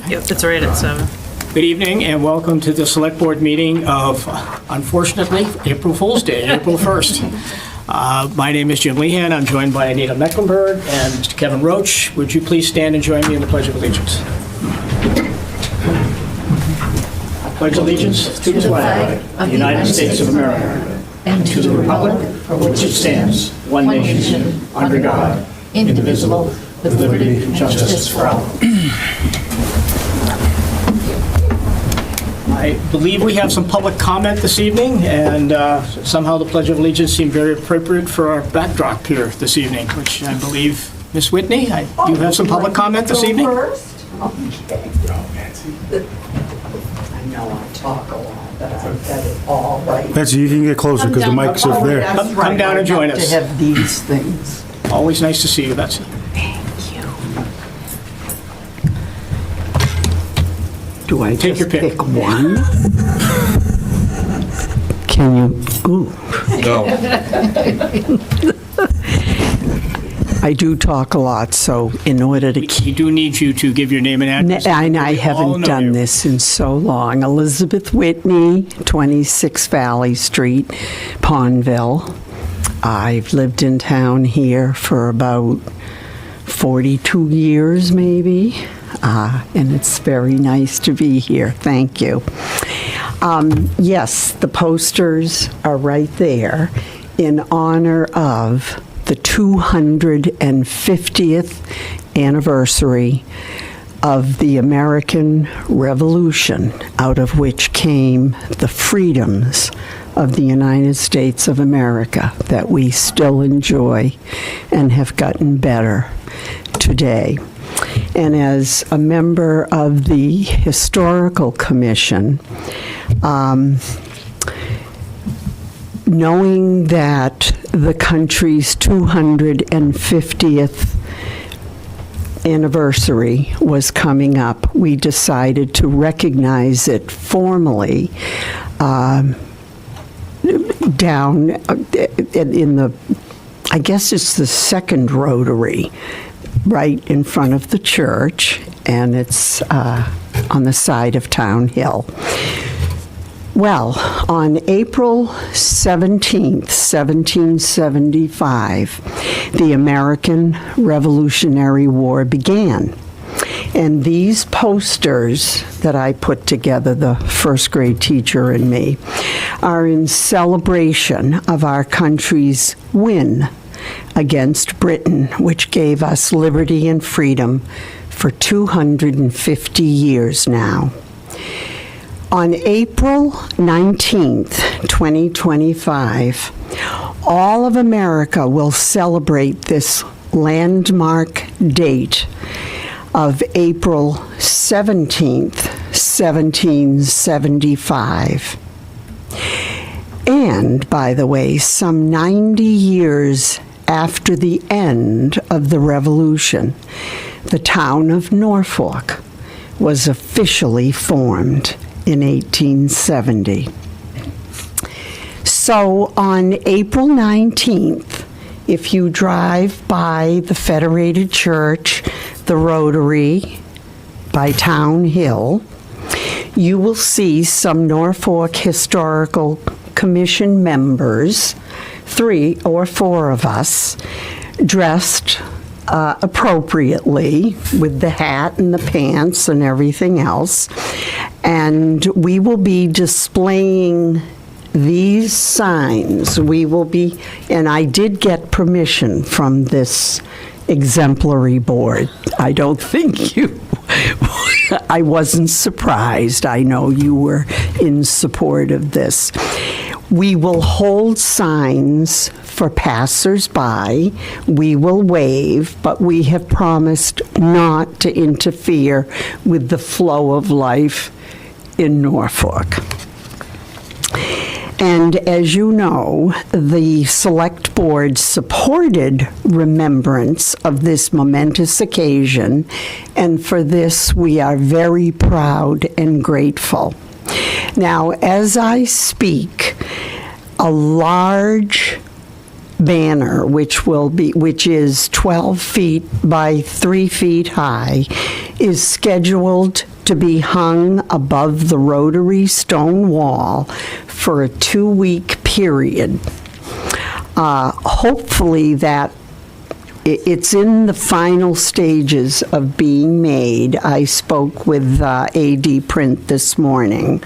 Yep, it's right at 7. Good evening and welcome to the Select Board meeting of, unfortunately, April Fool's Day, April 1st. My name is Jim Lehan. I'm joined by Anita Mecklenburg and Mr. Kevin Roach. Would you please stand and join me in the Pledge of Allegiance? I pledge allegiance to the flag of the United States of America and to the republic for which it stands, one nation, under God, indivisible, with liberty and justice for all. I believe we have some public comment this evening, and somehow the Pledge of Allegiance seemed very appropriate for our backdrop here this evening, which I believe, Ms. Whitney, do you have some public comment this evening? First? Okay. I know I talk a lot, but I've got it all right. Betsy, you can get closer because the mic's up there. That's Come down and join us. I have to have these things. Always nice to see you, Betsy. Thank you. Do I Take just your pick. one? Can you? Ooh. No. I do talk a lot, so in order to keep. We do need you to give your name and address. And I We all haven't know done you. this in so long. Elizabeth Whitney, 26 Valley Street, Pondville. I've lived in town here for about 42 years, maybe, and it's very nice to be here. Thank you. Yes, the posters are right there in honor of the 250th anniversary of the American Revolution, out of which came the freedoms of the United States of America that we still enjoy and have gotten better today. And as a member of the Historical Commission, knowing that the country's 250th anniversary was coming up, we decided to recognize it formally down in the, I guess it's the second Rotary, right in front of the church, and it's on the side of Town Hill. Well, on April 17th, 1775, the American Revolutionary War began. And these posters that I put together, the first grade teacher and me, are in celebration of our country's win against Britain, which gave us liberty and freedom for 250 years now. On April 19th, 2025, all of America will celebrate this landmark date of April 17th, 1775. And, by the way, some 90 years after the end of the Revolution, the town of Norfolk was officially formed in 1870. So on April 19th, if you drive by the Federated Church, the Rotary, by Town Hill, you will see some Norfolk Historical Commission members, 3 or 4 of us, dressed appropriately with the hat and the pants and everything else. And we will be displaying these signs. We will be, and I did get permission from this exemplary board. I don't think you, I wasn't surprised. I know you were in support of this. We will hold signs for passers-by. We will wave, but we have promised not to interfere with the flow of life in Norfolk. And as you know, the Select Board supported remembrance of this momentous occasion, and for this we are very proud and grateful. Now, as I speak, a large banner, which is 12 feet by 3 feet high, is scheduled to be hung above the rotary stone wall for a 2-week period. Hopefully that it's in the final stages of being made. I spoke with AD Print this morning.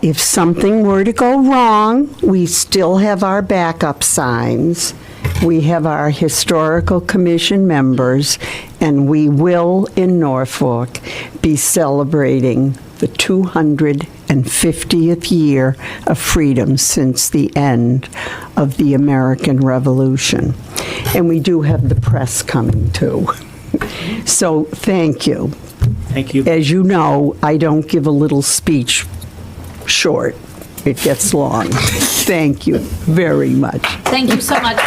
If something were to go wrong, we still have our backup signs. We have our historical commission members, and we will, in Norfolk, be celebrating the 250th year of freedom since the end of the American Revolution. And we do have the press coming, too. So, thank you. Thank you. As you know, I don't give a little speech short. It gets long. Thank you very much. Thank you so much.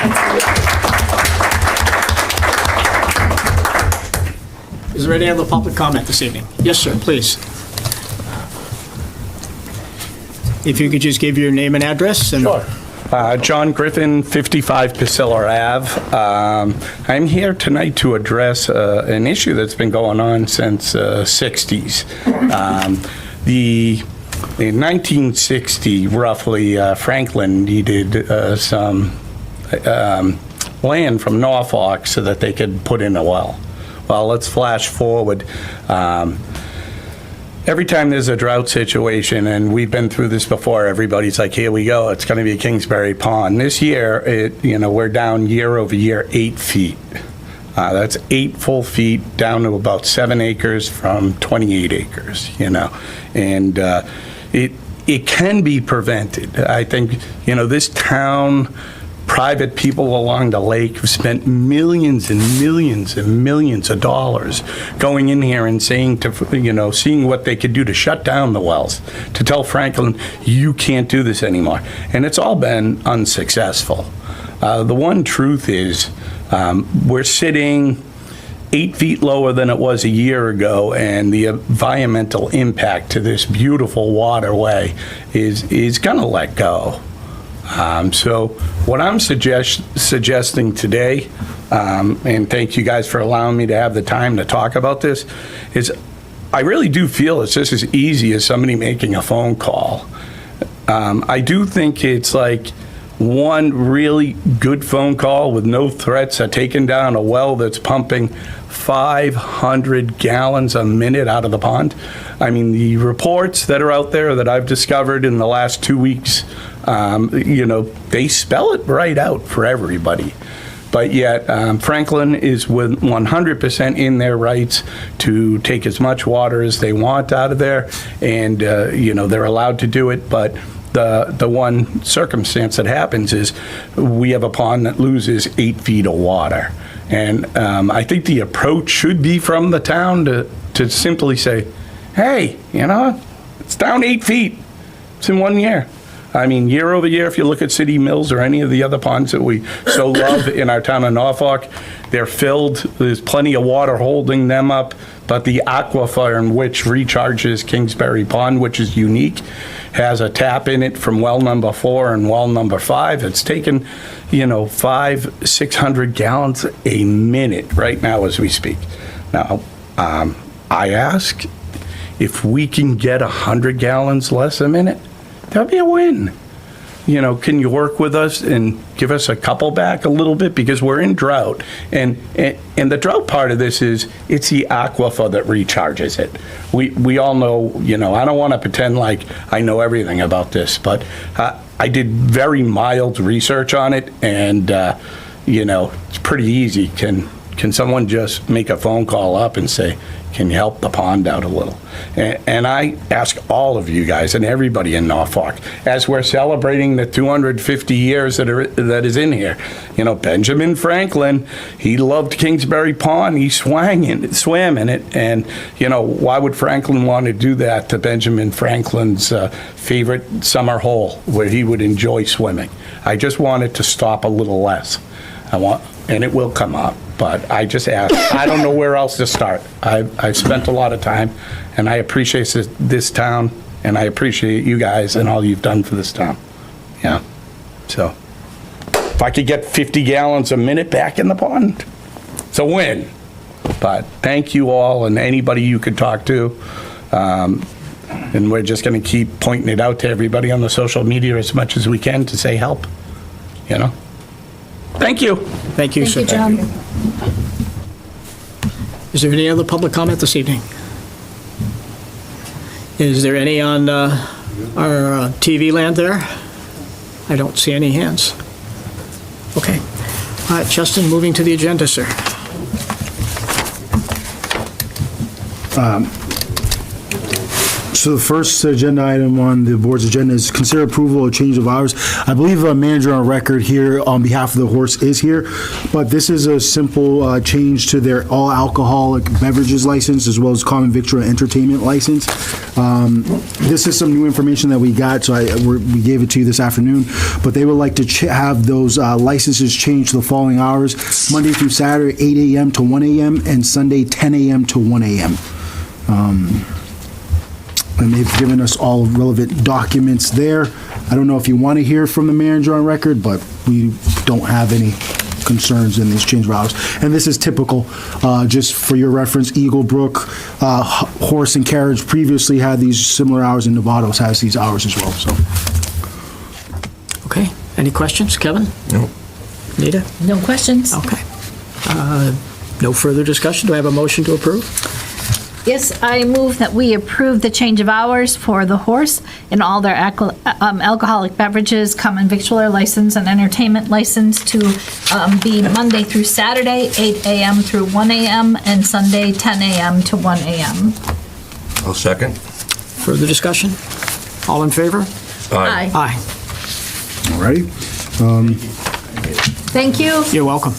Is there any other public comment this evening? Yes, sir, please. If you could just give your name and address. And Sure. John Griffin, 55 Priscilla Ave. I'm here tonight to address an issue that's been going on since 60s. In 1960, roughly, Franklin needed some land from Norfolk so that they could put in a well. Well, let's flash forward. Every time there's a drought situation, and we've been through this before, everybody's like, here we go, it's going to be a Kingsbury Pond. This year, we're down year over year 8 feet. That's 8 full feet down to about 7 acres from 28 acres, and it can be prevented. I think, this town, private people along the lake have spent millions and millions and millions of dollars going in here and saying seeing what they could do to shut down the wells, to tell Franklin, you can't do this anymore. And it's all been unsuccessful. The one truth is we're sitting 8 feet lower than it was a year ago, and the environmental impact to this beautiful waterway is going to let go. So what I'm suggesting today, and thank you guys for allowing me to have the time to talk about this, is I really do feel it's just as easy as somebody making a phone call. I do think it's like one really good phone call with no threats of taking down a well that's pumping 500 gallons a minute out of the pond. I mean, the reports that are out there that I've discovered in the last 2 weeks, they spell it right out for everybody. But yet, Franklin is with 100% in their rights to take as much water as they want out of there, and they're allowed to do it. But the one circumstance that happens is we have a pond that loses 8 feet of water. And I think the approach should be from the town to simply say, hey, it's down 8 feet. It's in 1 year. I mean, year over year, if you look at City Mills or any of the other ponds that we so love in our town of Norfolk, they're filled. There's plenty of water holding them up. But the aquifer in which recharges Kingsbury Pond, which is unique, has a tap in it from well number 4 and well number 5. It's taken, 500-600 gallons a minute right now as we speak. Now, I ask if we can get 100 gallons less a minute, that'd be a win. Can you work with us and give us a couple back a little bit, because we're in drought, and the drought part of this is it's the aquifer that recharges it. We all know. I don't want to pretend like I know everything about this, but I did very mild research on it, and it's pretty easy. Can someone just make a phone call up and say, can you help the pond out a little? And I ask all of you guys and everybody in Norfolk, as we're celebrating the 250 years that is in here. Benjamin Franklin, he loved Kingsbury Pond. He swam in it. And, why would Franklin want to do that to Benjamin Franklin's favorite summer hole where he would enjoy swimming? I just want it to stop a little less. And it will come up. But I just ask, I don't know where else to start. I've spent a lot of time, and I appreciate this town, and I appreciate you guys and all you've done for this town. Yeah. So if I could get 50 gallons a minute back in the pond, it's a win. But thank you all and anybody you could talk to. And we're just going to keep pointing it out to everybody on the social media as much as we can to say help, you know? Thank you. Thank you, sir. Thank you, John. Is there any other public comment this evening? Is there any on our TV land there? I don't see any hands. Okay. All right, Justin, moving to the agenda, sir. So the first agenda item on the board's agenda is consider approval of change of hours. I believe a manager on record here on behalf of the horse is here, but this is a simple change to their all alcoholic beverages license as well as common victual entertainment license. This is some new information that we got, so we gave it to you this afternoon, but they would like to have those licenses changed to the following hours: Monday through Saturday, 8 a.m. to 1 a.m., and Sunday, 10 a.m. to 1 a.m. And they've given us all relevant documents there. I don't know if you want to hear from the manager on record, but we don't have any concerns in these change of hours. And this is typical, just for your reference, Eagle Brook, Horse and Carriage previously had these similar hours, and Novatos has these hours as well, so. Okay. Any questions, Kevin? No. Nita? No questions? Okay. No further discussion. Do I have a motion to approve? Yes, I move that we approve the change of hours for the horse and all their alcoholic beverages, common victualler license and entertainment license to be Monday through Saturday, 8 a.m. through 1 a.m., and Sunday, 10 a.m. to 1 a.m. I'll second. Further discussion? All in favor? Aye. Aye. All righty. Thank you. You're welcome.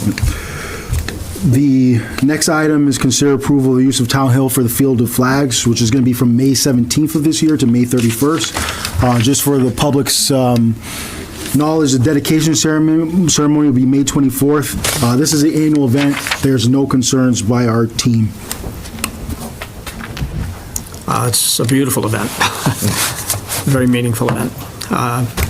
The next item is consider approval of the use of Town Hill for the Field of Flags, which is going to be from May 17th of this year to May 31st. Just for the public's knowledge, the dedication ceremony will be May 24th. This is an annual event. There's no concerns by our team. It's a beautiful event. Very meaningful event.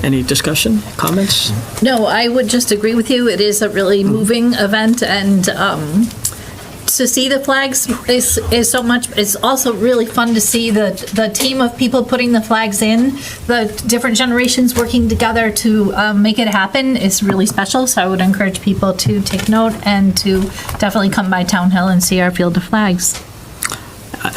Any discussion, comments? No, I would just agree with you. It is a really moving event, and to see the flags is so much. It's also really fun to see the team of people putting the flags in, the different generations working together to make it happen is really special. So I would encourage people to take note and to definitely come by Town Hill and see our field of flags.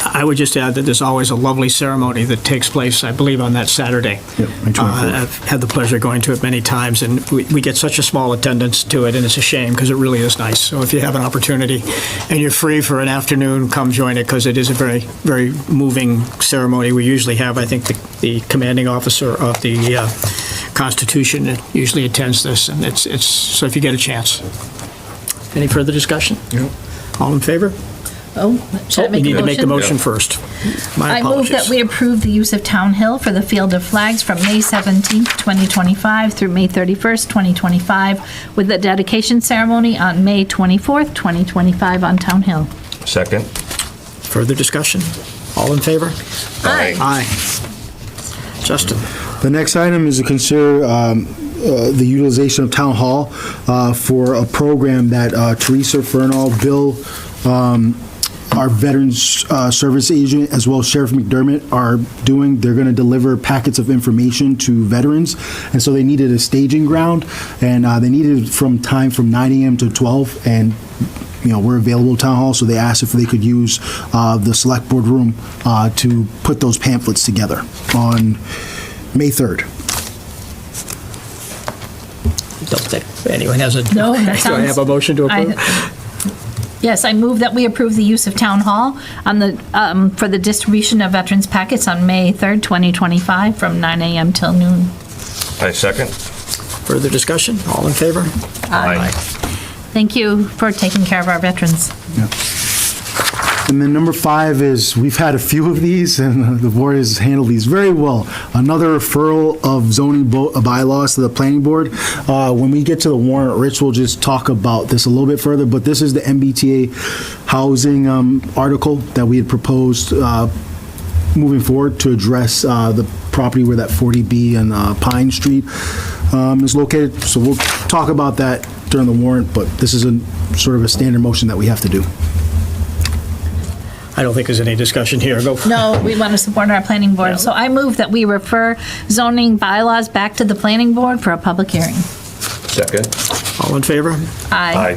I would just add that there's always a lovely ceremony that takes place, I believe, on that Saturday. Yep, May 24th. I've had the pleasure of going to it many times, and we get such a small attendance to it, and it's a shame because it really is nice. So if you have an opportunity and you're free for an afternoon, come join it because it is a very, very moving ceremony. We usually have, I think, the commanding officer of the Constitution that usually attends this, and it's so if you get a chance. Any further discussion? Yep. All in favor? Oh, should I We make a need motion? to make the motion first. My I move that apologies. we approve the use of Town Hill for the Field of Flags from May 17th, 2025 through May 31st, 2025, with the dedication ceremony on May 24th, 2025 on Town Hill. Second. Further discussion? All in favor? Aye. Aye. Justin? The next item is to consider the utilization of Town Hall for a program that Teresa Fernall, Bill, our Veterans Service Agent, as well as Sheriff McDermott are doing. They're going to deliver packets of information to veterans, and so they needed a staging ground, and they needed from 9 a.m. to 12, and we're available at Town Hall, so they asked if they could use the Select Board room to put those pamphlets together on May 3rd. Don't think anyone has a... No, that Do I sounds- have a motion to approve? Yes, I move that we approve the use of Town Hall on the, for the distribution of veterans packets on May 3rd, 2025, from 9 a.m. till noon. I second. Further discussion? All in favor? Aye. Thank you for taking care of our veterans. And then number 5 is, we've had a few of these, and the board has handled these very well. Another referral of zoning bylaws to the planning board. When we get to the warrant, Rich will just talk about this a little bit further, but this is the MBTA housing article that we had proposed moving forward to address the property where that 40B and Pine Street is located. So we'll talk about that during the warrant, but this is a sort of a standard motion that we have to do. I don't think there's any discussion here. Go. No, we want to support our planning board. So I move that we refer zoning bylaws back to the planning board for a public hearing. Second. All in favor? Aye.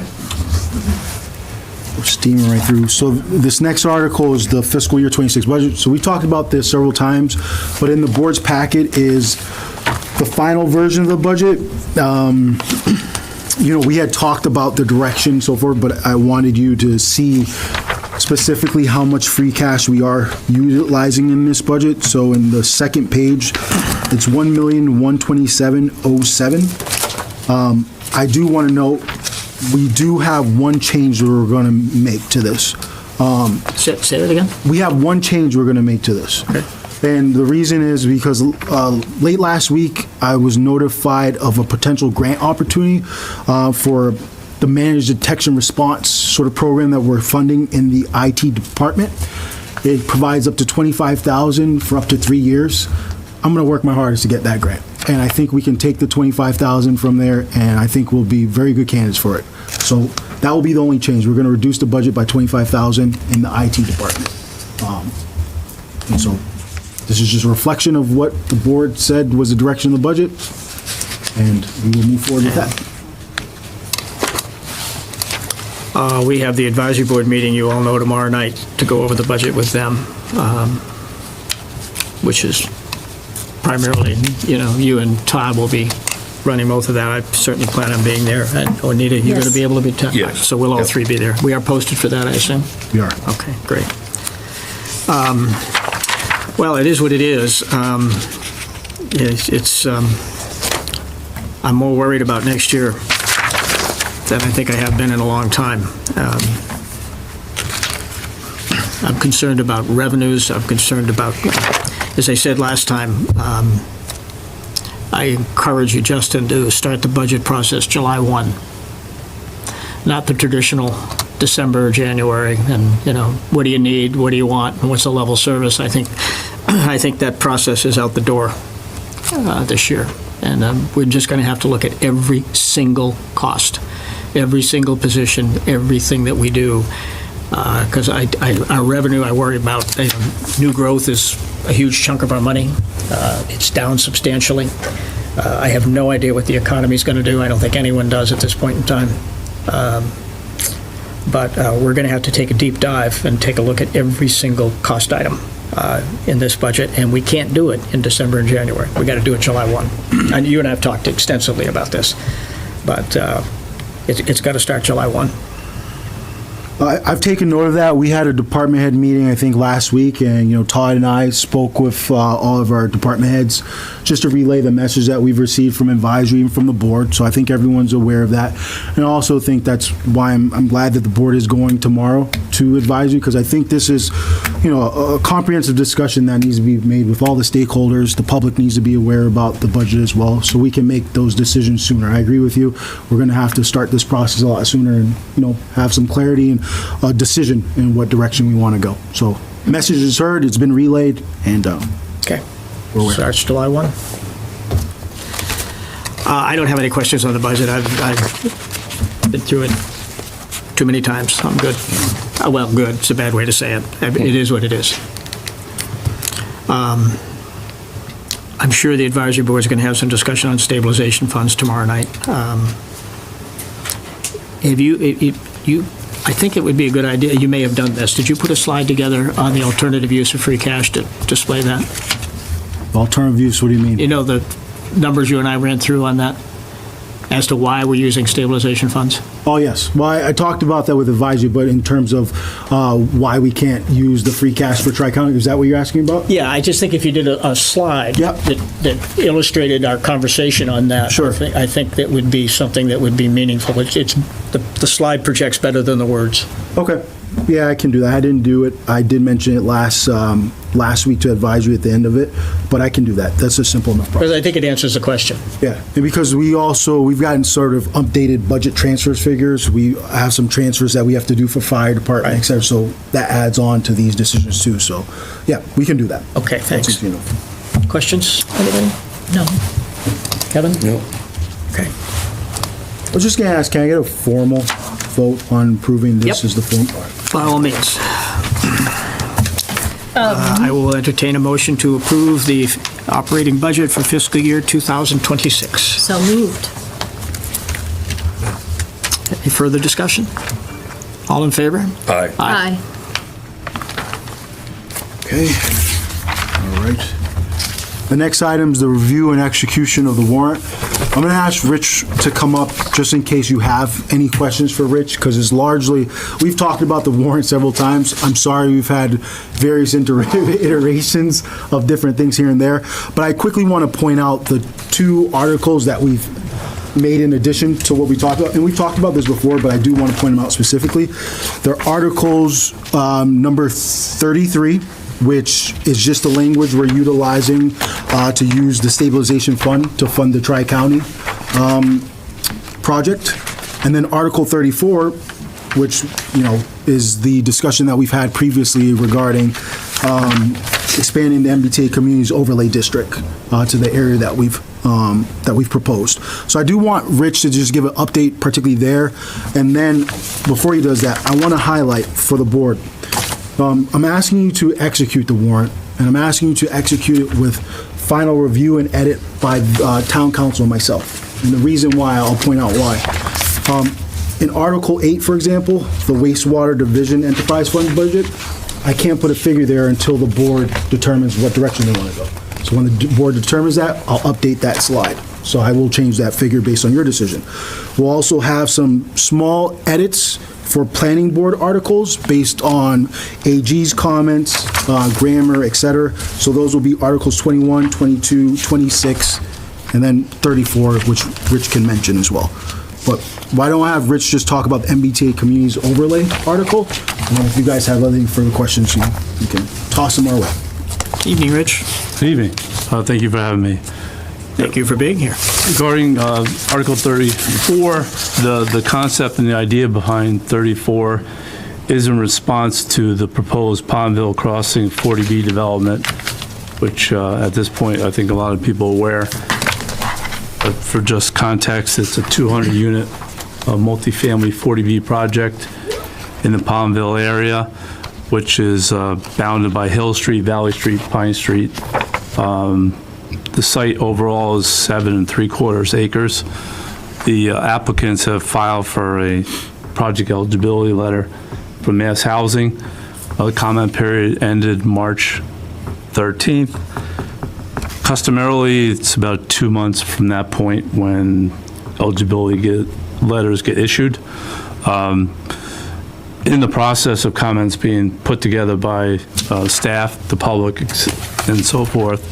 We're steaming right through. So this next article is the fiscal year 26 budget. So we talked about this several times, but in the board's packet is the final version of the budget. We had talked about the direction and so forth, but I wanted you to see specifically how much free cash we are utilizing in this budget. So in the second page, it's $1,127,07. I do want to note, we do have one change that we're going to make to this. Say that again? We have one change we're going to make to this. Okay. And the reason is because late last week, I was notified of a potential grant opportunity for the managed detection response sort of program that we're funding in the IT department. It provides up to $25,000 for up to 3 years. I'm going to work my hardest to get that grant. And I think we can take the $25,000 from there, and I think we'll be very good candidates for it. So that will be the only change. We're going to reduce the budget by $25,000 in the IT department. And so this is just a reflection of what the board said was the direction of the budget, and we will move forward with that. We have the advisory board meeting, you all know, tomorrow night to go over the budget with them, which is primarily, you and Todd will be running both of that. I certainly plan on being there. And Anita, you're going to Yes. be able to be? Yes. So we'll all three be there. We are posted for that, I assume? We are. Okay, great. Well, it is what it is. I'm more worried about next year than I think I have been in a long time. I'm concerned about revenues. I'm concerned about, as I said last time, I encourage you, Justin, to start the budget process July 1, not the traditional December or January, and, what do you need, what do you want, and what's the level of service? I think that process is out the door this year, and we're just going to have to look at every single cost, every single position, everything that we do, because our revenue, I worry about. New growth is a huge chunk of our money. It's down substantially. I have no idea what the economy's going to do. I don't think anyone does at this point in time. But we're going to have to take a deep dive and take a look at every single cost item in this budget, and we can't do it in December and January. We got to do it July 1. And you and I have talked extensively about this, but it's got to start July 1. I've taken note of that. We had a department head meeting, I think, last week, and, Todd and I spoke with all of our department heads just to relay the message that we've received from advisory and from the board. So I think everyone's aware of that. And I also think that's why I'm glad that the board is going tomorrow to advisory, because I think this is, a comprehensive discussion that needs to be made with all the stakeholders. The public needs to be aware about the budget as well, so we can make those decisions sooner. I agree with you. We're going to have to start this process a lot sooner and, have some clarity and a decision in what direction we want to go. So message is heard, it's been relayed, and Okay. we're aware. Starts July 1. I don't have any questions on the budget. I've been through it too many times. I'm good. Well, good, it's a bad way to say it. It is what it is. I'm sure the advisory board is going to have some discussion on stabilization funds tomorrow night. I think it would be a good idea, you may have done this, did you put a slide together on the alternative use of free cash to display that? Alternative use, what do you mean? The numbers you and I ran through on that, as to why we're using stabilization funds? Oh, yes. Well, I talked about that with advisory, but in terms of why we can't use the free cash for Tri-County, is that what you're asking about? Yeah, I just think if you did a slide Yep. that illustrated our conversation on that, Sure. I think that would be something that would be meaningful. The slide projects better than the words. Okay. Yeah, I can do that. I didn't do it. I did mention it last week to advisory at the end of it, but I can do that. That's a simple enough Because process. I think it answers the question. Yeah, and because we've gotten sort of updated budget transfers figures. We have some transfers that we have to do for fire department, et cetera, so that adds on to these decisions too. So, yeah, we can do that. Okay, thanks. That's easy enough. Questions? Anybody? No. Kevin? No. Okay. I was just going to ask, can I get a formal vote on proving this Yep. is the form? By all means. I will entertain a motion to approve the operating budget for fiscal year 2026. So moved. Any further discussion? All in favor? Aye. Aye. Okay, all right. The next item is the review and execution of the warrant. I'm going to ask Rich to come up just in case you have any questions for Rich, because it's largely, we've talked about the warrant several times. I'm sorry we've had various iterations of different things here and there, but I quickly want to point out the two articles that we've made in addition to what we talked about, and we've talked about this before, but I do want to point them out specifically. They're articles number 33, which is just the language we're utilizing to use the stabilization fund to fund the Tri-County project. And then Article 34, which, is the discussion that we've had previously regarding expanding the MBTA Communities Overlay District to the area that we've proposed. So I do want Rich to just give an update, particularly there. And then, before he does that, I want to highlight for the board, I'm asking you to execute the warrant, and I'm asking you to execute it with final review and edit by town council and myself. And the reason why, I'll point out why. In Article 8, for example, the wastewater division enterprise fund budget, I can't put a figure there until the board determines what direction they want to go. So when the board determines that, I'll update that slide. So I will change that figure based on your decision. We'll also have some small edits for planning board articles based on AG's comments, grammar, et cetera. So those will be Articles 21, 22, 26, and then 34, which Rich can mention as well. But why don't I have Rich just talk about the MBTA Communities Overlay article? And then if you guys have any further questions, you can toss them our way. Evening, Rich. Good evening. Thank you for having me. Thank you for being here. Regarding Article 34, the concept and the idea behind 34 is in response to the proposed Pondville Crossing 40B development, which at this point I think a lot of people are aware. But for just context, it's a 200-unit multifamily 40B project in the Pondville area, which is bounded by Hill Street, Valley Street, Pine Street. The site overall is 7 3/4 acres. The applicants have filed for a project eligibility letter from Mass Housing. The comment period ended March 13th. Customarily, it's about 2 months from that point when eligibility letters get issued. In the process of comments being put together by staff, the public, and so forth,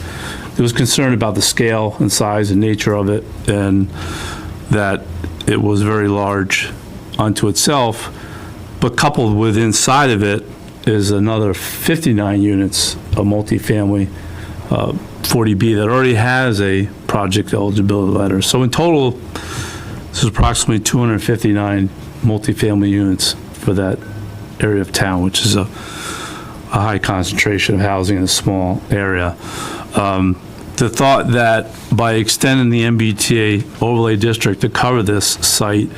there was concern about the scale and size and nature of it, and that it was very large unto itself, but coupled with inside of it is another 59 units of multifamily 40B that already has a project eligibility letter. So in total, this is approximately 259 multifamily units for that area of town, which is a high concentration of housing in a small area. The thought that by extending the MBTA overlay district to cover this site,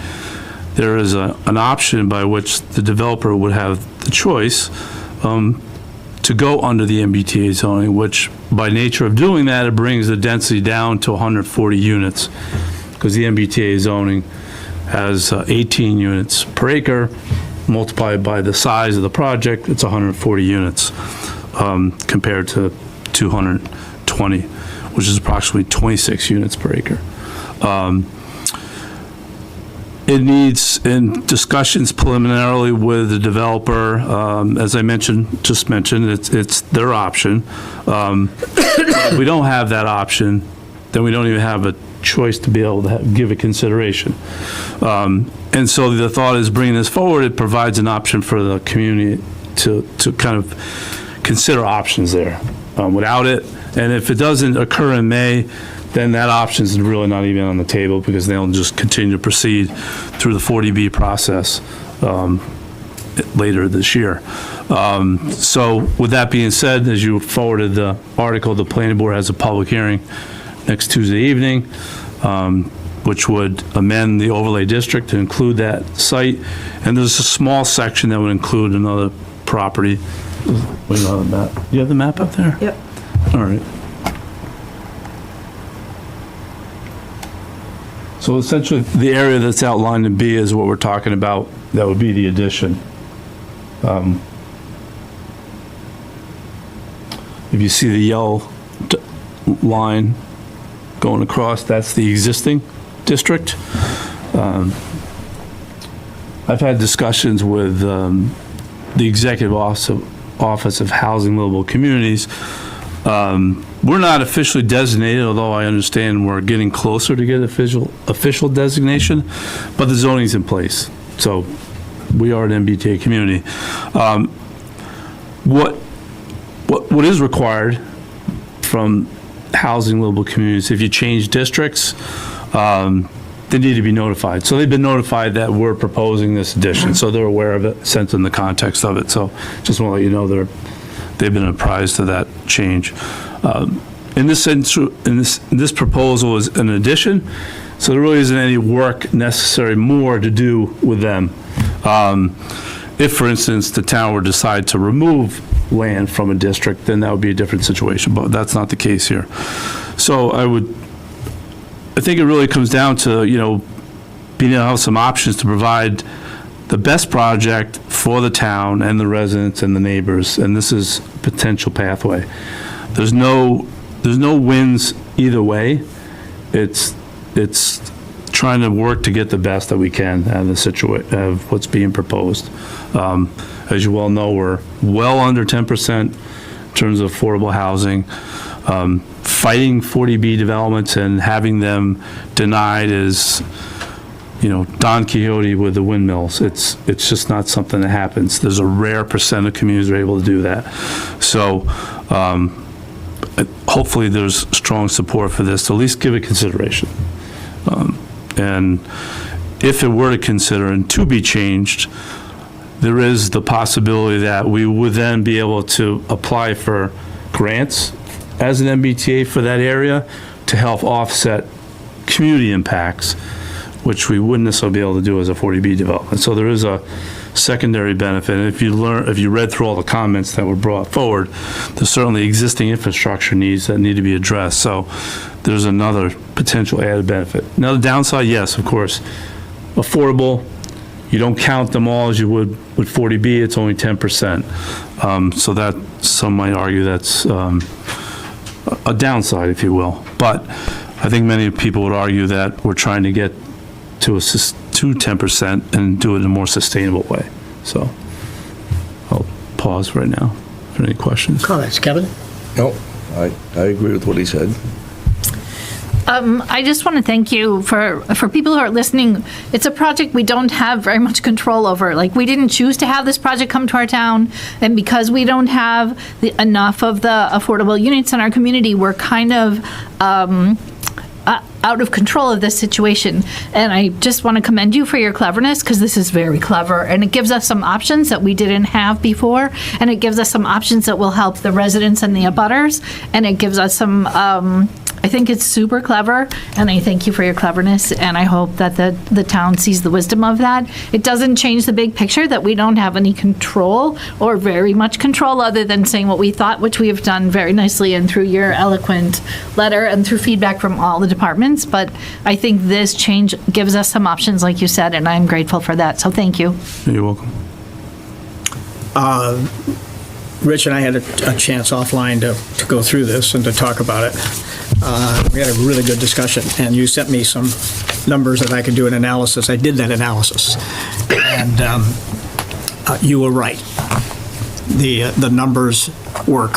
there is an option by which the developer would have the choice to go under the MBTA zoning, which by nature of doing that, it brings the density down to 140 units, because the MBTA zoning has 18 units per acre. Multiplied by the size of the project, it's 140 units compared to 220, which is approximately 26 units per acre. It needs, in discussions preliminarily with the developer, as I just mentioned, it's their option. If we don't have that option, then we don't even have a choice to be able to give it consideration. And so the thought is bringing this forward, it provides an option for the community to kind of consider options there. Without it, and if it doesn't occur in May, then that option is really not even on the table, because they'll just continue to proceed through the 40B process later this year. So with that being said, as you forwarded the article, the planning board has a public hearing next Tuesday evening, which would amend the overlay district to include that site. And there's a small section that would include another property Wait on the map. You have the map up there? Yep. All right. So essentially, the area that's outlined in B is what we're talking about. That would be the addition. If you see the yellow line going across, that's the existing district. I've had discussions with the Executive Office of Housing Livable Communities. We're not officially designated, although I understand we're getting closer to get official designation, but the zoning's in place. So we are an MBTA community. What is required from housing livable communities, if you change districts, they need to be notified. So they've been notified that we're proposing this addition, so they're aware of it, sent in the context of it. So just want to let you know they've been apprised of that change. In this proposal is an addition, so there really isn't any work necessary more to do with them. If, for instance, the town were to decide to remove land from a district, then that would be a different situation, but that's not the case here. So I think it really comes down to, being able to have some options to provide the best project for the town and the residents and the neighbors, and this is a potential pathway. There's no wins either way. It's trying to work to get the best that we can out of of what's being proposed. As you well know, we're well under 10% in terms of affordable housing. Fighting 40B developments and having them denied is, Don Quixote with the windmills. It's just not something that happens. There's a rare percent of communities that are able to do that. So hopefully there's strong support for this to at least give it consideration. And if it were to consider and to be changed, there is the possibility that we would then be able to apply for grants as an MBTA for that area to help offset community impacts, which we wouldn't necessarily be able to do as a 40B development. So there is a secondary benefit. And if you read through all the comments that were brought forward, there's certainly existing infrastructure needs that need to be addressed. So there's another potential added benefit. Now the downside, yes, of course, affordable. You don't count them all as you would with 40B. It's only 10%. So that some might argue that's a downside, if you will. But I think many people would argue that we're trying to get to 10% and do it in a more sustainable way. So I'll pause right now for any questions. Comments, Kevin? No, I agree with what he said. I just want to thank you for people who are listening. It's a project we don't have very much control over. Like, we didn't choose to have this project come to our town, and because we don't have enough of the affordable units in our community, we're kind of out of control of this situation. And I just want to commend you for your cleverness, because this is very clever, and it gives us some options that we didn't have before, and it gives us some options that will help the residents and the abutters, and it gives us some I think it's super clever, and I thank you for your cleverness, and I hope that the town sees the wisdom of that. It doesn't change the big picture that we don't have any control, or very much control, other than saying what we thought, which we have done very nicely and through your eloquent letter and through feedback from all the departments. But I think this change gives us some options, like you said, and I'm grateful for that, so thank you. You're welcome. Rich and I had a chance offline to go through this and to talk about it. We had a really good discussion, and you sent me some numbers that I could do an analysis. I did that analysis, and you were right. The numbers work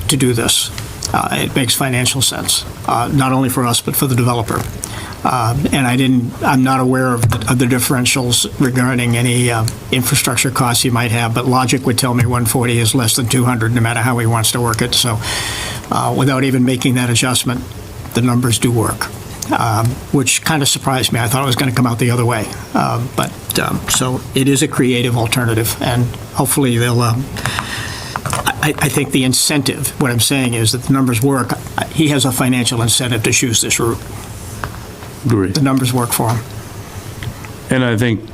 to do this. It makes financial sense, not only for us, but for the developer. And I'm not aware of the differentials regarding any infrastructure costs you might have, but logic would tell me 140 is less than 200, no matter how he wants to work it. So without even making that adjustment, the numbers do work, which kind of surprised me. I thought it was going to come out the other way. So it is a creative alternative, and hopefully they'll... I think the incentive, what I'm saying is that the numbers work. He has a financial incentive to choose this route. Agree. The numbers work for him. And I think,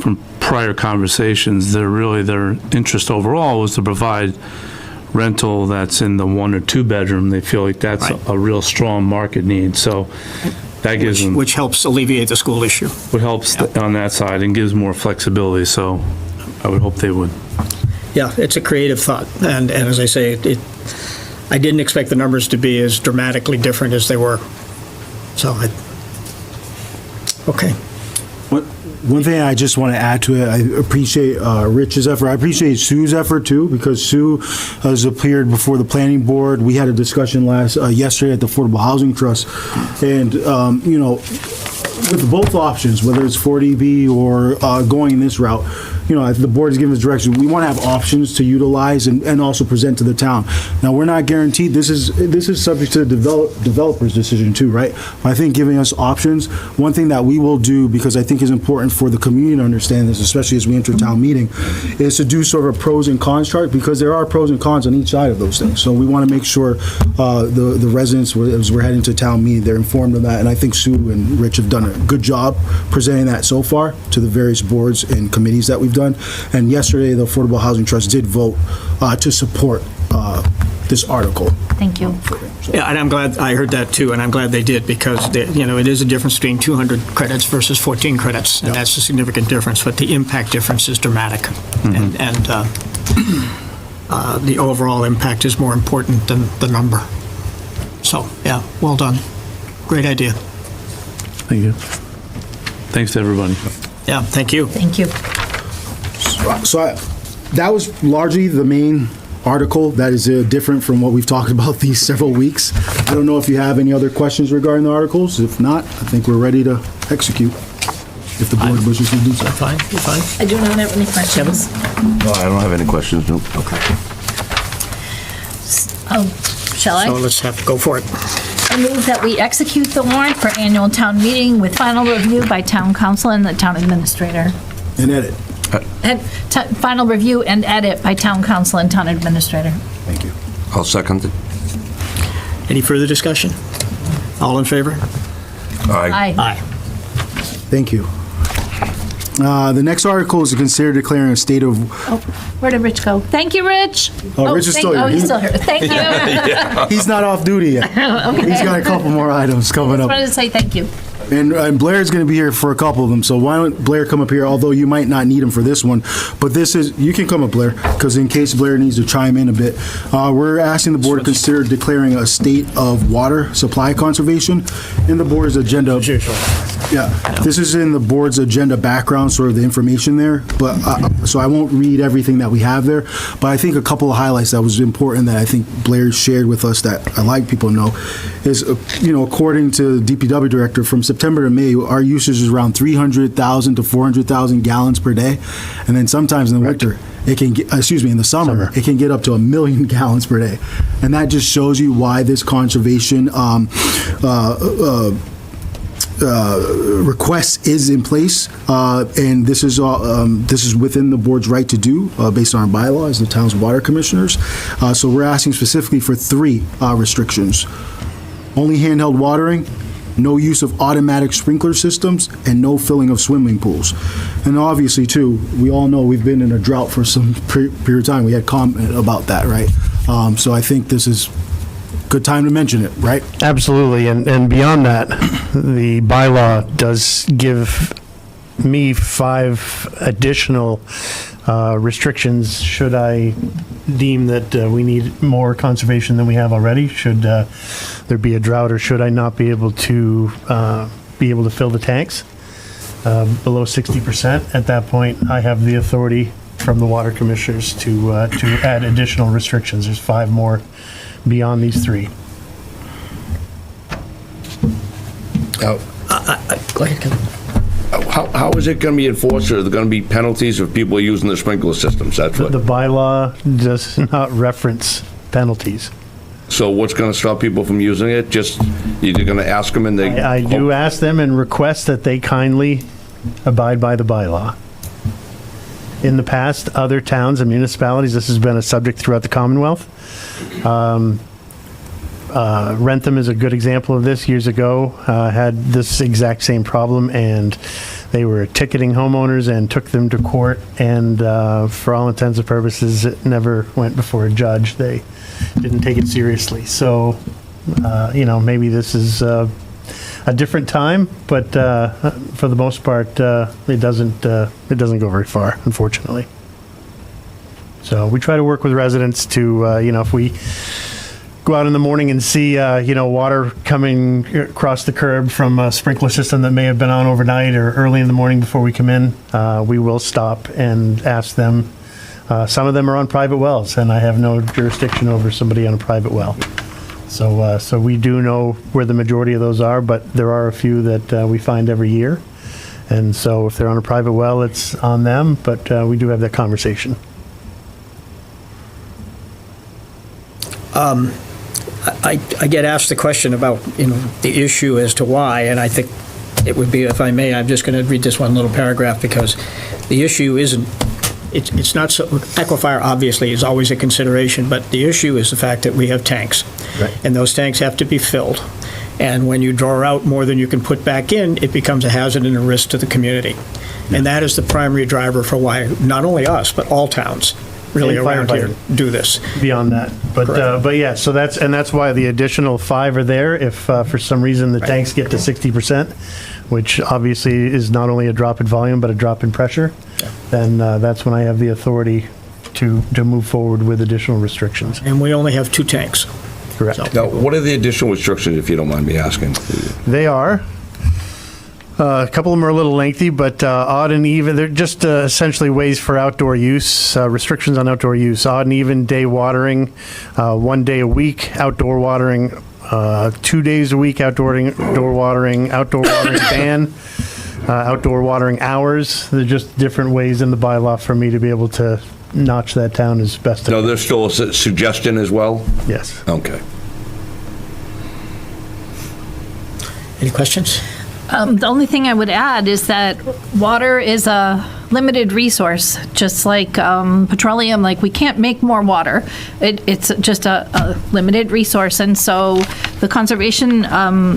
from prior conversations, their interest overall was to provide rental that's in the 1 or 2 bedroom. They feel like that's Right. a real strong market need, so that gives them, Which helps alleviate the school issue. what helps on that side and gives more flexibility, so I would hope they would. Yeah, it's a creative thought, and as I say, I didn't expect the numbers to be as dramatically different as they were. So, okay. One thing I just want to add to it, I appreciate Rich's effort. I appreciate Sue's effort too, because Sue has appeared before the planning board. We had a discussion yesterday at the Affordable Housing Trust, and with both options, whether it's 40B or going this route, the board has given us direction. We want to have options to utilize and also present to the town. Now, we're not guaranteed. This is subject to the developer's decision too, right? I think giving us options. One thing that we will do, because I think is important for the community to understand this, especially as we enter town meeting, is to do sort of a pros and cons chart, because there are pros and cons on each side of those things. So we want to make sure the residents, as we're heading to town meeting, they're informed of that. And I think Sue and Rich have done a good job presenting that so far to the various boards and committees that we've done. And yesterday, the Affordable Housing Trust did vote to support this article. Thank you. Yeah, and I'm glad, I heard that too, and I'm glad they did, because, it is a difference between 200 credits versus 14 credits, and that's a significant difference, but the impact difference is dramatic. And the overall impact is more important than the number. So, yeah, well done. Great idea. Thank you. Thanks to everybody. Yeah, thank you. Thank you. So that was largely the main article that is different from what we've talked about these several weeks. I don't know if you have any other questions regarding the articles. If not, I think we're ready to execute, if the board wishes to do so. Fine, you're fine. I do not have any questions. No, I don't have any questions, no. Okay. Shall I? So let's go for it. I move that we execute the warrant for annual town meeting with final review by town council and the town administrator. And edit. And final review and edit by town council and town administrator. Thank you. I'll second it. Any further discussion? All in favor? Aye. Aye. Thank you. The next article is to consider declaring a state of... Oh, where did Rich go? Thank you, Rich. Oh, Rich is still here. Oh, he's still here. Thank you. I He's not off duty yet. He's got a couple more items coming up. wanted to say thank you. And Blair's going to be here for a couple of them, so why don't Blair come up here, although you might not need him for this one. But you can come up, Blair, because in case Blair needs to chime in a bit. We're asking the board to consider declaring a state of water supply conservation in the board's agenda. Yeah, this is in the board's agenda background, sort of the information there, but, so I won't read everything that we have there, but I think a couple of highlights that was important that I think Blair shared with us that I'd like people to know is, according to the DPW director, from September to May, our usage is around 300,000 to 400,000 gallons per day, and then sometimes in the winter, it can get, in the summer, it can get up to 1 million gallons per day. And that just shows you why this conservation request is in place, and this is within the board's right to do based on our bylaws, the town's water commissioners. So we're asking specifically for 3 restrictions: only handheld watering, no use of automatic sprinkler systems, and no filling of swimming pools. And obviously, too, we all know we've been in a drought for some period of time. We had comment about that, right? So I think this is good time to mention it, right? Absolutely, and beyond that, the bylaw does give me 5 additional restrictions should I deem that we need more conservation than we have already, should there be a drought, or should I not be able to fill the tanks below 60%. At that point, I have the authority from the water commissioners to add additional restrictions. There's 5 more beyond these 3. Go ahead, Kevin. How is it going to be enforced? Are there going to be penalties if people are using the sprinkler systems? That's what. The bylaw does not reference penalties. So what's going to stop people from using it? Just, you're going to ask them and they... I do ask them and request that they kindly abide by the bylaw. In the past, other towns and municipalities, this has been a subject throughout the Commonwealth. Rentham is a good example of this. Years ago, had this exact same problem, and they were ticketing homeowners and took them to court, and for all intents and purposes, it never went before a judge. They didn't take it seriously. So, maybe this is a different time, but for the most part, it doesn't go very far, unfortunately. So we try to work with residents to, if we go out in the morning and see, water coming across the curb from a sprinkler system that may have been on overnight or early in the morning before we come in, we will stop and ask them. Some of them are on private wells, and I have no jurisdiction over somebody on a private well. So we do know where the majority of those are, but there are a few that we find every year. And so if they're on a private well, it's on them, but we do have that conversation. I get asked the question about, the issue as to why, and I think it would be, if I may, I'm just going to read this one little paragraph, because the issue isn't, it's not so, aquifer obviously is always a consideration, but the issue is the fact that we have tanks. Right. And those tanks have to be filled. And when you draw out more than you can put back in, it becomes a hazard and a risk to the community. And that is the primary driver for why not only us, but all towns really And around here firefighting. do this. Beyond that, but Correct. yeah, so that's why the additional 5 are there. If for some reason the tanks get to 60%, which obviously is not only a drop in volume but a drop in pressure, then that's when I have the authority to move forward with additional restrictions. And we only have 2 tanks. Correct. So- Now, what are the additional restrictions, if you don't mind me asking? They are. A couple of them are a little lengthy, but odd and even. They're just essentially ways for outdoor use, restrictions on outdoor use. Odd and even day watering, 1 day a week outdoor watering, 2 days a week outdoor watering ban, outdoor watering hours. They're just different ways in the bylaw for me to be able to notch that down as best I No, can. there's still a suggestion as well? Yes. Okay. Any questions? The only thing I would add is that water is a limited resource, just like petroleum. Like, we can't make more water. It's just a limited resource, and so the conservation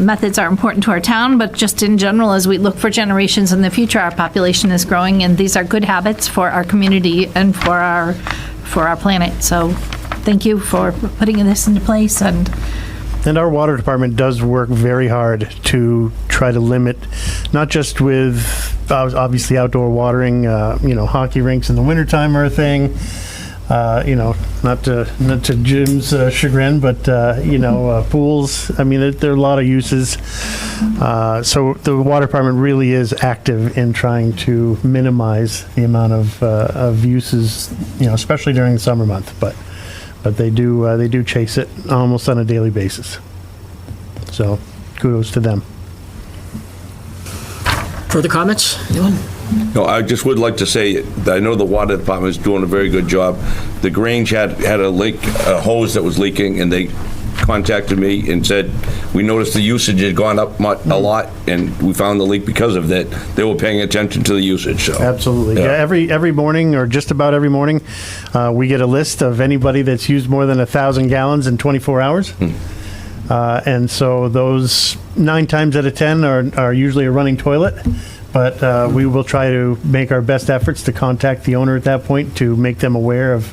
methods are important to our town, but just in general, as we look for generations in the future, our population is growing, and these are good habits for our community and for our planet. So thank you for putting this into place. And our water department does work very hard to try to limit, not just with obviously outdoor watering, hockey rinks in the wintertime are a thing, not to Jim's chagrin, but, pools. I mean, there are a lot of uses. So the water department really is active in trying to minimize the amount of uses, especially during the summer month. But they do chase it almost on a daily basis. So kudos to them. Further comments? Anyone? No, I just would like to say that I know the water department is doing a very good job. The Grange had a leak, a hose that was leaking, and they contacted me and said, we noticed the usage had gone up a lot, and we found the leak because of that. They were paying attention to the usage, so. Absolutely. Yeah, every morning, or just about every morning, we get a list of anybody that's used more than 1,000 gallons in 24 hours. And so those 9 times out of 10 are usually a running toilet. But we will try to make our best efforts to contact the owner at that point to make them aware of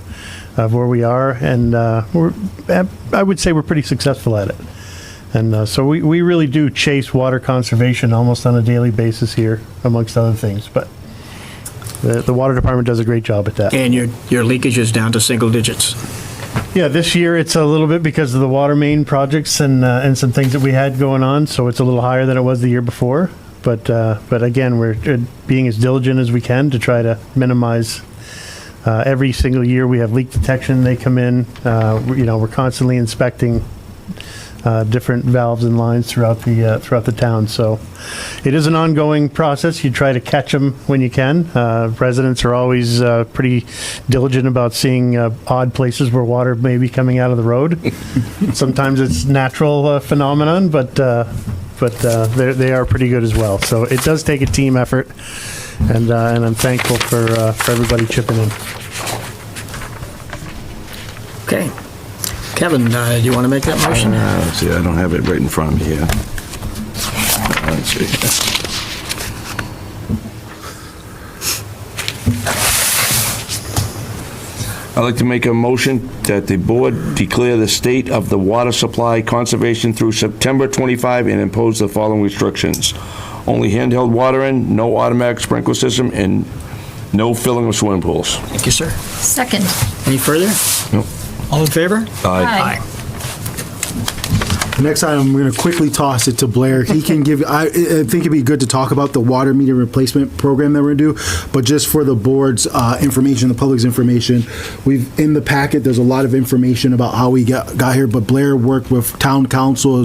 where we are. And I would say we're pretty successful at it. And so we really do chase water conservation almost on a daily basis here, amongst other things. But the water department does a great job at that. And your leakage is down to single digits. Yeah, this year it's a little bit because of the water main projects and some things that we had going on, so it's a little higher than it was the year before. But again, we're being as diligent as we can to try to minimize. Every single year we have leak detection. They come in. We're constantly inspecting different valves and lines throughout the town. So it is an ongoing process. You try to catch them when you can. Residents are always pretty diligent about seeing odd places where water may be coming out of the road. Sometimes it's natural phenomenon, but they are pretty good as well. So it does take a team effort, and I'm thankful for everybody chipping in. Okay. Kevin, do you want to make that motion? Let's see, I don't have it right in front of me here. Let's see. I'd like to make a motion that the board declare the state of the water supply conservation through September 25 and impose the following restrictions. Only handheld watering, no automatic sprinkler system, and no filling of swimming pools. Thank you, sir. Second. Any further? Nope. All in favor? Aye. The next item, I'm going to quickly toss it to Blair. He can give, I think it'd be good to talk about the water meter replacement program that we're going to do, but just for the board's information, the public's information, in the packet, there's a lot of information about how we got here, but Blair worked with town council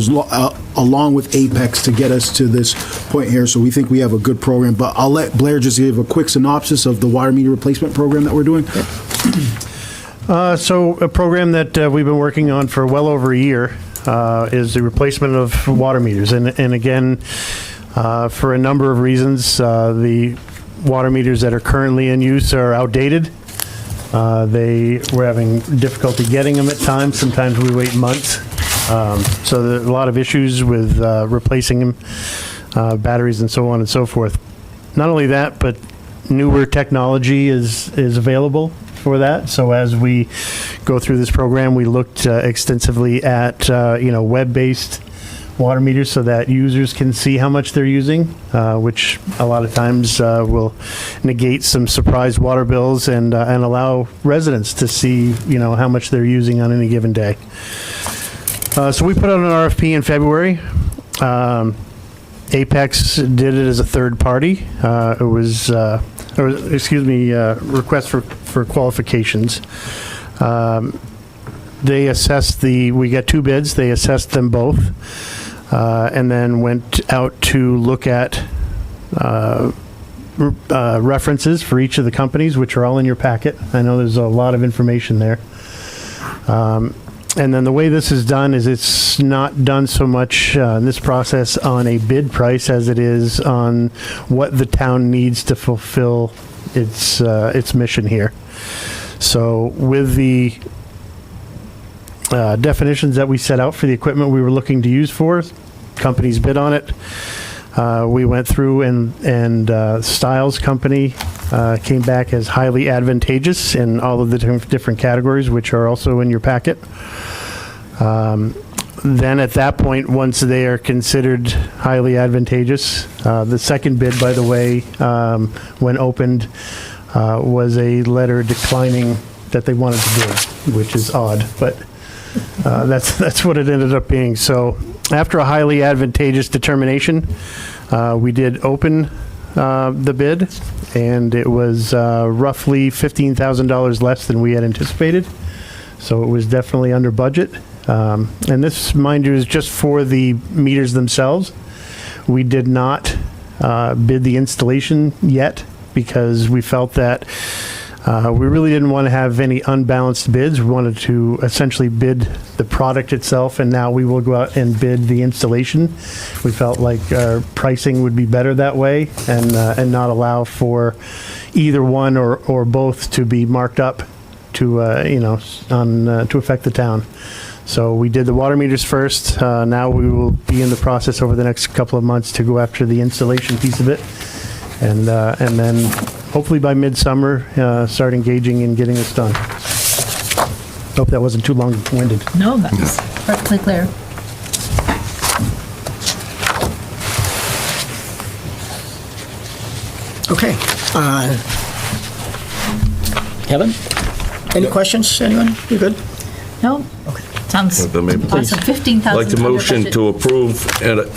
along with Apex to get us to this point here, so we think we have a good program, but I'll let Blair just give a quick synopsis of the water meter replacement program that we're doing. So a program that we've been working on for well over a year is the replacement of water meters. And again, for a number of reasons, the water meters that are currently in use are outdated. We're having difficulty getting them at times. Sometimes we wait months. So there's a lot of issues with replacing them, batteries and so on and so forth. Not only that, but newer technology is available for that. So as we go through this program, we looked extensively at web-based water meters so that users can see how much they're using, which a lot of times will negate some surprise water bills and allow residents to see how much they're using on any given day. So we put out an RFP in February. Apex did it as a third party. It was request for qualifications. They assessed we got two bids, they assessed them both, and then went out to look at references for each of the companies, which are all in your packet. I know there's a lot of information there. And then the way this is done is it's not done so much in this process on a bid price as it is on what the town needs to fulfill its mission here. So with the definitions that we set out for the equipment we were looking to use for, companies bid on it. We went through and Stiles Company came back as highly advantageous in all of the different categories, which are also in your packet. Then at that point, once they are considered highly advantageous, the second bid, by the way, when opened, was a letter declining that they wanted to do, which is odd, but that's what it ended up being. So after a highly advantageous determination, we did open the bid, and it was roughly $15,000 less than we had anticipated. So it was definitely under budget. And this, mind you, is just for the meters themselves. We did not bid the installation yet because we felt that we really didn't want to have any unbalanced bids. We wanted to essentially bid the product itself, and now we will go out and bid the installation. We felt like our pricing would be better that way, and not allow for either one or both to be marked up to to affect the town. So we did the water meters first. Now we will be in the process over the next couple of months to go after the installation piece of it, and then hopefully by midsummer start engaging in getting this done. Hope that wasn't too long-winded. No, that's perfectly clear. Okay. Kevin? Any questions, anyone? You good? No? Okay. Sounds If I may, please. awesome. 15,000. I'd like the motion to approve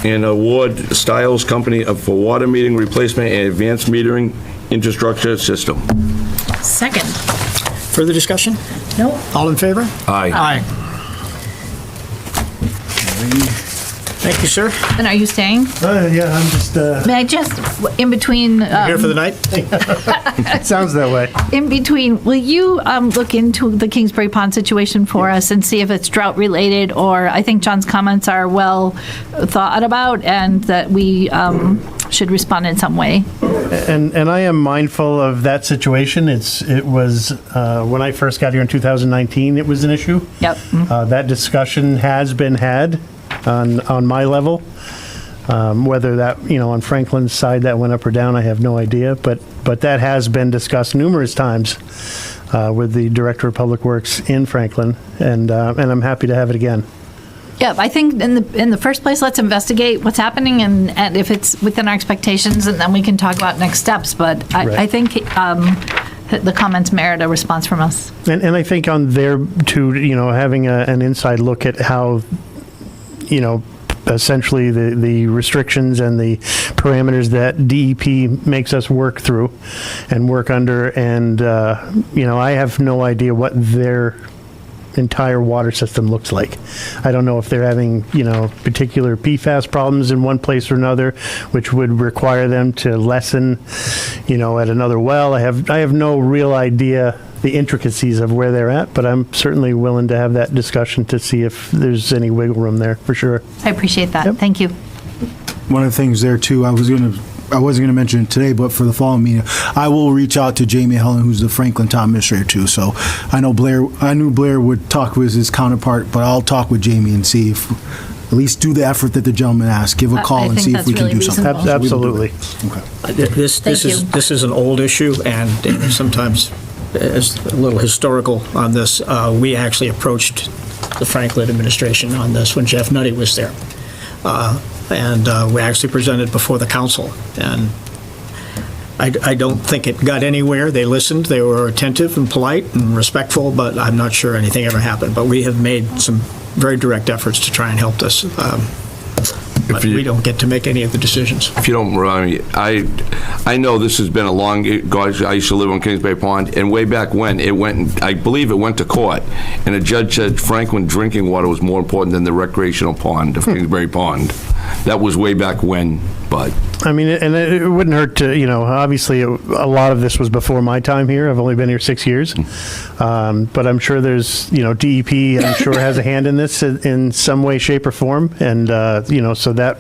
and award Stiles Company for water metering replacement and advanced metering infrastructure system. Second. Further discussion? No? All in favor? Aye. Aye. Thank you, sir. And are you staying? Yeah, I'm just, May I just, in between, Here for the night? sounds that way. in between, will you look into the Kingsbury Pond situation for us and see if it's drought related, or I think John's comments are well thought about, and that we should respond in some way. And I am mindful of that situation. It was, when I first got here in 2019, it was an issue. Yep. That discussion has been had on my level. Whether that, on Franklin's side that went up or down, I have no idea. But that has been discussed numerous times with the Director of Public Works in Franklin, and I'm happy to have it again. Yeah, I think in the first place, let's investigate what's happening and if it's within our expectations, and then we can talk about next steps. But I think the comments merit a response from us. And I think on there too, having an inside look at how, essentially the restrictions and the parameters that DEP makes us work through and work under. And, I have no idea what their entire water system looks like. I don't know if they're having, particular PFAS problems in one place or another, which would require them to lessen, at another well. I have no real idea the intricacies of where they're at, but I'm certainly willing to have that discussion to see if there's any wiggle room there, for sure. I appreciate that. Yep. Thank you. One of the things there too, I wasn't going to mention it today, but for the following meeting, I will reach out to Jamie Helen, who's the Franklin town administrator too. So I knew Blair would talk with his counterpart, but I'll talk with Jamie and see if, at least do the effort that the gentleman asked, give a call and see if we can do something. Absolutely. Okay. This is an old issue, and sometimes as a little historical on this, we actually approached the Franklin administration on this when Jeff Nutty was there. And we actually presented before the council. And I don't think it got anywhere. They listened. They were attentive and polite and respectful, but I'm not sure anything ever happened. But we have made some very direct efforts to try and help this. But we don't get to make any of the decisions. If you don't remind me, I know this has been a long, gosh, I used to live on Kingsbury Pond, and way back when, I believe it went to court, and a judge said Franklin drinking water was more important than the recreational pond of Kingsbury Pond. That was way back when, but... I mean, and it wouldn't hurt to, obviously a lot of this was before my time here. I've only been here 6 years. But I'm sure there's, DEP, I'm sure has a hand in this in some way, shape, or form. And, so that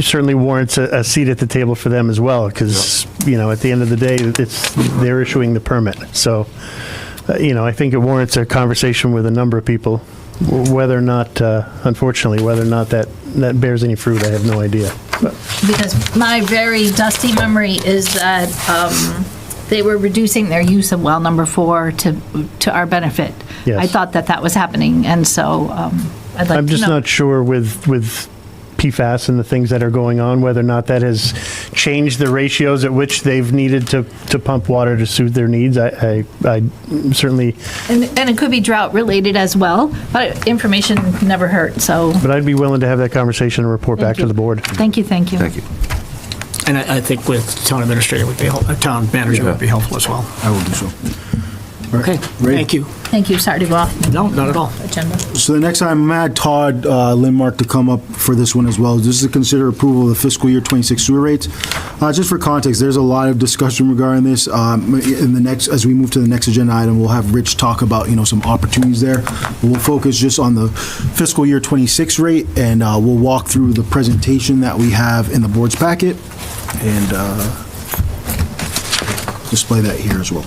certainly warrants a seat at the table for them as well. Because, at the end of the day, they're issuing the permit. So, I think it warrants a conversation with a number of people. Whether or not, unfortunately, whether or not that bears any fruit, I have no idea. Because my very dusty memory is that they were reducing their use of well number 4 to our benefit. Yes. I thought that was happening, and so I'd like to know. I'm just not sure with PFAS and the things that are going on, whether or not that has changed the ratios at which they've needed to pump water to suit their needs. I certainly... And it could be drought related as well, but information never hurt, so... But I'd be willing to have that conversation and report back to the board. Thank you. Thank you. And I think with town administrator would be, town manager would be helpful as well. I will do so. Okay, thank you. Thank you. Sorry to go off No, not at all. the agenda. So the next time, I'm going to add Todd Lindmark to come up for this one as well. This is to consider approval of the fiscal year 26 sewer rates. Just for context, there's a lot of discussion regarding this. As we move to the next agenda item, we'll have Rich talk about, some opportunities there. We'll focus just on the fiscal year 26 rate, and we'll walk through the presentation that we have in the board's packet and display that here as well.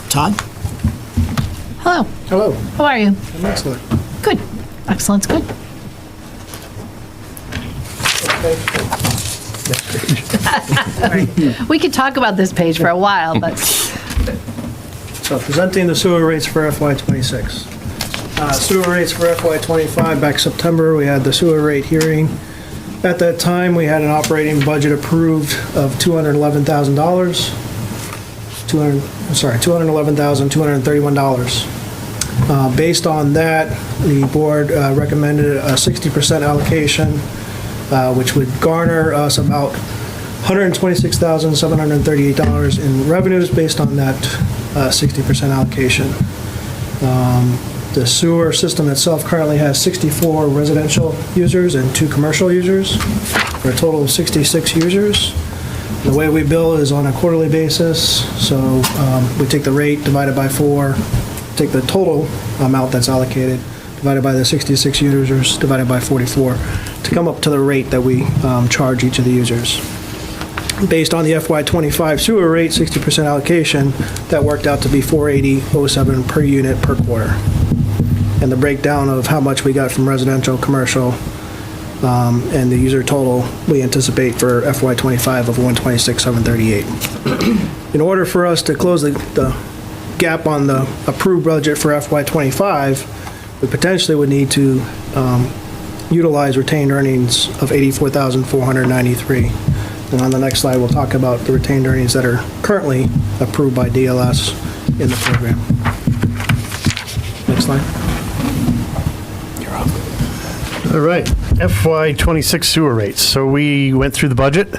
Todd? Hello. Hello. How are you? I'm excellent. Good. Excellent's good. We could talk about this page for a while, but So presenting the sewer rates for FY '26. Sewer rates for FY '25, back September, we had the sewer rate hearing. At that time, we had an operating budget approved of $211,231. Based on that, the board recommended a 60% allocation, which would garner us about $126,738 in revenues based on that 60% allocation. The sewer system itself currently has 64 residential users and 2 commercial users, for a total of 66 users. The way we bill is on a quarterly basis, so we take the rate divided by 4, take the total amount that's allocated, divided by the 66 users, divided by 44, to come up to the rate that we charge each of the users. Based on the FY25 sewer rate, 60% allocation, that worked out to be $480.07 per unit per quarter. And the breakdown of how much we got from residential, commercial, and the user total we anticipate for FY25 of $126,738. In order for us to close the gap on the approved budget for FY25, we potentially would need to utilize retained earnings of $84,493. And on the next slide, we'll talk about the retained earnings that are currently approved by DLS in the program. Next slide. All right, FY26 sewer rates. So we went through the budget,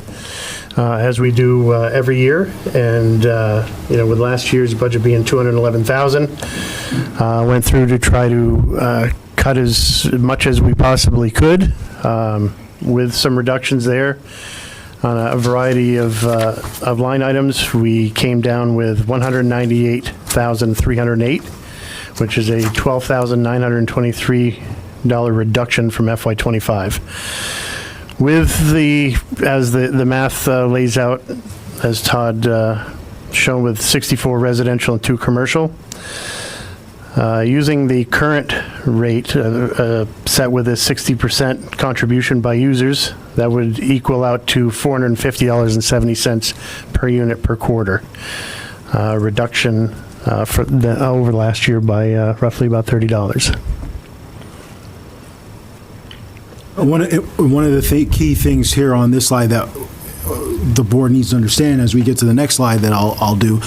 as we do every year, and, with last year's budget being $211,000, went through to try to cut as much as we possibly could, with some reductions there. On a variety of line items, we came down with $198,308, which is a $12,923 reduction from FY25. With as the math lays out, as Todd shown, with 64 residential and 2 commercial, using the current rate set with a 60% contribution by users, that would equal out to $450.70 per unit per quarter. Reduction over last year by roughly about $30. One of the key things here on this slide that the board needs to understand as we get to the next slide that I'll do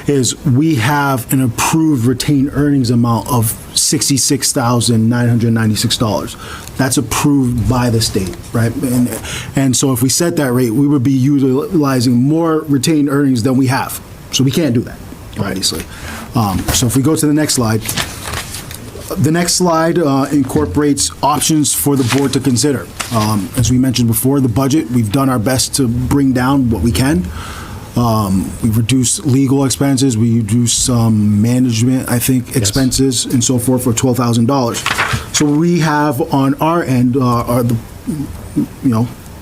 is we have an approved retained earnings amount of $66,996. That's approved by the state, right? And so if we set that rate, we would be utilizing more retained earnings than we have. So we can't do that, obviously. So if we go to the next slide. The next slide incorporates options for the board to consider. As we mentioned before, the budget, we've done our best to bring down what we can. We've reduced legal expenses, we reduced some management, expenses and so forth for $12,000. So we have on our end are the,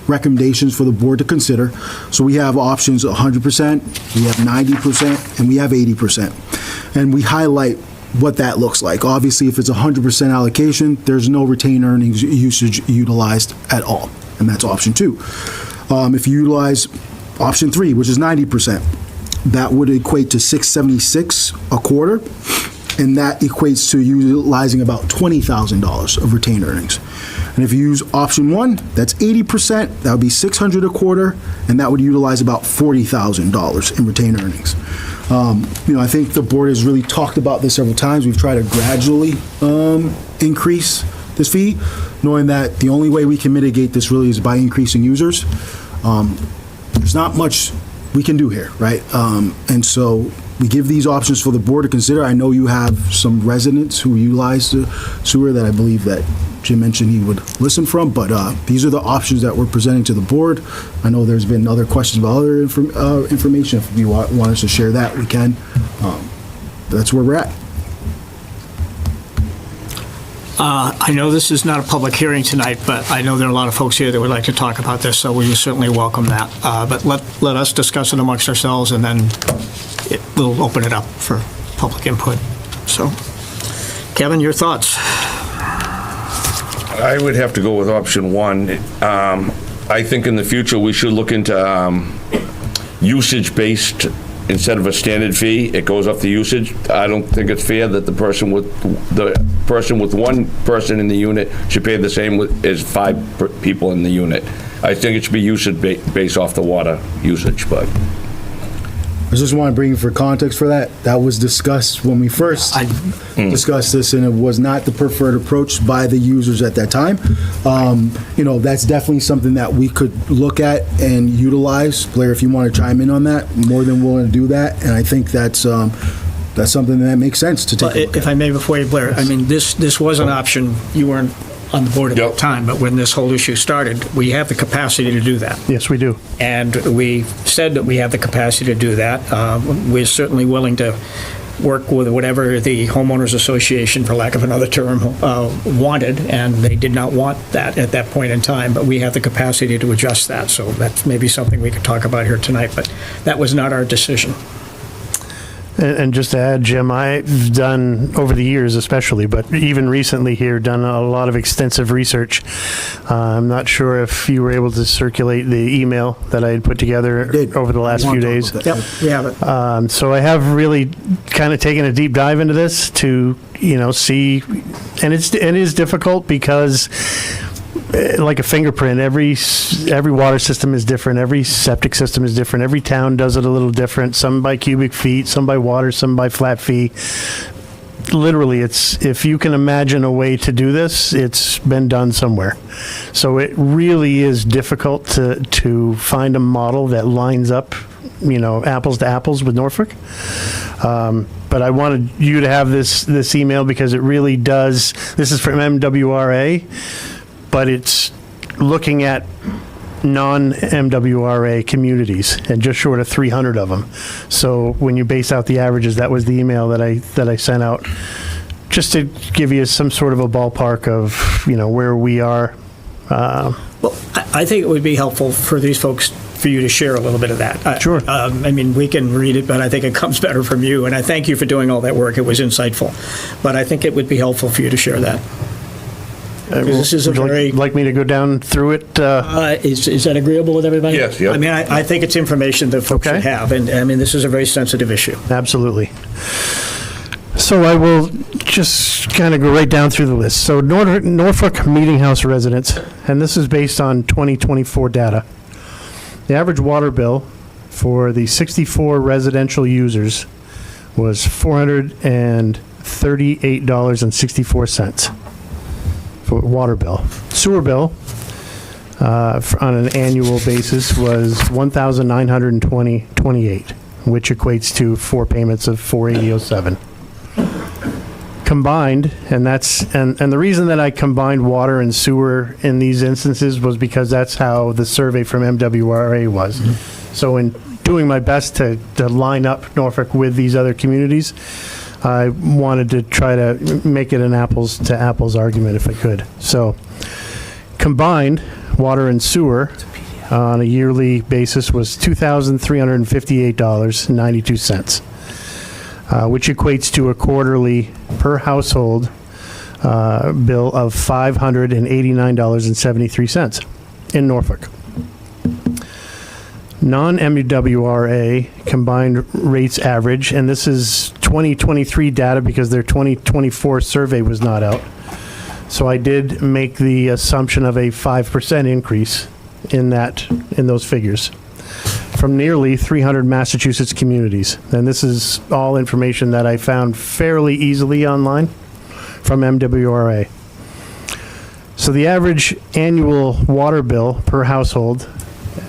recommendations for the board to consider. So we have options 100%, we have 90%, and we have 80%. And we highlight what that looks like. Obviously, if it's 100% allocation, there's no retained earnings usage utilized at all, and that's option 2. If you utilize option 3, which is 90%, that would equate to $676 a quarter, and that equates to utilizing about $20,000 of retained earnings. And if you use option 1, that's 80%, that would be $600 a quarter, and that would utilize about $40,000 in retained earnings. I think the board has really talked about this several times. We've tried to gradually increase this fee, knowing that the only way we can mitigate this really is by increasing users. There's not much we can do here, right? And so we give these options for the board to consider. I know you have some residents who utilize the sewer that I believe that Jim mentioned he would listen from, but these are the options that we're presenting to the board. I know there's been other questions about other information. If you want us to share that, we can. That's where we're at. I know this is not a public hearing tonight, but I know there are a lot of folks here that would like to talk about this, so we certainly welcome that. But let us discuss it amongst ourselves, and then we'll open it up for public input. So, Kevin, your thoughts? I would have to go with option 1. I think in the future, we should look into usage-based instead of a standard fee. It goes off the usage. I don't think it's fair that the person with one person in the unit should pay the same as 5 people in the unit. I think it should be usage based off the water usage, but. I just want to bring for context for that. That was discussed when we first discussed this, and it was not the preferred approach by the users at that time. That's definitely something that we could look at and utilize. Blair, if you want to chime in on that, more than willing to do that. And I think that's something that makes sense to take a look at. If I may, before you, Blair, I mean, this was an option. You weren't on the board at that time, but when this whole issue started, we have the capacity to do that. Yes, we do. And we said that we have the capacity to do that. We're certainly willing to work with whatever the homeowners association, for lack of another term, wanted, and they did not want that at that point in time, but we have the capacity to adjust that, so that's maybe something we could talk about here tonight, but that was not our decision. And just to add, Jim, I've done, over the years especially, but even recently here, done a lot of extensive research. I'm not sure if you were able to circulate the email that I had put together over the last few days. Yep, we have it. So I have really kind of taken a deep dive into this to, see, and it is difficult because like a fingerprint, every water system is different, every septic system is different, every town does it a little different, some by cubic feet, some by water, some by flat fee. Literally, if you can imagine a way to do this, it's been done somewhere. So it really is difficult to find a model that lines up, apples to apples with Norfolk. But I wanted you to have this email because it really does. This is from MWRA, but it's looking at non-MWRA communities and just short of 300 of them. So when you base out the averages, that was the email that I sent out, just to give you some sort of a ballpark of where we are. Well, I think it would be helpful for these folks for you to share a little bit of that. Sure. We can read it, but I think it comes better from you, and I thank you for doing all that work. It was insightful, but I think it would be helpful for you to share that. This is a Would you very. like me to go down through it? Is that agreeable with everybody? Yes, yeah. I think it's information that folks Okay. should have, and this is a very sensitive issue. Absolutely. So I will just kind of go right down through the list. So Norfolk Meeting House residents, and this is based on 2024 data. The average water bill for the 64 residential users was $438.64 for water bill. Sewer bill on an annual basis was $1,920.28, which equates to 4 payments of $480.07. Combined, and the reason that I combined water and sewer in these instances was because that's how the survey from MWRA was. Mm-hmm. So in doing my best to line up Norfolk with these other communities, I wanted to try to make it an apples to apples argument if I could. So combined water and sewer on a yearly basis was $2,358.92. Which equates to a quarterly per household bill of $589.73 in Norfolk. Non-MWRA combined rates average, and this is 2023 data because their 2024 survey was not out. So I did make the assumption of a 5% increase in those figures, from nearly 300 Massachusetts communities. And this is all information that I found fairly easily online from MWRA. So the average annual water bill per household,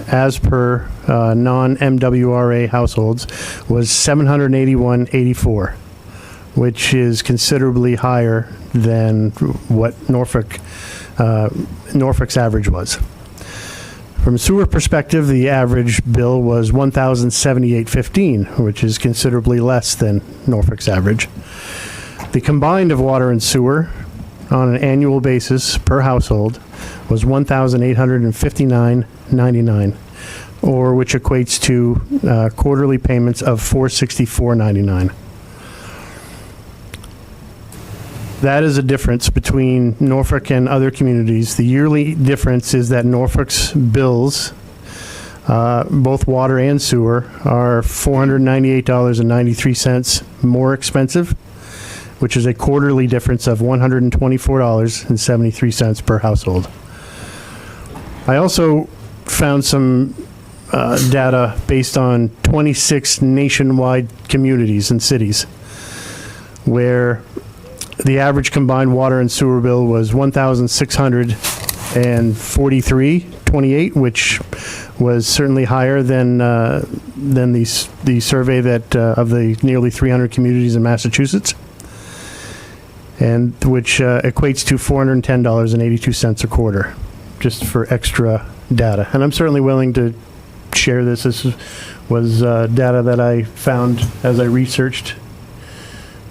as per non-MWRA households, was $781.84, which is considerably higher than what Norfolk's average was. From a sewer perspective, the average bill was $1,078.15, which is considerably less than Norfolk's average. The combined of water and sewer on an annual basis per household was $1,859.99, or which equates to quarterly payments of $464.99. That is a difference between Norfolk and other communities. The yearly difference is that Norfolk's bills, both water and sewer, are $498.93 more expensive, which is a quarterly difference of $124.73 per household. I also found some data based on 26 nationwide communities and cities where the average combined water and sewer bill was $1,643.28, which was certainly higher than the survey that of the nearly 300 communities in Massachusetts, and which equates to $410.82 a quarter, just for extra data. And I'm certainly willing to share this. This was data that I found as I researched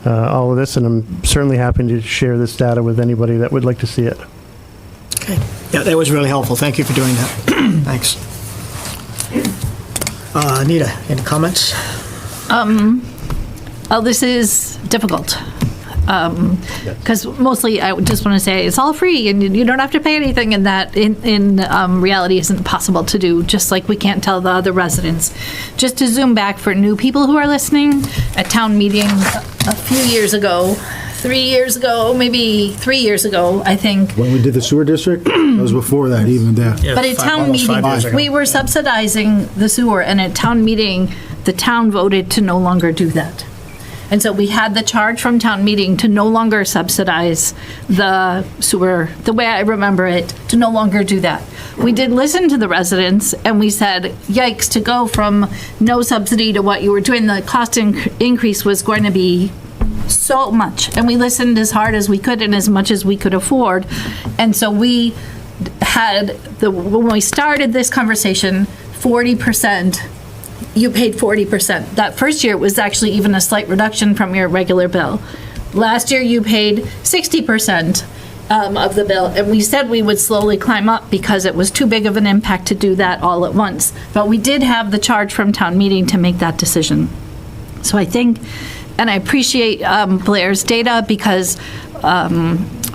all of this, and I'm certainly happy to share this data with anybody that would like to see it. Okay. Yeah, that was really helpful. Thank you for doing that. Thanks. Anita, any comments? Oh, this is difficult. Because mostly I would just want to say it's all free and you don't have to pay anything, and that in reality isn't possible to do, just like we can't tell the other residents. Just to zoom back for new people who are listening, at town meeting a few years ago, 3 years ago, maybe 3 years ago, I think. When we did the sewer district, that was before that, even there. Yeah, But at town almost 5 years meeting, ago. we were subsidizing the sewer, and at town meeting, the town voted to no longer do that. And so we had the charge from town meeting to no longer subsidize the sewer, the way I remember it, to no longer do that. We did listen to the residents, and we said, yikes, to go from no subsidy to what you were doing, the cost increase was going to be so much. And we listened as hard as we could and as much as we could afford. And so we had, when we started this conversation, 40%, you paid 40%. That first year, it was actually even a slight reduction from your regular bill. Last year, you paid 60% of the bill, and we said we would slowly climb up because it was too big of an impact to do that all at once. But we did have the charge from town meeting to make that decision. So I think, and I appreciate Blair's data, because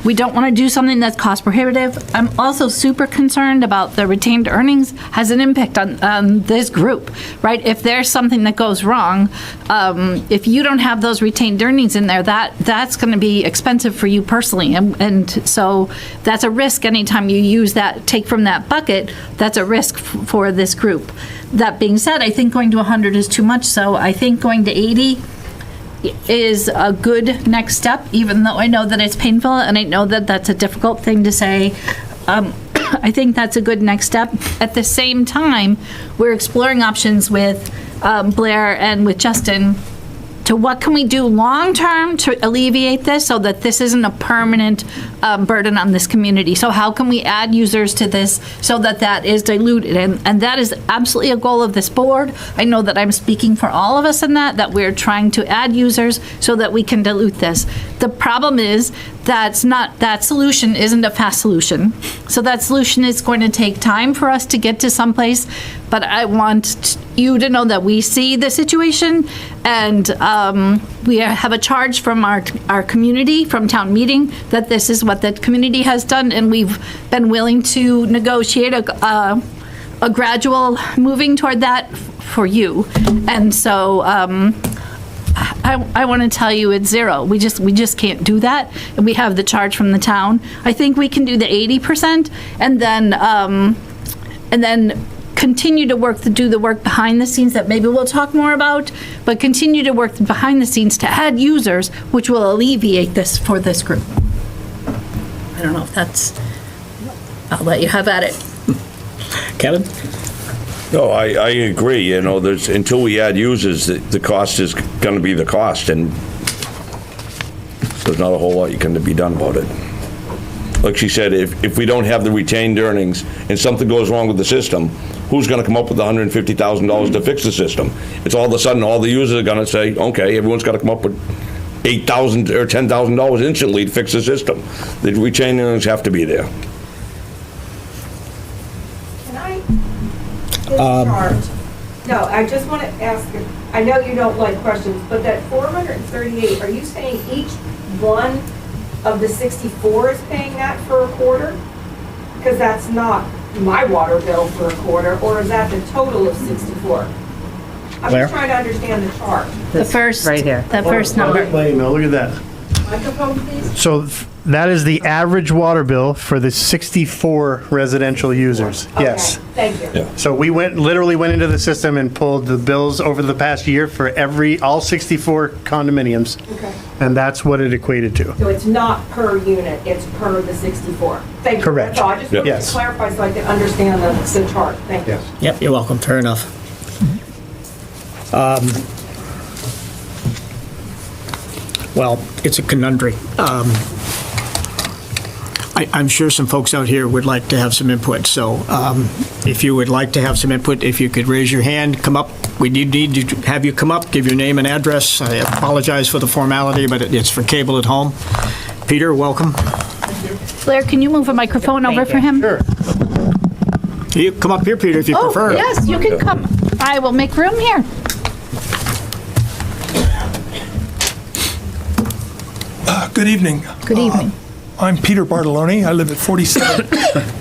we don't want to do something that's cost prohibitive. I'm also super concerned about the retained earnings has an impact on this group, right? If there's something that goes wrong, if you don't have those retained earnings in there, that's going to be expensive for you personally. And so that's a risk anytime you use that, take from that bucket, that's a risk for this group. That being said, I think going to 100 is too much. So I think going to 80 is a good next step, even though I know that it's painful and I know that that's a difficult thing to say. I think that's a good next step. At the same time, we're exploring options with Blair and with Justin to what can we do long-term to alleviate this so that this isn't a permanent burden on this community. So how can we add users to this so that that is diluted? And that is absolutely a goal of this board. I know that I'm speaking for all of us in that we're trying to add users so that we can dilute this. The problem is that solution isn't a fast solution. So that solution is going to take time for us to get to someplace, but I want you to know that we see the situation, and we have a charge from our community, from town meeting, that this is what the community has done, and we've been willing to negotiate a gradual moving toward that for you. And so I want to tell you it's zero. We just can't do that, and we have the charge from the town. I think we can do the 80%, and then continue to do the work behind the scenes that maybe we'll talk more about, but continue to work behind the scenes to add users, which will alleviate this for this group. I don't know if that's, I'll let you have at it. Kevin? No, I agree, you know, until we add users, the cost is gonna be the cost, and there's not a whole lot you can be done about it. Like she said, if we don't have the retained earnings and something goes wrong with the system, who's gonna come up with the $150,000 to fix the system? It's all of a sudden, all the users are gonna say, okay, everyone's gotta come up with $8,000 or $10,000 instantly to fix the system. The retained earnings have to be there. Can I, this chart, no, I just want to ask, I know you don't like questions, but that 438, are you saying each one of the 64 is paying that for a quarter? Because that's not my water bill for a quarter, or is that the total of 64? I'm Where? just trying to understand the chart. The first, right here. The first number. My email, look at that. Microphone, please. So that is the average water bill for the 64 residential users. Yes. Okay, thank you. So we literally went into the system and pulled the bills over the past year for all 64 condominiums. Okay. And that's what it equated to. So it's not per unit, it's per the 64. Thank you. Correct. That's all. I just wanted to Yes. clarify so I can understand the chart. Thank you. Yep, you're welcome. Fair enough. Well, it's a conundrum. I'm sure some folks out here would like to have some input, so if you would like to have some input, if you could raise your hand, come up. We need to have you come up, give your name and address. I apologize for the formality, but it's for cable at home. Peter, welcome. Blair, can you move a microphone over for him? Sure. You come up here, Peter, if you Oh, prefer. yes, you can come. I will make room here. Good evening. Good evening. I'm Peter Bartoloni. I live at 47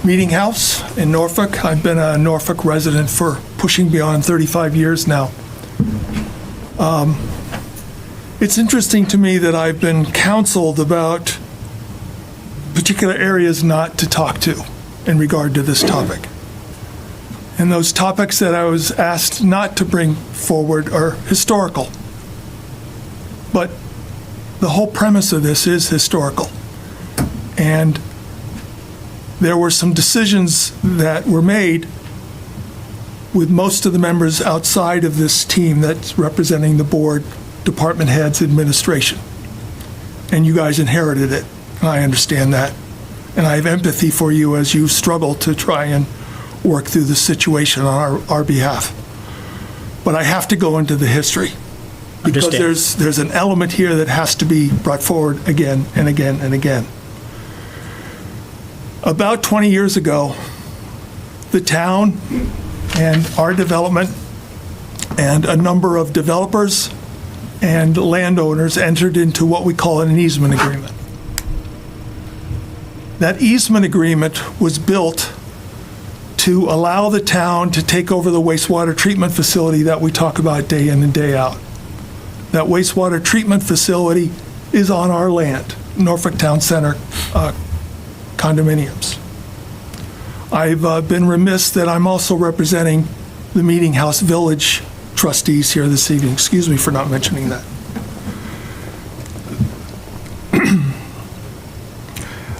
Meeting House in Norfolk. I've been a Norfolk resident for pushing beyond 35 years now. It's interesting to me that I've been counseled about particular areas not to talk to in regard to this topic. And those topics that I was asked not to bring forward are historical. But the whole premise of this is historical. And there were some decisions that were made with most of the members outside of this team that's representing the board, department heads, administration. And you guys inherited it, and I understand that. And I have empathy for you as you struggle to try and work through the situation on our behalf. But I have to go into the history. Because there's an element here that has to be brought forward again and again and again. About 20 years ago, the town and our development and a number of developers and landowners entered into what we call an easement agreement. That easement agreement was built to allow the town to take over the wastewater treatment facility that we talk about day in and day out. That wastewater treatment facility is on our land, Norfolk Town Center condominiums. I've been remiss that I'm also representing the Meeting House Village trustees here this evening. Excuse me for not mentioning that.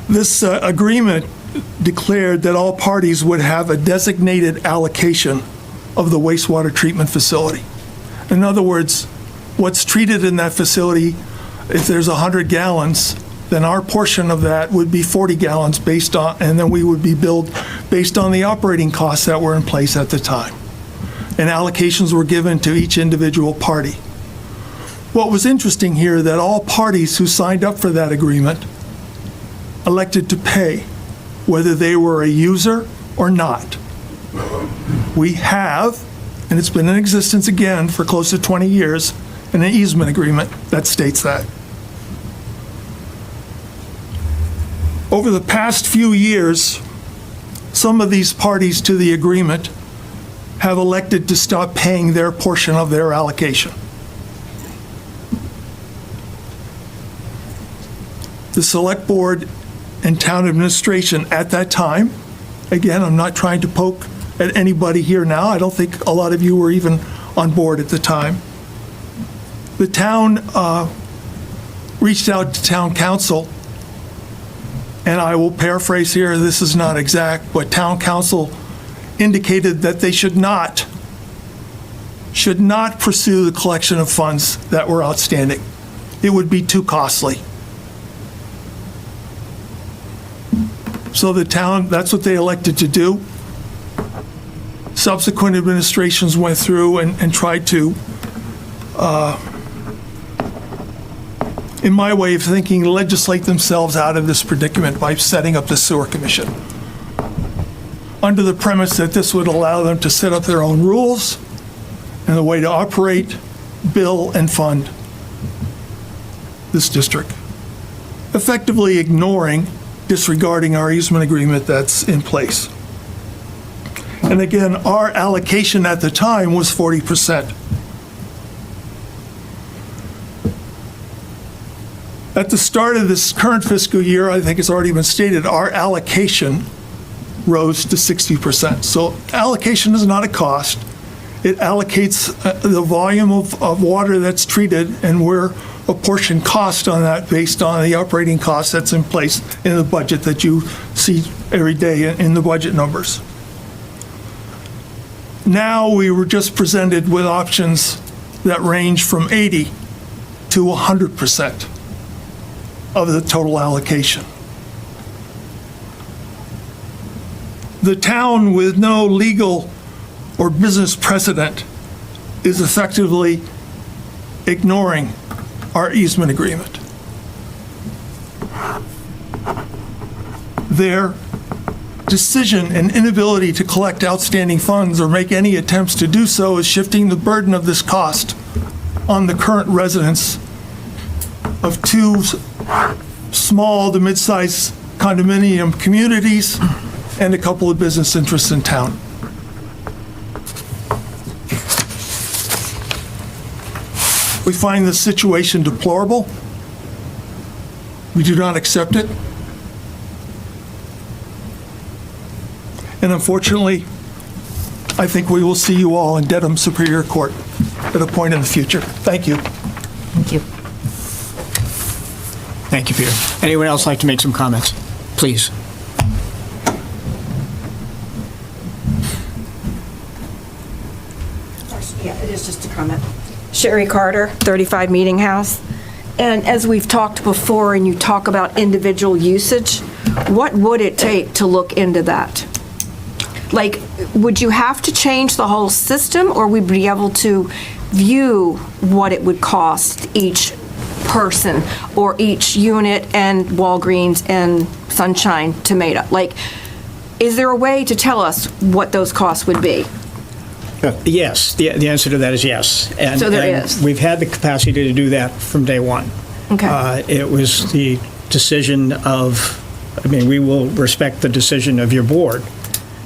This agreement declared that all parties would have a designated allocation of the wastewater treatment facility. In other words, what's treated in that facility, if there's 100 gallons, then our portion of that would be 40 gallons based on, and then we would be billed based on the operating costs that were in place at the time. And allocations were given to each individual party. What was interesting here that all parties who signed up for that agreement elected to pay, whether they were a user or not. We have, and it's been in existence again for close to 20 years, an easement agreement that states that. Over the past few years, some of these parties to the agreement have elected to stop paying their portion of their allocation. The select board and town administration at that time, again, I'm not trying to poke at anybody here now. I don't think a lot of you were even on board at the time. The town reached out to town council, and I will paraphrase here, this is not exact, but town council indicated that they should not pursue the collection of funds that were outstanding. It would be too costly. So the town, that's what they elected to do. Subsequent administrations went through and tried to, in my way of thinking, legislate themselves out of this predicament by setting up the sewer commission, under the premise that this would allow them to set up their own rules and the way to operate, bill, and fund this district, effectively disregarding our easement agreement that's in place. And again, our allocation at the time was 40%. At the start of this current fiscal year, I think it's already been stated, our allocation rose to 60%. So allocation is not a cost. It allocates the volume of water that's treated, and we're apportion cost on that based on the operating cost that's in place in the budget that you see every day in the budget numbers. Now we were just presented with options that range from 80 to 100% of the total allocation. the town with no legal or business precedent is effectively ignoring our easement agreement. Their decision and inability to collect outstanding funds or make any attempts to do so is shifting the burden of this cost on the current residents of two small to mid-sized condominium communities and a couple of business interests in town. We find this situation deplorable. We do not accept it. And unfortunately, I think we will see you all in Dedham Superior Court at a point in the future. Thank you. Thank you. Thank you, Peter. Anyone else like to make some comments? Please. Yeah, it is just a comment. Sherry Carter, 35 Meeting House. And as we've talked before, and you talk about individual usage, what would it take to look into that? Like, would you have to change the whole system, or would we be able to view what it would cost each person or each unit and Walgreens and Sunshine Tomato? Like, is there a way to tell us what those costs would be? Yes, the answer to that is yes. And, So there and is. We've had the capacity to do that from day one. Okay. It was the decision of, I mean, we will respect the decision of your board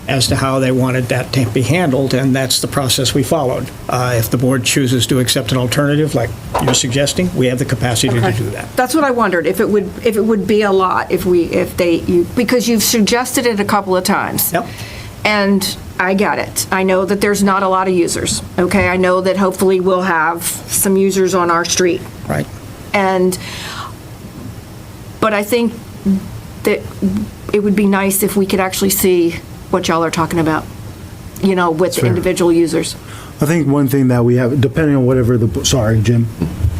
as to how they wanted that to be handled, and that's the process we followed. If the board chooses to accept an alternative, like you're suggesting, we have the capacity to do that. That's what I wondered, if it would be a lot, because you've suggested it a couple of times. Yep. And I get it. I know that there's not a lot of users, okay? I know that hopefully we'll have some users on our street. Right. But I think that it would be nice if we could actually see what y'all are talking about, with the individual users. I think one thing that we have, depending on whatever sorry, Jim,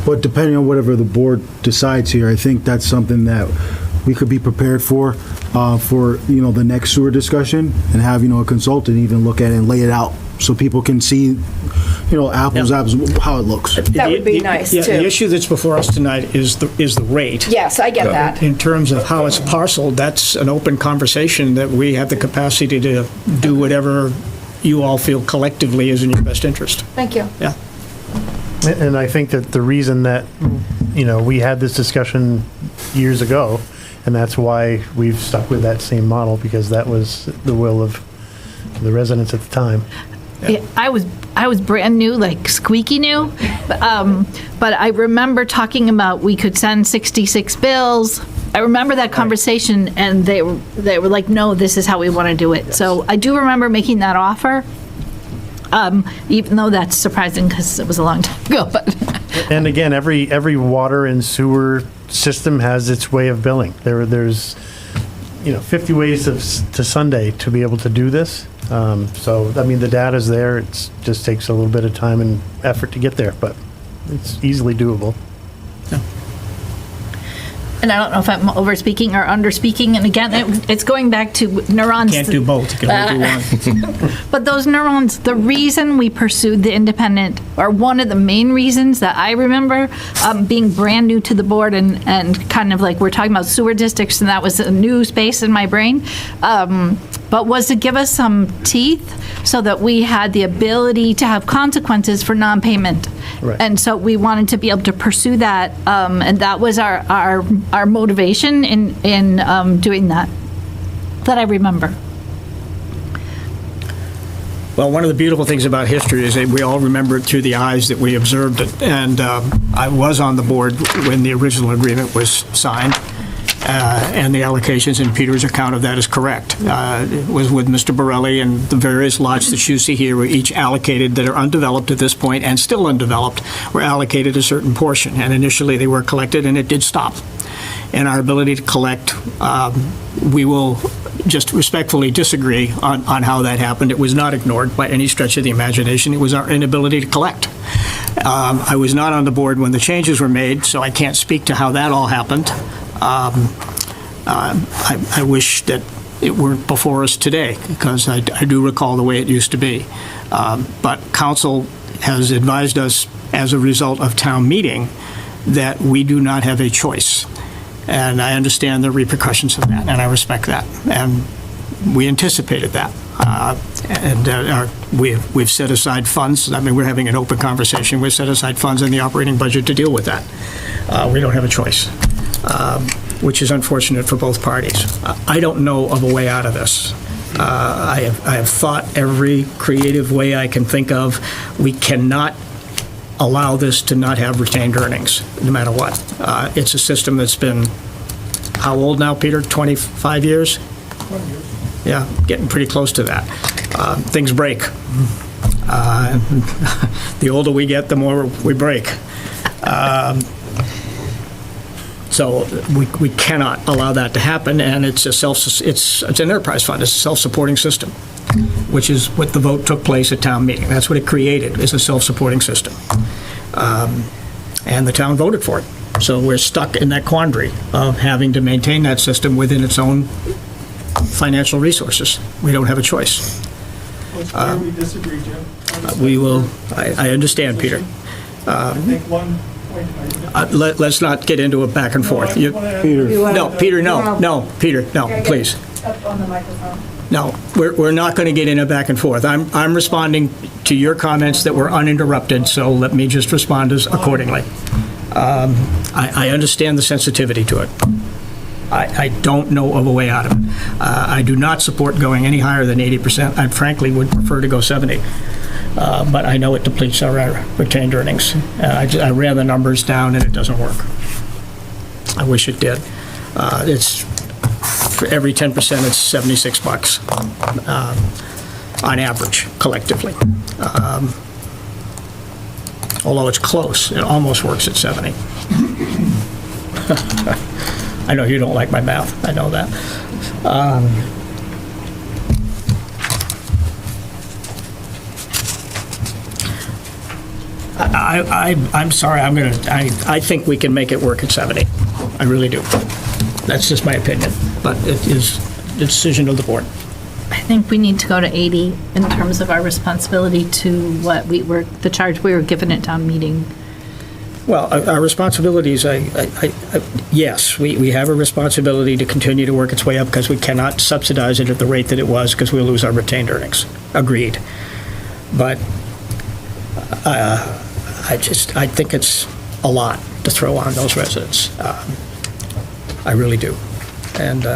but depending on whatever the board decides here, I think that's something that we could be prepared for the next sewer discussion, and have, a consultant even look at it and lay it out so people can see, apples, how it looks. That would be nice, Yeah, too. the issue that's before us tonight is the rate. Yes, I get that. In terms of how it's parceled, that's an open conversation that we have the capacity to do whatever you all feel collectively is in your best interest. Thank you. Yeah. And I think that the reason that, we had this discussion years ago, and that's why we've stuck with that same model, because that was the will of the residents at the time. Yeah, I was brand new, like squeaky new, but I remember talking about we could send 66 bills. I remember that conversation, and they were like, no, this is how we want to do it. So I do remember making that offer, even though that's surprising because it was a long time ago. But And again, every water and sewer system has its way of billing. There's 50 ways to Sunday to be able to do this. So, I mean, the data's there. It just takes a little bit of time and effort to get there, but it's easily doable. and I don't know if I'm over speaking or under speaking. And again, it's going back to neurons. Can't do both, you can only do one. But those neurons, the reason we pursued the independent, or one of the main reasons that I remember, being brand new to the board and kind of like we're talking about sewer districts, and that was a new space in my brain, but was to give us some teeth so that we had the ability to have consequences for non-payment. Right. And so we wanted to be able to pursue that, and that was our motivation in doing that I remember. Well, one of the beautiful things about history is that we all remember it through the eyes that we observed it. And I was on the board when the original agreement was signed, and the allocations in Peter's account of that is correct. It was with Mr. Borelli, and the various lots that you see here were each allocated that are undeveloped at this point and still undeveloped were allocated a certain portion. And initially they were collected, and it did stop. And our ability to collect, we will just respectfully disagree on how that happened. It was not ignored by any stretch of the imagination. It was our inability to collect. I was not on the board when the changes were made, so I can't speak to how that all happened. I wish that it weren't before us today, because I do recall the way it used to be. But council has advised us, as a result of town meeting, that we do not have a choice. And I understand the repercussions of that, and I respect that. And we anticipated that. We've set aside funds. I mean, we're having an open conversation. We've set aside funds in the operating budget to deal with that. We don't have a choice, which is unfortunate for both parties. I don't know of a way out of this. I have thought every creative way I can think of. We cannot allow this to not have retained earnings, no matter what. It's a system that's been, how old now, Peter? 25 years? 20 years. Yeah, getting pretty close to that. Things break. The older we get, the more we break. So we cannot allow that to happen, and it's an enterprise fund. It's a self-supporting system, which is what the vote took place at town meeting. That's what it created, is a self-supporting system. And the town voted for it. So we're stuck in that quandary of having to maintain that system within its own financial resources. We don't have a choice. What's where we disagree, Jim? We will, I understand, Peter. I think one point. Let's not get into a back and forth. Peter. No, Peter, no, Peter, no, please. Up on the microphone. No, we're not going to get in a back and forth. I'm responding to your comments that were uninterrupted, so let me just respond accordingly. I understand the sensitivity to it. I don't know of a way out of it. I do not support going any higher than 80%. I frankly would prefer to go 70%. But I know it depletes our retained earnings. I ran the numbers down and it doesn't work. I wish it did. It's for every 10%, it's $76 on average, collectively. Although it's close, it almost works at 70. I know you don't like my math. I know that. I'm sorry. I think we can make it work at 70. I really do. That's just my opinion, but it is the decision of the board. I think we need to go to 80 in terms of our responsibility to what the charge we were given at town meeting. Well, our responsibilities, yes, we have a responsibility to continue to work its way up because we cannot subsidize it at the rate that it was because we'll lose our retained earnings. Agreed. But I think it's a lot to throw on those residents. I really do. And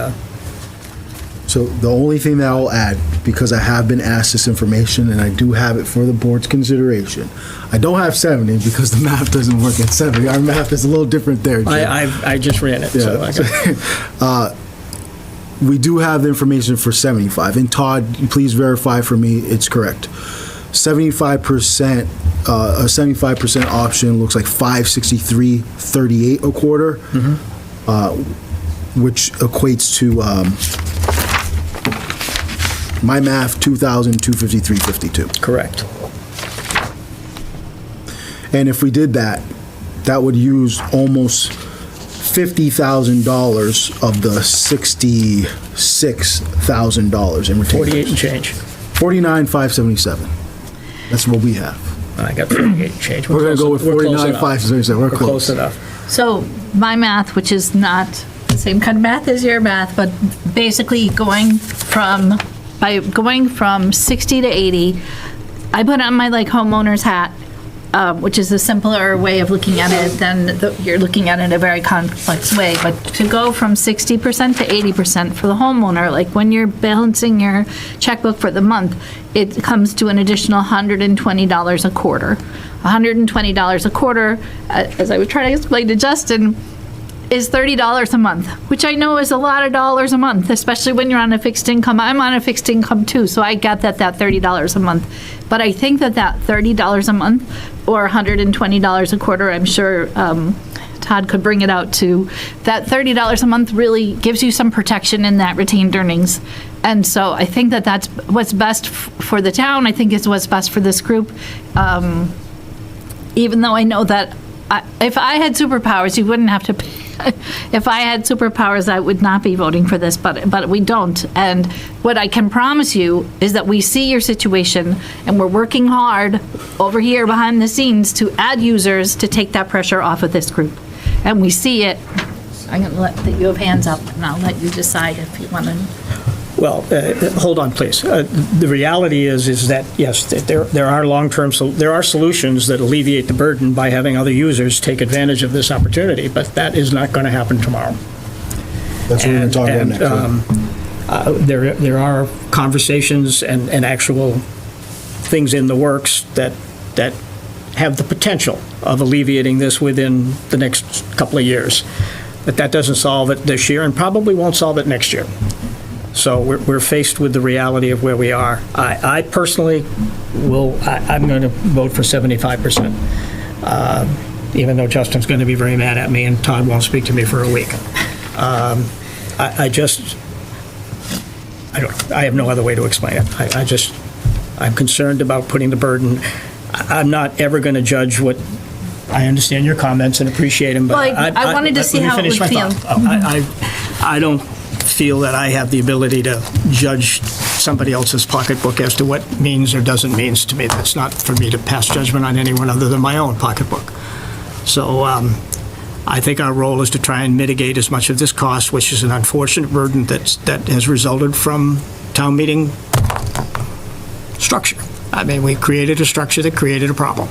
So the only thing that I'll add, because I have been asked this information and I do have it for the board's consideration, I don't have 70 because the math doesn't work at 70. Our math is a little different there, Jim. I just ran it. So Yeah. We do have the information for 75. And Todd, please verify for me it's correct. 75%, a 75% option looks like $563.38 a quarter, which equates to my math, $2,253.52. Correct. And if we did that, that would use almost $50,000 of the $66,000 in retained. 48 and change. 49,577. That's what we have. I got 48 and change. We're going to go with 49,577. We're Close close. enough. So my math, which is not the same kind of math as your math, but basically going from 60 to 80, I put on my homeowner's hat, which is a simpler way of looking at it than you're looking at it in a very complex way. But to go from 60% to 80% for the homeowner, like when you're balancing your checkbook for the month, it comes to an additional $120 a quarter. $120 a quarter, as I would try to explain to Justin, is $30 a month, which I know is a lot of dollars a month, especially when you're on a fixed income. I'm on a fixed income too, so I get that $30 a month. But I think that $30 a month or $120 a quarter, I'm sure Todd could bring it out to, that $30 a month really gives you some protection in that retained earnings. And so I think that that's what's best for the town. I think it's what's best for this group. Even though I know that if I had superpowers, you wouldn't have to pay if I had superpowers, I would not be voting for this, but we don't. And what I can promise you is that we see your situation, and we're working hard over here behind the scenes to add users to take that pressure off of this group. And we see it. I'm going to let you have hands up, and I'll let you decide if you want to. Well, hold on, please. The reality is that, yes, there are there are solutions that alleviate the burden by having other users take advantage of this opportunity, but that is not going to happen tomorrow. That's what we're going to talk about next. There are conversations and actual things in the works that have the potential of alleviating this within the next couple of years. But that doesn't solve it this year and probably won't solve it next year. So we're faced with the reality of where we are. I personally I'm going to vote for 75%, even though Justin's going to be very mad at me and Todd won't speak to me for a week. I have no other way to explain it. I'm concerned about putting the burden. I'm not ever going to judge what, I understand your comments and appreciate them, but Well, I wanted to see how it would feel. I don't feel that I have the ability to judge somebody else's pocketbook as to what means or doesn't means to me. That's not for me to pass judgment on anyone other than my own pocketbook. So I think our role is to try and mitigate as much of this cost, which is an unfortunate burden that has resulted from town meeting structure. I mean, we created a structure that created a problem.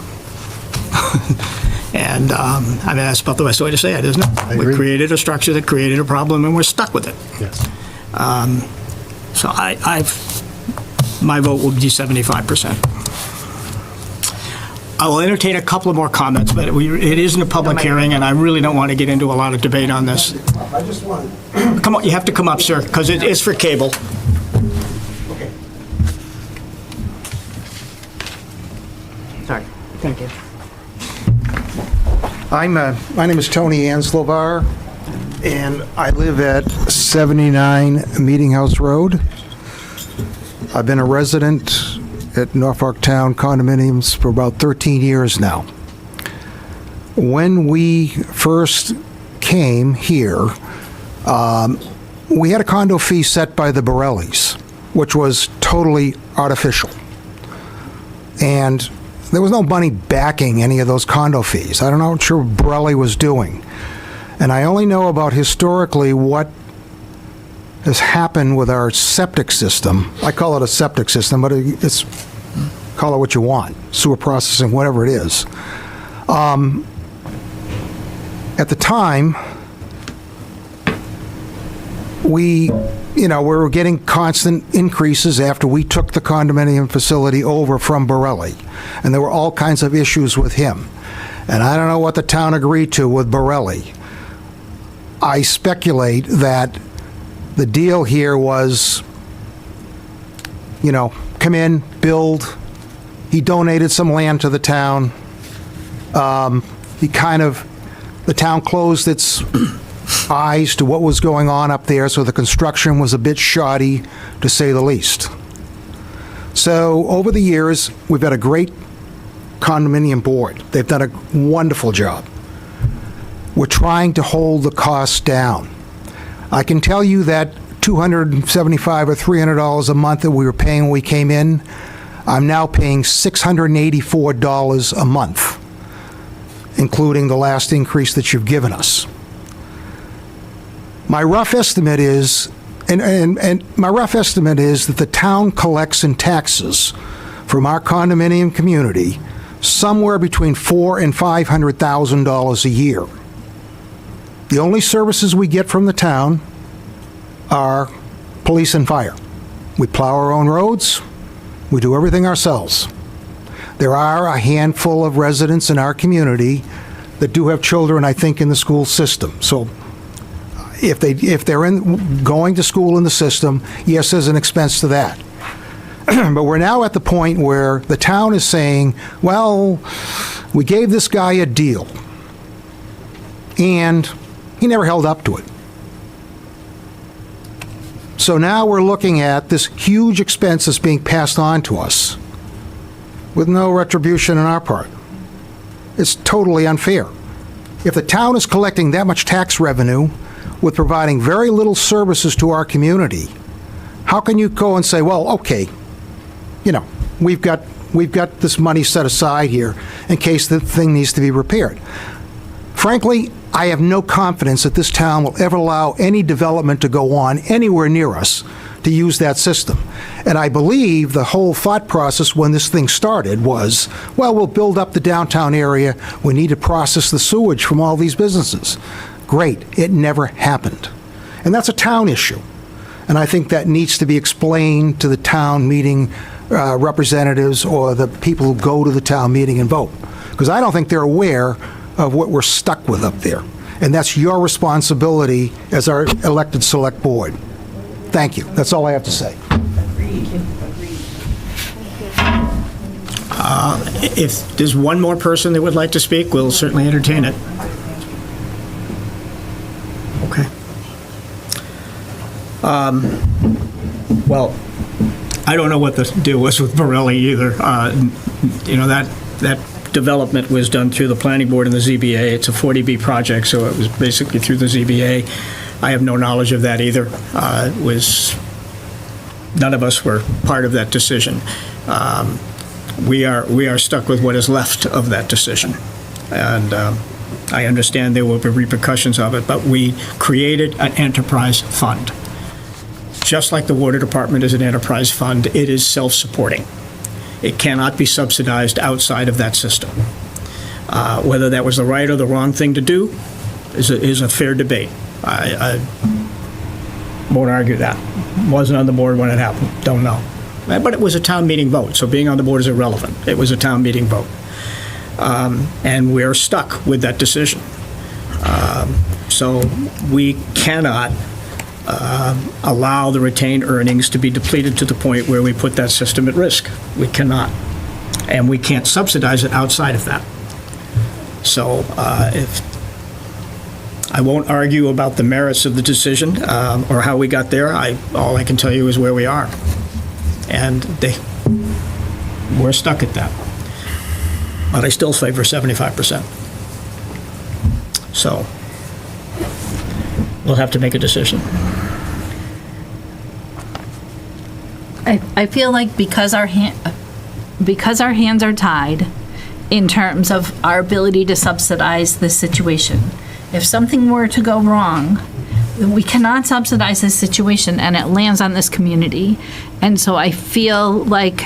And, I mean, that's about the best way to say it, isn't it? We created a structure that created a problem, and we're stuck with it. Yes. So my vote will be 75%. I will entertain a couple of more comments, but it isn't a public hearing, and I really don't want to get into a lot of debate on this. I just want. Come on, you have to come up, sir, because it is for cable. Okay. Sorry. Thank you. My name is Tony Anslovar, and I live at 79 Meeting House Road. I've been a resident at Norfolk Town condominiums for about 13 years now. When we first came here, we had a condo fee set by the Borellis, which was totally artificial. And there was no money backing any of those condo fees. I don't know what sure Borelli was doing. And I only know about historically what has happened with our septic system. I call it a septic system, but it's, call it what you want, sewer processing, whatever it is. At the time, we were getting constant increases after we took the condominium facility over from Borelli. And there were all kinds of issues with him. And I don't know what the town agreed to with Borelli. I speculate that the deal here was, come in, build. He donated some land to the town. The town closed its eyes to what was going on up there, so the construction was a bit shoddy, to say the least. So over the years, we've had a great condominium board. They've done a wonderful job. We're trying to hold the costs down. I can tell you that $275 or $300 a month that we were paying when we came in, I'm now paying $684 a month, including the last increase that you've given us. My rough estimate is, my rough estimate is that the town collects in taxes from our condominium community somewhere between $400,000 and $500,000 a year. The only services we get from the town are police and fire. We plow our own roads. We do everything ourselves. There are a handful of residents in our community that do have children, I think, in the school system. So if they're going to school in the system, yes, there's an expense to that. But we're now at the point where the town is saying, well, we gave this guy a deal, and he never held up to it. So now we're looking at this huge expense that's being passed on to us with no retribution on our part. It's totally unfair. If the town is collecting that much tax revenue with providing very little services to our community, how can you go and say, well, okay, you know, we've got this money set aside here in case the thing needs to be repaired? Frankly, I have no confidence that this town will ever allow any development to go on anywhere near us to use that system. And I believe the whole thought process when this thing started was, well, we'll build up the downtown area, we need to process the sewage from all these businesses. Great, it never happened. And that's a town issue. And I think that needs to be explained to the town meeting representatives or the people who go to the town meeting and vote. Because I don't think they're aware of what we're stuck with up there. And that's your responsibility as our elected select board. Thank you. That's all I have to say. If there's one more person that would like to speak, we'll certainly entertain it. Okay. Well, I don't know what the deal was with Borelli either. You know, that development was done through the planning board and the ZBA. It's a 40B project, so it was basically through the ZBA. I have no knowledge of that either. None of us were part of that decision. We are stuck with what is left of that decision. And I understand there will be repercussions of it, but we created an enterprise fund. Just like the water department is an enterprise fund, it is self-supporting. It cannot be subsidized outside of that system. Whether that was the right or the wrong thing to do is a fair debate. I won't argue that. Wasn't on the board when it happened. Don't know. But it was a town meeting vote, so being on the board is irrelevant. It was a town meeting vote. And we're stuck with that decision. So we cannot allow the retained earnings to be depleted to the point where we put that system at risk. We cannot. And we can't subsidize it outside of that. So I won't argue about the merits of the decision or how we got there. All I can tell you is where we are. And we're stuck at that. But I still favor 75%. So we'll have to make a decision. I feel like because our hands are tied in terms of our ability to subsidize this situation, if something were to go wrong, we cannot subsidize this situation and it lands on this community. And so I feel like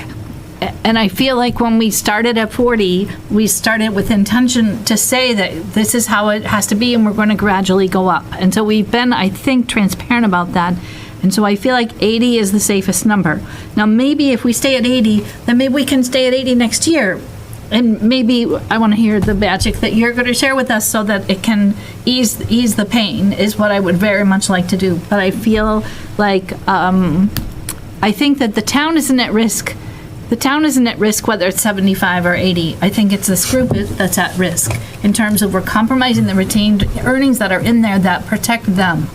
when we started at 40, we started with intention to say that this is how it has to be and we're going to gradually go up. And so we've been, I think, transparent about that. And so I feel like 80 is the safest number. Now, maybe if we stay at 80, then maybe we can stay at 80 next year. And maybe I want to hear the magic that you're going to share with us so that it can ease the pain is what I would very much like to do. But I feel like I think that the town isn't at risk. The town isn't at risk whether it's 75 or 80. I think it's this group that's at risk in terms of we're compromising the retained earnings that are in there that protect them.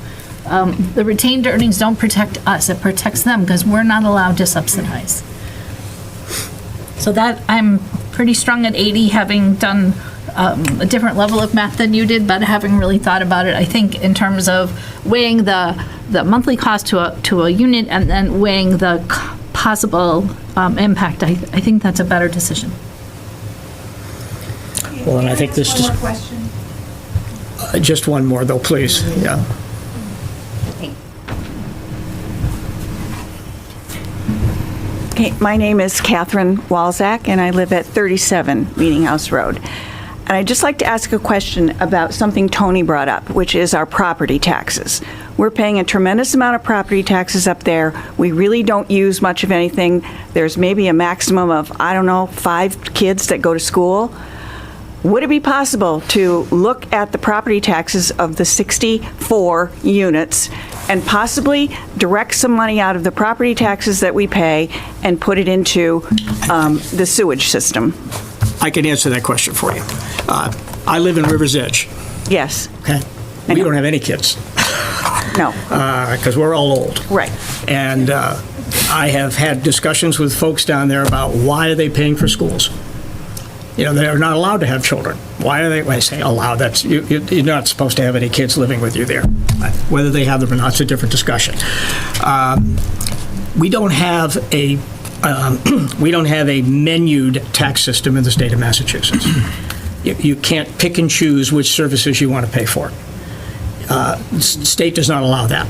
The retained earnings don't protect us. It protects them because we're not allowed to subsidize. So that I'm pretty strong at 80, having done a different level of math than you did, but having really thought about it, I think in terms of weighing the monthly cost to a unit and then weighing the possible impact, I think that's a better decision. Well, and I think this One more question. Just one more, though, please. Yeah. Okay, my name is Catherine Walzak, and I live at 37 Meeting House Road. And I'd just like to ask a question about something Tony brought up, which is our property taxes. We're paying a tremendous amount of property taxes up there. We really don't use much of anything. There's maybe a maximum of, 5 kids that go to school. Would it be possible to look at the property taxes of the 64 units and possibly direct some money out of the property taxes that we pay and put it into the sewage system? I can answer that question for you. I live in River's Edge. Yes. Okay. We don't have any kids. No. Because we're all old. Right. And I have had discussions with folks down there about why are they paying for schools. They're not allowed to have children. Why are they? I say allowed. That's you're not supposed to have any kids living with you there. Whether they have them or not is a different discussion. We don't have a menued tax system in the state of Massachusetts. You can't pick and choose which services you want to pay for. The state does not allow that.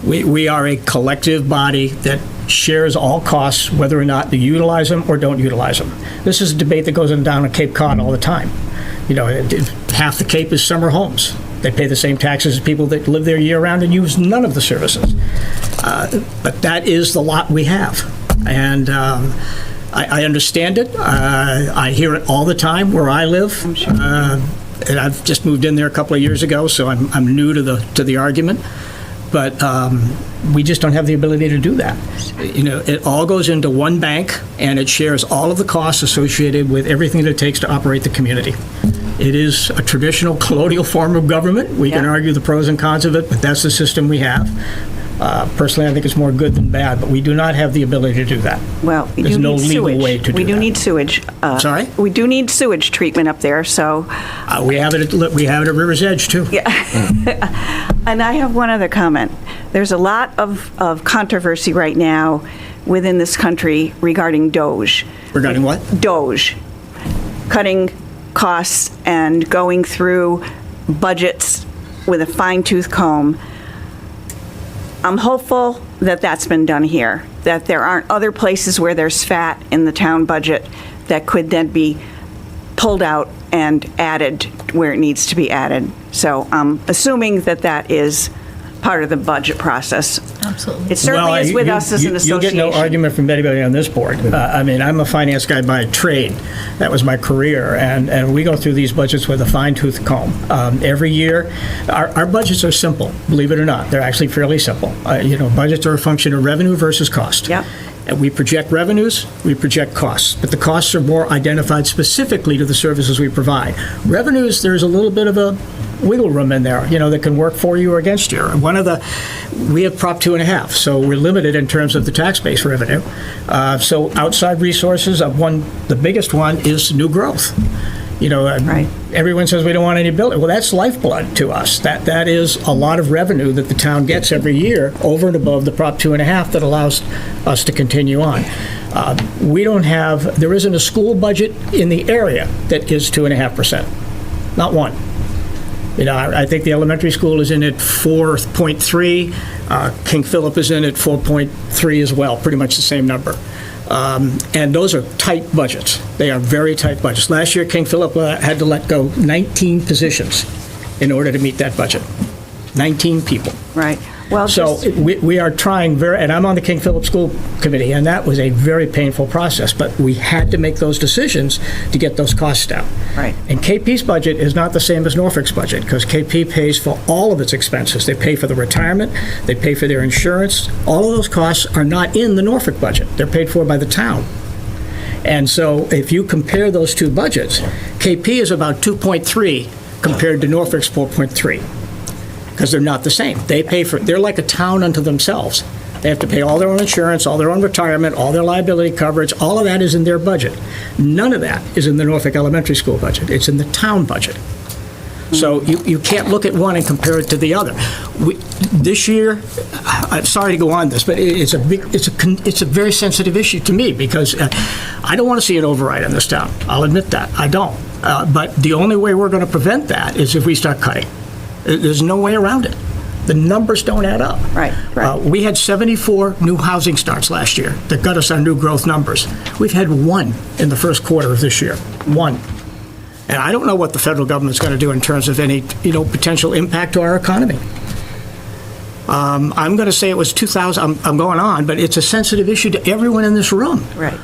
We are a collective body that shares all costs, whether or not you utilize them or don't utilize them. This is a debate that goes on down at Cape Cod all the time. Half the Cape is summer homes. They pay the same taxes as people that live there year-round and use none of the services. But that is the lot we have. And I understand it. I hear it all the time where I live. I'm sure. And I've just moved in there a couple of years ago, so I'm new to the argument. But we just don't have the ability to do that. It all goes into one bank, and it shares all of the costs associated with everything that it takes to operate the community. It is a traditional colonial form of government. We can argue the pros and cons of it, but that's the system we have. Personally, I think it's more good than bad, but we do not have the ability to do that. Well, we There's do no need legal sewage. way to do We do that. need sewage. Sorry? We do need sewage treatment up there, so. We have it at River's Edge, too. Yeah. And I have one other comment. There's a lot of controversy right now within this country regarding DOGE. Regarding what? DOGE. Cutting costs and going through budgets with a fine-tooth comb. I'm hopeful that that's been done here, that there aren't other places where there's fat in the town budget that could then be pulled out and added where it needs to be added. So I'm assuming that that is part of the budget process. Absolutely. It certainly is with us as an You'll get association. no argument from anybody on this board. I'm a finance guy by trade. That was my career, and we go through these budgets with a fine-tooth comb. Every year, our budgets are simple, believe it or not. They're actually fairly simple. Budgets are a function of revenue versus cost. Yep. And we project revenues, we project costs, but the costs are more identified specifically to the services we provide. Revenues, there's a little bit of a wiggle room in there, that can work for you or against you. We have Prop 2.5, so we're limited in terms of the tax base revenue. So outside resources, the biggest one is new growth. Right. Everyone says we don't want any building. Well, that's lifeblood to us. That is a lot of revenue that the town gets every year over and above the Prop 2.5 that allows us to continue on. There isn't a school budget in the area that is 2.5%. Not one. I think the elementary school is in at 4.3. King Philip is in at 4.3 as well, pretty much the same number. And those are tight budgets. They are very tight budgets. Last year, King Philip had to let go 19 positions in order to meet that budget. 19 people. Right. Well, So we are trying and I'm on the King Philip School Committee, and that was a very painful process, but we had to make those decisions to get those costs down. Right. And KP's budget is not the same as Norfolk's budget, because KP pays for all of its expenses. They pay for the retirement, they pay for their insurance. All of those costs are not in the Norfolk budget. They're paid for by the town. And so if you compare those two budgets, KP is about 2.3 compared to Norfolk's 4.3. Because they're not the same. They're like a town unto themselves. They have to pay all their own insurance, all their own retirement, all their liability coverage. All of that is in their budget. None of that is in the Norfolk Elementary School budget. It's in the town budget. So you can't look at one and compare it to the other. This year, I'm sorry to go on this, but it's a very sensitive issue to me, because I don't want to see an override in this town. I'll admit that. I don't. But the only way we're going to prevent that is if we start cutting. There's no way around it. The numbers don't add up. Right. We had 74 new housing starts last year that got us our new growth numbers. We've had one in the first quarter of this year. One. And I don't know what the federal government's going to do in terms of any, potential impact to our economy. I'm going to say it was 2,000. I'm going on, but it's a sensitive issue to everyone in this room. Right.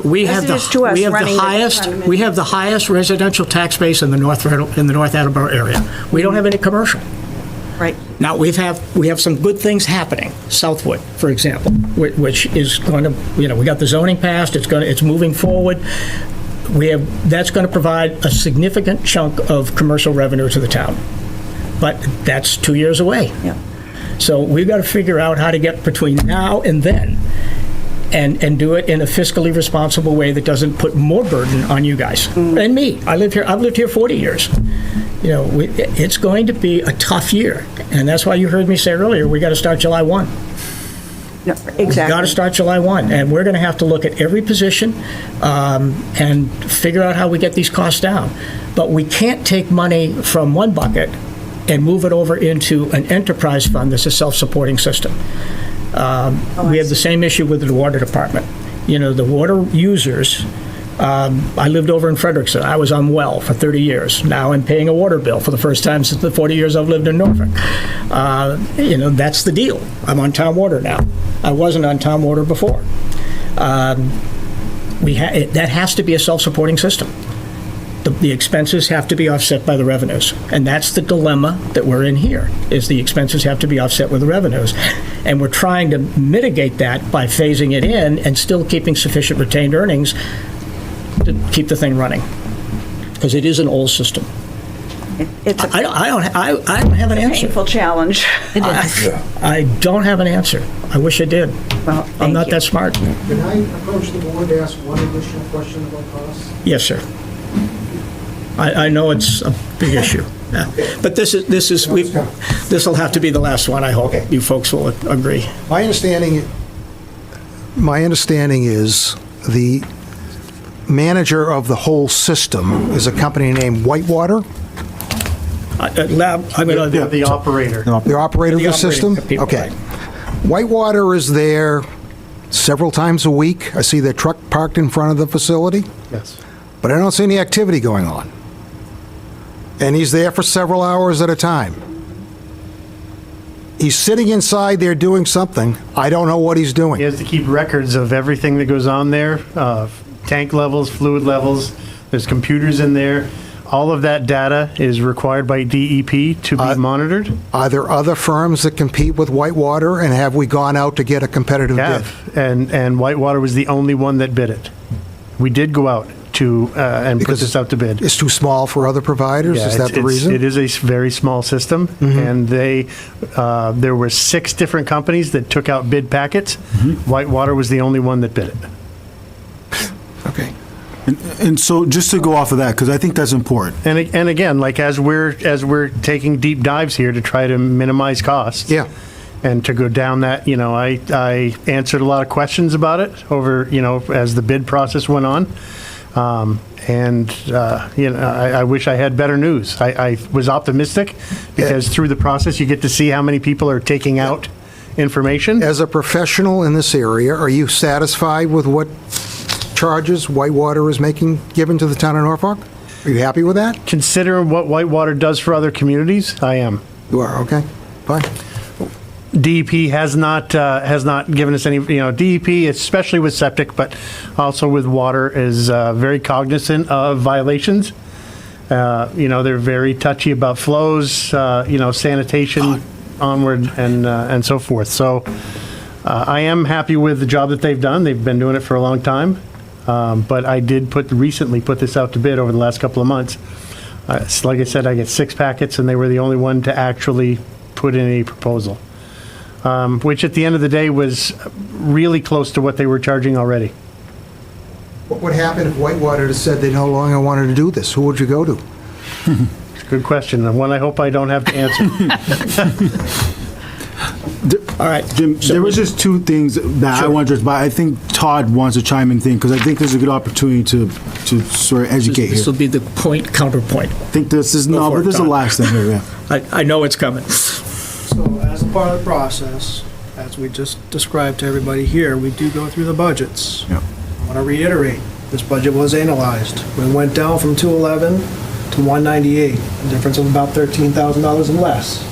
We have the highest residential tax base in the North Attleboro area. We don't have any commercial. Right. Now we have some good things happening. Southwood, for example, which is going to, we got the zoning passed. It's moving forward. That's going to provide a significant chunk of commercial revenue to the town, but that's 2 years away. Yeah. So we've got to figure out how to get between now and then and do it in a fiscally responsible way that doesn't put more burden on you guys and me. I've lived here 40 years. You know, it's going to be a tough year, and that's why you heard me say earlier, we got to start July 1. No, exactly. We've got to start July 1, and we're going to have to look at every position and figure out how we get these costs down. But we can't take money from one bucket and move it over into an enterprise fund that's a self-supporting system. We have the same issue with the water department. You know, the water users, I lived over in Frederickson. I was on well for 30 years. Now I'm paying a water bill for the first time since the 40 years I've lived in Norfolk. You know, that's the deal. I'm on town water now. I wasn't on town water before. That has to be a self-supporting system. The expenses have to be offset by the revenues. And that's the dilemma that we're in here, is the expenses have to be offset with the revenues. And we're trying to mitigate that by phasing it in and still keeping sufficient retained earnings to keep the thing running. Because it is an old system. It's a I don't have an answer. painful challenge. I don't have an answer. I wish I did. Well, I'm not thank you. that smart. Can I approach the board to ask one additional question about costs? Yes, sir. I know it's a big issue. Yeah. But this will have to be the last one. I hope you folks will agree. My understanding is the manager of the whole system is a company named Whitewater, The operator. the operator of The the system? operating people, Okay. right. Whitewater is there several times a week. I see their truck parked in front of the facility, Yes. but I don't see any activity going on. And he's there for several hours at a time. He's sitting inside there doing something. I don't know what he's He doing. has to keep records of everything that goes on there, tank levels, fluid levels. There's computers in there. All of that data is required by DEP to be monitored. Are there other firms that compete with Whitewater, and have we gone out to get a competitive bid? And Whitewater was the only one that bid it. We did go out to, and put Because this out to bid. It's too small for other providers? Yeah, Is that the reason? It is a very small system, and there were 6 different companies that took out bid packets. Whitewater was the only one that bid it. Okay. And so, just to go off of that, because I think that's important. And again, like as we're taking deep dives here to try to minimize costs. Yeah. And to go down that, you know, I answered a lot of questions about it over, you know, as the bid process went on. You know, I wish I had better news. I was optimistic because through the process, you get to see how many people are taking out information. As a professional in this area, are you satisfied with what charges Whitewater is given to the town of Norfolk? Are you happy with that? Considering what Whitewater does for other communities, I am. You are, okay, fine. DEP has not given us any, you know, DEP, especially with septic, but also with water, is very cognizant of violations. You know, they're very touchy about flows, you know, sanitation onward and so forth. So I am happy with the job that they've done. They've been doing it for a long time. But I did recently put this out to bid over the last couple of months. Like I said, I get 6 packets, and they were the only one to actually put in a proposal. Which at the end of the day was really close to what they were charging already. What would happen if Whitewater said they no longer wanted to do this? Who would you go to? It's a good question, and one I hope I don't have to answer. All right, Jim, there was just 2 things that I wanted to address, but I think Todd wants to chime in because I think there's a good opportunity to sort of educate This here. will be the counterpoint. I think this is, Go no, for but it, this is the Todd. last thing here, yeah. I know it's coming. So as a part of the process, as we just described to everybody here, we do go through the budgets. Yep. I want to reiterate, this budget was analyzed. We went down from 211 to 198, a difference of about $13,000 and less.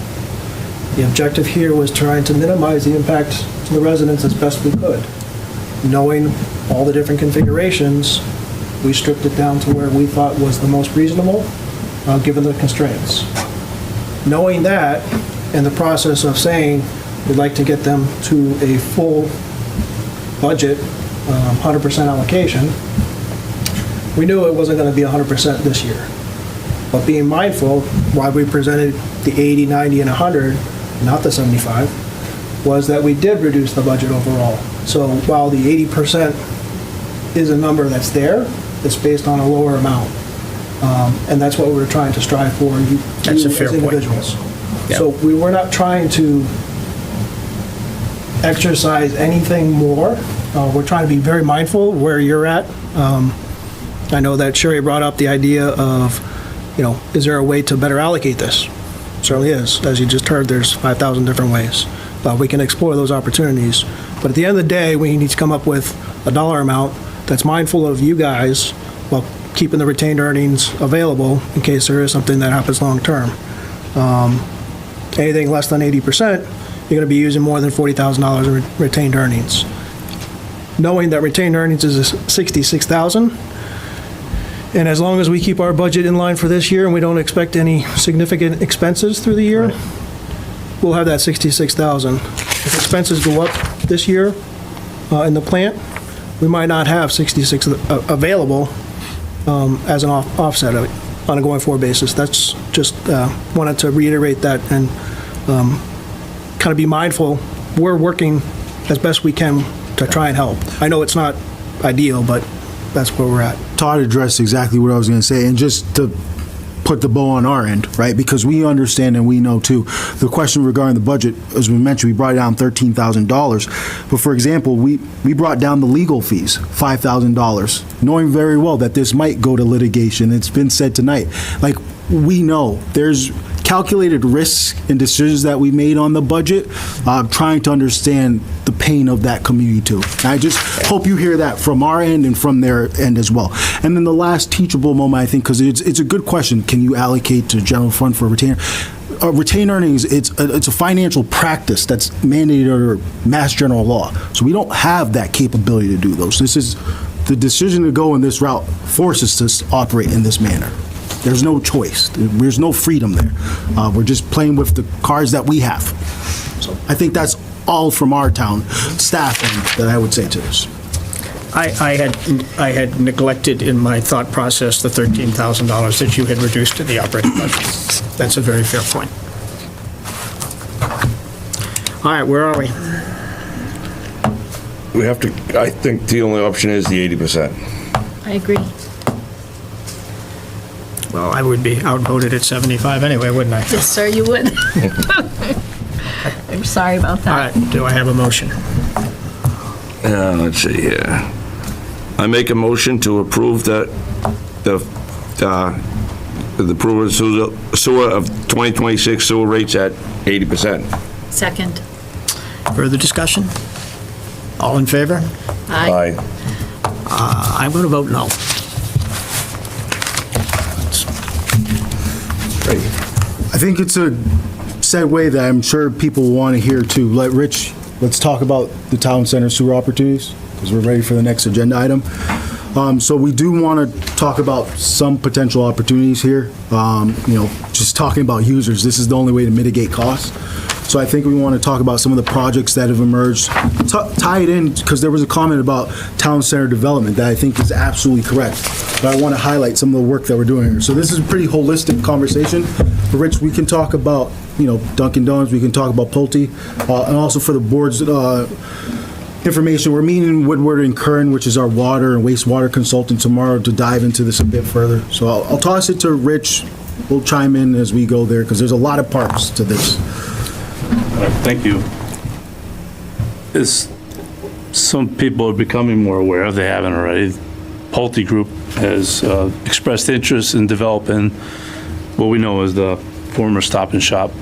The objective here was trying to minimize the impact to the residents as best we could. Knowing all the different configurations, we stripped it down to where we thought was the most reasonable, given the constraints. Knowing that, in the process of saying we'd like to get them to a full budget, 100% allocation, we knew it wasn't going to be 100% this year. But being mindful, why we presented the 80, 90, and 100, not the 75, was that we did reduce the budget overall. So while the 80% is a number that's there, it's based on a lower amount. And that's what we're trying to strive for, you That's a fair as point. individuals. Yeah. So we were not trying to exercise anything more. We're trying to be very mindful where you're at. I know that Sherry brought up the idea of, is there a way to better allocate this? Certainly is. As you just heard, there's 5,000 different ways. We can explore those opportunities. But at the end of the day, we need to come up with a dollar amount that's mindful of you guys while keeping the retained earnings available in case there is something that happens long-term. Anything less than 80%, you're going to be using more than $40,000 in retained earnings. Knowing that retained earnings is $66,000, and as long as we keep our budget in line for this year and we don't expect any significant expenses through the year, we'll have that $66,000. If expenses go up this year in the plant, we might not have 66 available as an offset of it on a going forward basis. That's just wanted to reiterate that and kind of be mindful. We're working as best we can to try and help. I know it's not ideal, but that's where we're at. Todd addressed exactly what I was going to say, and just to put the bow on our end, right? Because we understand and we know too, the question regarding the budget, as we mentioned, we brought it down $13,000. But for example, we brought down the legal fees, $5,000, knowing very well that this might go to litigation. It's been said tonight. Like, we know there's calculated risks and decisions that we made on the budget, trying to understand the pain of that community too. And I just hope you hear that from our end and from their end as well. And then the last teachable moment, I think, because it's a good question, can you allocate to general fund for retainer? Retained earnings, it's a financial practice that's mandated under Mass General Law. So we don't have that capability to do those. This is the decision to go in this route forces us to operate in this manner. There's no choice. There's no freedom there. We're just playing with the cards that we have. So I think that's all from our town staff that I would say to this. I had neglected in my thought process the $13,000 that you had reduced to the operating budget. That's a very fair point. All right, where are we? We have to, I think the only option is the 80%. I agree. Well, I would be outvoted at 75 anyway, wouldn't I? Yes, sir, you would. I'm sorry about All that. right, do I have a motion? Let's see here. I make a motion to approve the approval of sewer of 2026 sewer rates at 80%. Second. Further discussion? All in favor? Aye. I'm going to vote no. I think it's a segue that I'm sure people want to hear too. Rich, let's talk about the town center sewer opportunities, because we're ready for the next agenda item. So we do want to talk about some potential opportunities here. Just talking about users, this is the only way to mitigate costs. So I think we want to talk about some of the projects that have emerged, tie it in, because there was a comment about town center development that I think is absolutely correct. But I want to highlight some of the work that we're doing here. So this is a pretty holistic conversation. For Rich, we can talk about, Dunkin' Donuts, we can talk about Pulte, and also for the board's information, we're meeting Woodward and Kern, which is our water and wastewater consultant, tomorrow to dive into this a bit further. So I'll toss it to Rich. We'll chime in as we go there, because there's a lot of parts to this. Thank you. As some people are becoming more aware, if they haven't already, Pulte Group has expressed interest in developing what we know as the former Stop and Shop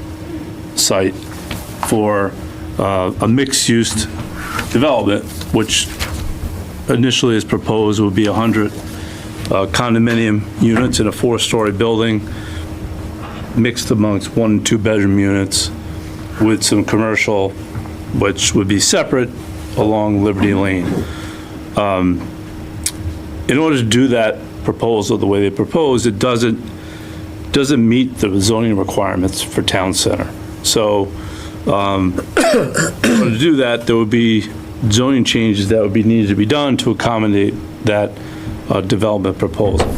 site for a mixed-use development, which initially is proposed would be 100 condominium units in a 4-story building, mixed amongst 1- and 2-bedroom units, with some commercial, which would be separate along Liberty Lane. In order to do that proposal the way they proposed, it doesn't meet the zoning requirements for town center. So in order to do that, there would be zoning changes that would be needed to be done to accommodate that development proposal.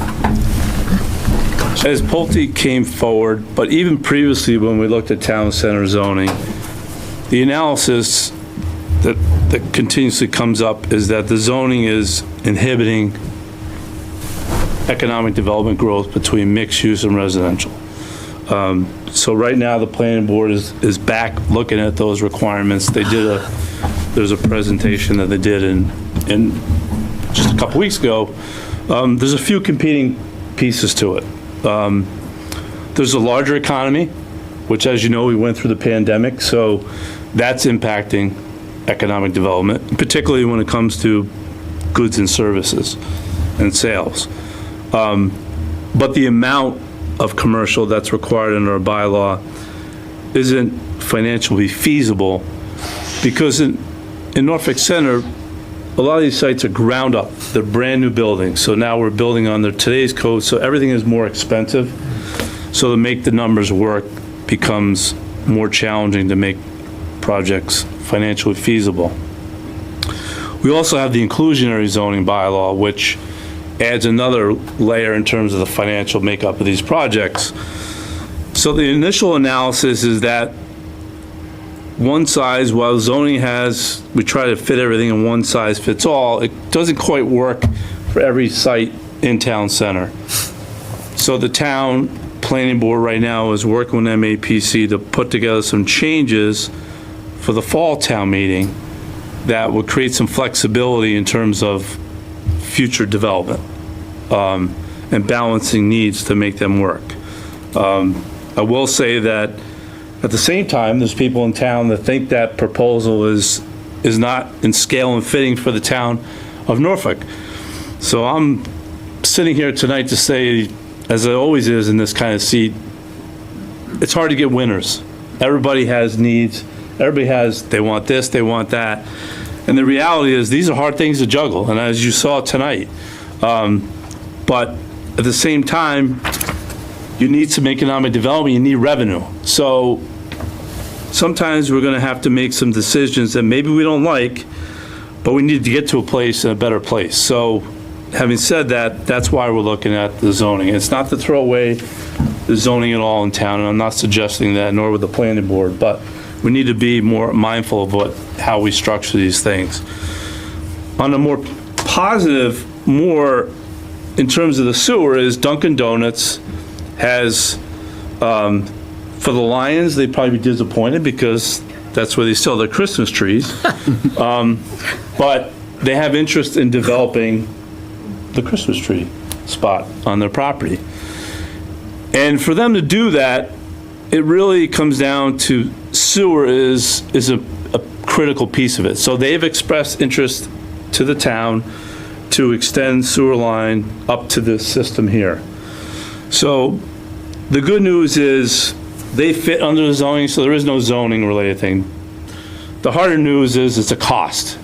As Pulte came forward, but even previously when we looked at town center zoning, the analysis that continuously comes up is that the zoning is inhibiting economic development growth between mixed use and residential. So right now, the planning board is back looking at those requirements. There's a presentation that they did in just a couple weeks ago. There's a few competing pieces to it. There's a larger economy, which, as you know, we went through the pandemic, so that's impacting economic development, particularly when it comes to goods and services and sales. But the amount of commercial that's required under our bylaw isn't financially feasible, because in Norfolk Center, a lot of these sites are ground up. They're brand new buildings. So now we're building on today's code, so everything is more expensive. So to make the numbers work becomes more challenging to make projects financially feasible. We also have the inclusionary zoning bylaw, which adds another layer in terms of the financial makeup of these projects. So the initial analysis is that one size, while zoning we try to fit everything in one size fits all, it doesn't quite work for every site in town center. So the town planning board right now is working with MAPC to put together some changes for the fall town meeting that will create some flexibility in terms of future development and balancing needs to make them work. I will say that at the same time, there's people in town that think that proposal is not in scale and fitting for the town of Norfolk. So I'm sitting here tonight to say, as it always is in this kind of seat, it's hard to get winners. Everybody has needs. They want this, they want that. And the reality is, these are hard things to juggle, and as you saw tonight. But at the same time, you need some economic development, you need revenue. So sometimes we're going to have to make some decisions that maybe we don't like, but we need to get to a place, in a better place. So having said that, that's why we're looking at the zoning. It's not to throw away the zoning at all in town, and I'm not suggesting that, nor with the planning board, but we need to be more mindful of how we structure these things. On a more positive, more in terms of the sewer, is Dunkin' Donuts has, for the Lions, they'd probably be disappointed because that's where they sell their Christmas trees. But they have interest in developing the Christmas tree spot on their property. And for them to do that, it really comes down to sewer is a critical piece of it. So they've expressed interest to the town to extend sewer line up to this system here. So the good news is they fit under the zoning, so there is no zoning related thing. The harder news is it's a cost.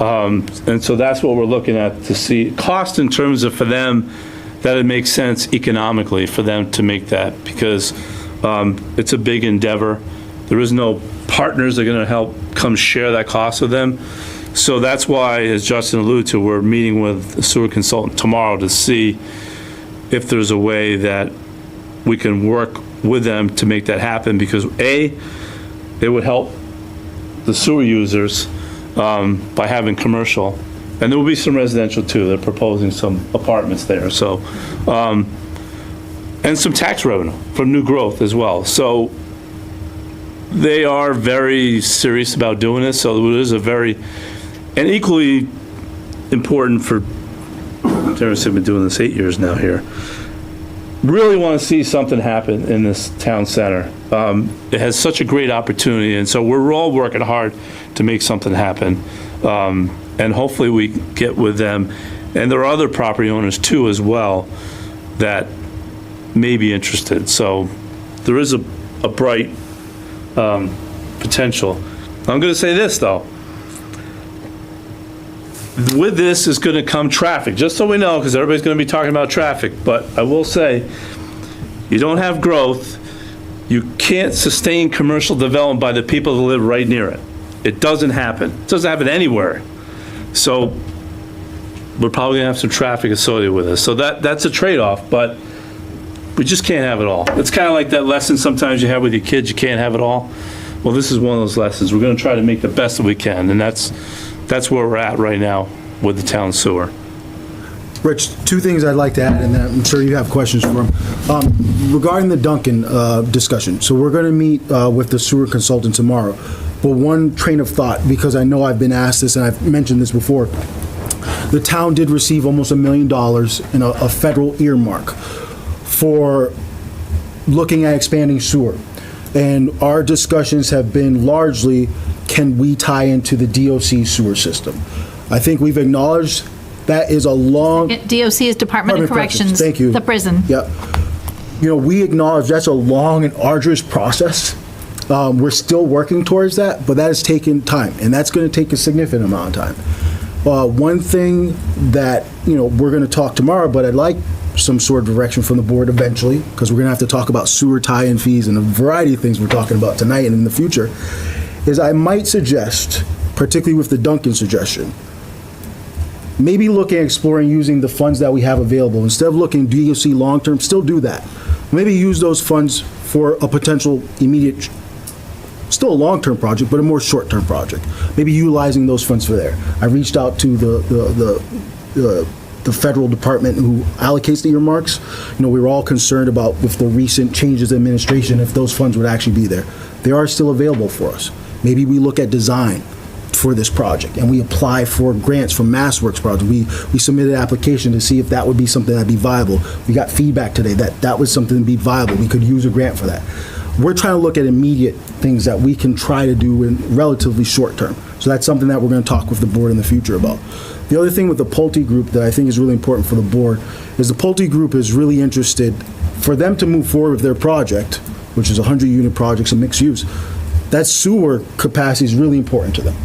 And so that's what we're looking at to see. Cost in terms of, for them, that it makes sense economically for them to make that, because it's a big endeavor. There is no partners that are going to help come share that cost with them. So that's why, as Justin alluded to, we're meeting with a sewer consultant tomorrow to see if there's a way that we can work with them to make that happen, because A, it would help the sewer users by having commercial, and there will be some residential too. They're proposing some apartments there, so and some tax revenue from new growth as well. So they are very serious about doing this. So it is a very, and equally important for Terrence, have been doing this 8 years now here. Really want to see something happen in this town center. It has such a great opportunity, and so we're all working hard to make something happen. And hopefully we get with them. And there are other property owners too as well that may be interested. So there is a bright potential. I'm going to say this though. With this is going to come traffic, just so we know, because everybody's going to be talking about traffic. But I will say, you don't have growth, you can't sustain commercial development by the people that live right near it. It doesn't happen. It doesn't happen anywhere. So we're probably going to have some traffic associated with this. So that's a trade-off, but we just can't have it all. It's kind of like that lesson sometimes you have with your kids, you can't have it all. well, this is one of those lessons. We're going to try to make the best that we can, and that's where we're at right now with the town sewer. Rich, two things I'd like to add, and then I'm sure you have questions for him. Regarding the Duncan discussion, so we're going to meet with the sewer consultant tomorrow. But one train of thought, because I know I've been asked this and I've mentioned this before, the town did receive almost $1 million in a federal earmark for looking at expanding sewer. And our discussions have been largely, can we tie into the DOC sewer system? I think we've acknowledged that is a long... DOC is Department of Corrections. Thank you. The prison. Yep. You know, we acknowledge that's a long and arduous process. We're still working towards that, but that has taken time, and that's going to take a significant amount of time. One thing that, you know, we're going to talk tomorrow, but I'd like some sort of direction from the board eventually, because we're going to have to talk about sewer tie-in fees and a variety of things we're talking about tonight and in the future, is I might suggest, particularly with the Duncan suggestion, maybe looking at exploring using the funds that we have available. Instead of looking DOC long-term, still do that. Maybe use those funds for a potential immediate, still a long-term project, but a more short-term project. Maybe utilizing those funds for there. I reached out to the federal department who allocates the earmarks. You know, we were all concerned about with the recent changes in administration, if those funds would actually be there. They are still available for us. Maybe we look at design for this project, and we apply for grants from MassWorks project. We submitted an application to see if that would be something that'd be viable. We got feedback today that that was something to be viable. We could use a grant for that. We're trying to look at immediate things that we can try to do in relatively short term. So that's something that we're going to talk with the board in the future about. The other thing with the Pulte Group that I think is really important for the board is the Pulte Group is really interested for them to move forward with their project, which is 100-unit projects and mixed use. That sewer capacity is really important to them.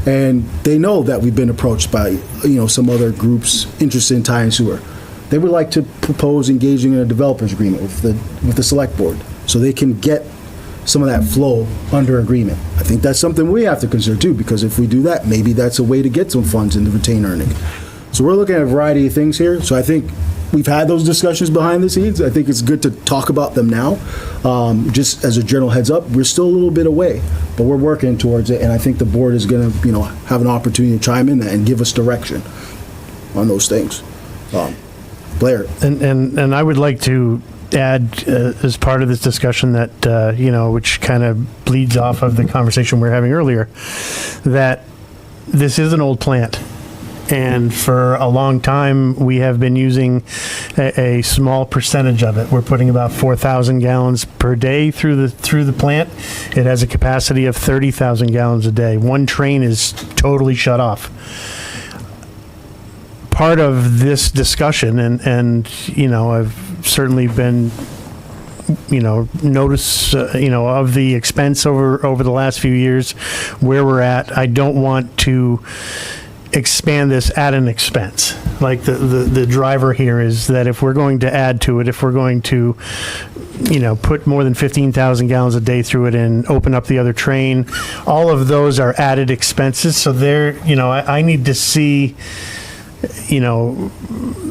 And they know that we've been approached by, you know, some other groups interested in tying sewer. They would like to propose engaging in a developers agreement with the select board so they can get some of that flow under agreement. I think that's something we have to consider too, because if we do that, maybe that's a way to get some funds into retained earning. So we're looking at a variety of things here. So I think we've had those discussions behind the scenes. I think it's good to talk about them now. Just as a general heads up, we're still a little bit away, but we're working towards it. And I think the board is going to, you know, have an opportunity to chime in and give us direction on those things. Blair. And I would like to add, as part of this discussion that, you know, which kind of bleeds off of the conversation we were having earlier, that this is an old plant. And for a long time, we have been using a small percentage of it. We're putting about 4,000 gallons per day through the plant. It has a capacity of 30,000 gallons a day. One train is totally shut off. Part of this discussion, and you know, I've certainly been, you know, notice, you know, of the expense over the last few years, where we're at. I don't want to expand this at an expense. Like the driver here is that if we're going to add to it, if we're going to, you know, put more than 15,000 gallons a day through it and open up the other train, all of those are added expenses. So there, you know, I need to see, you know,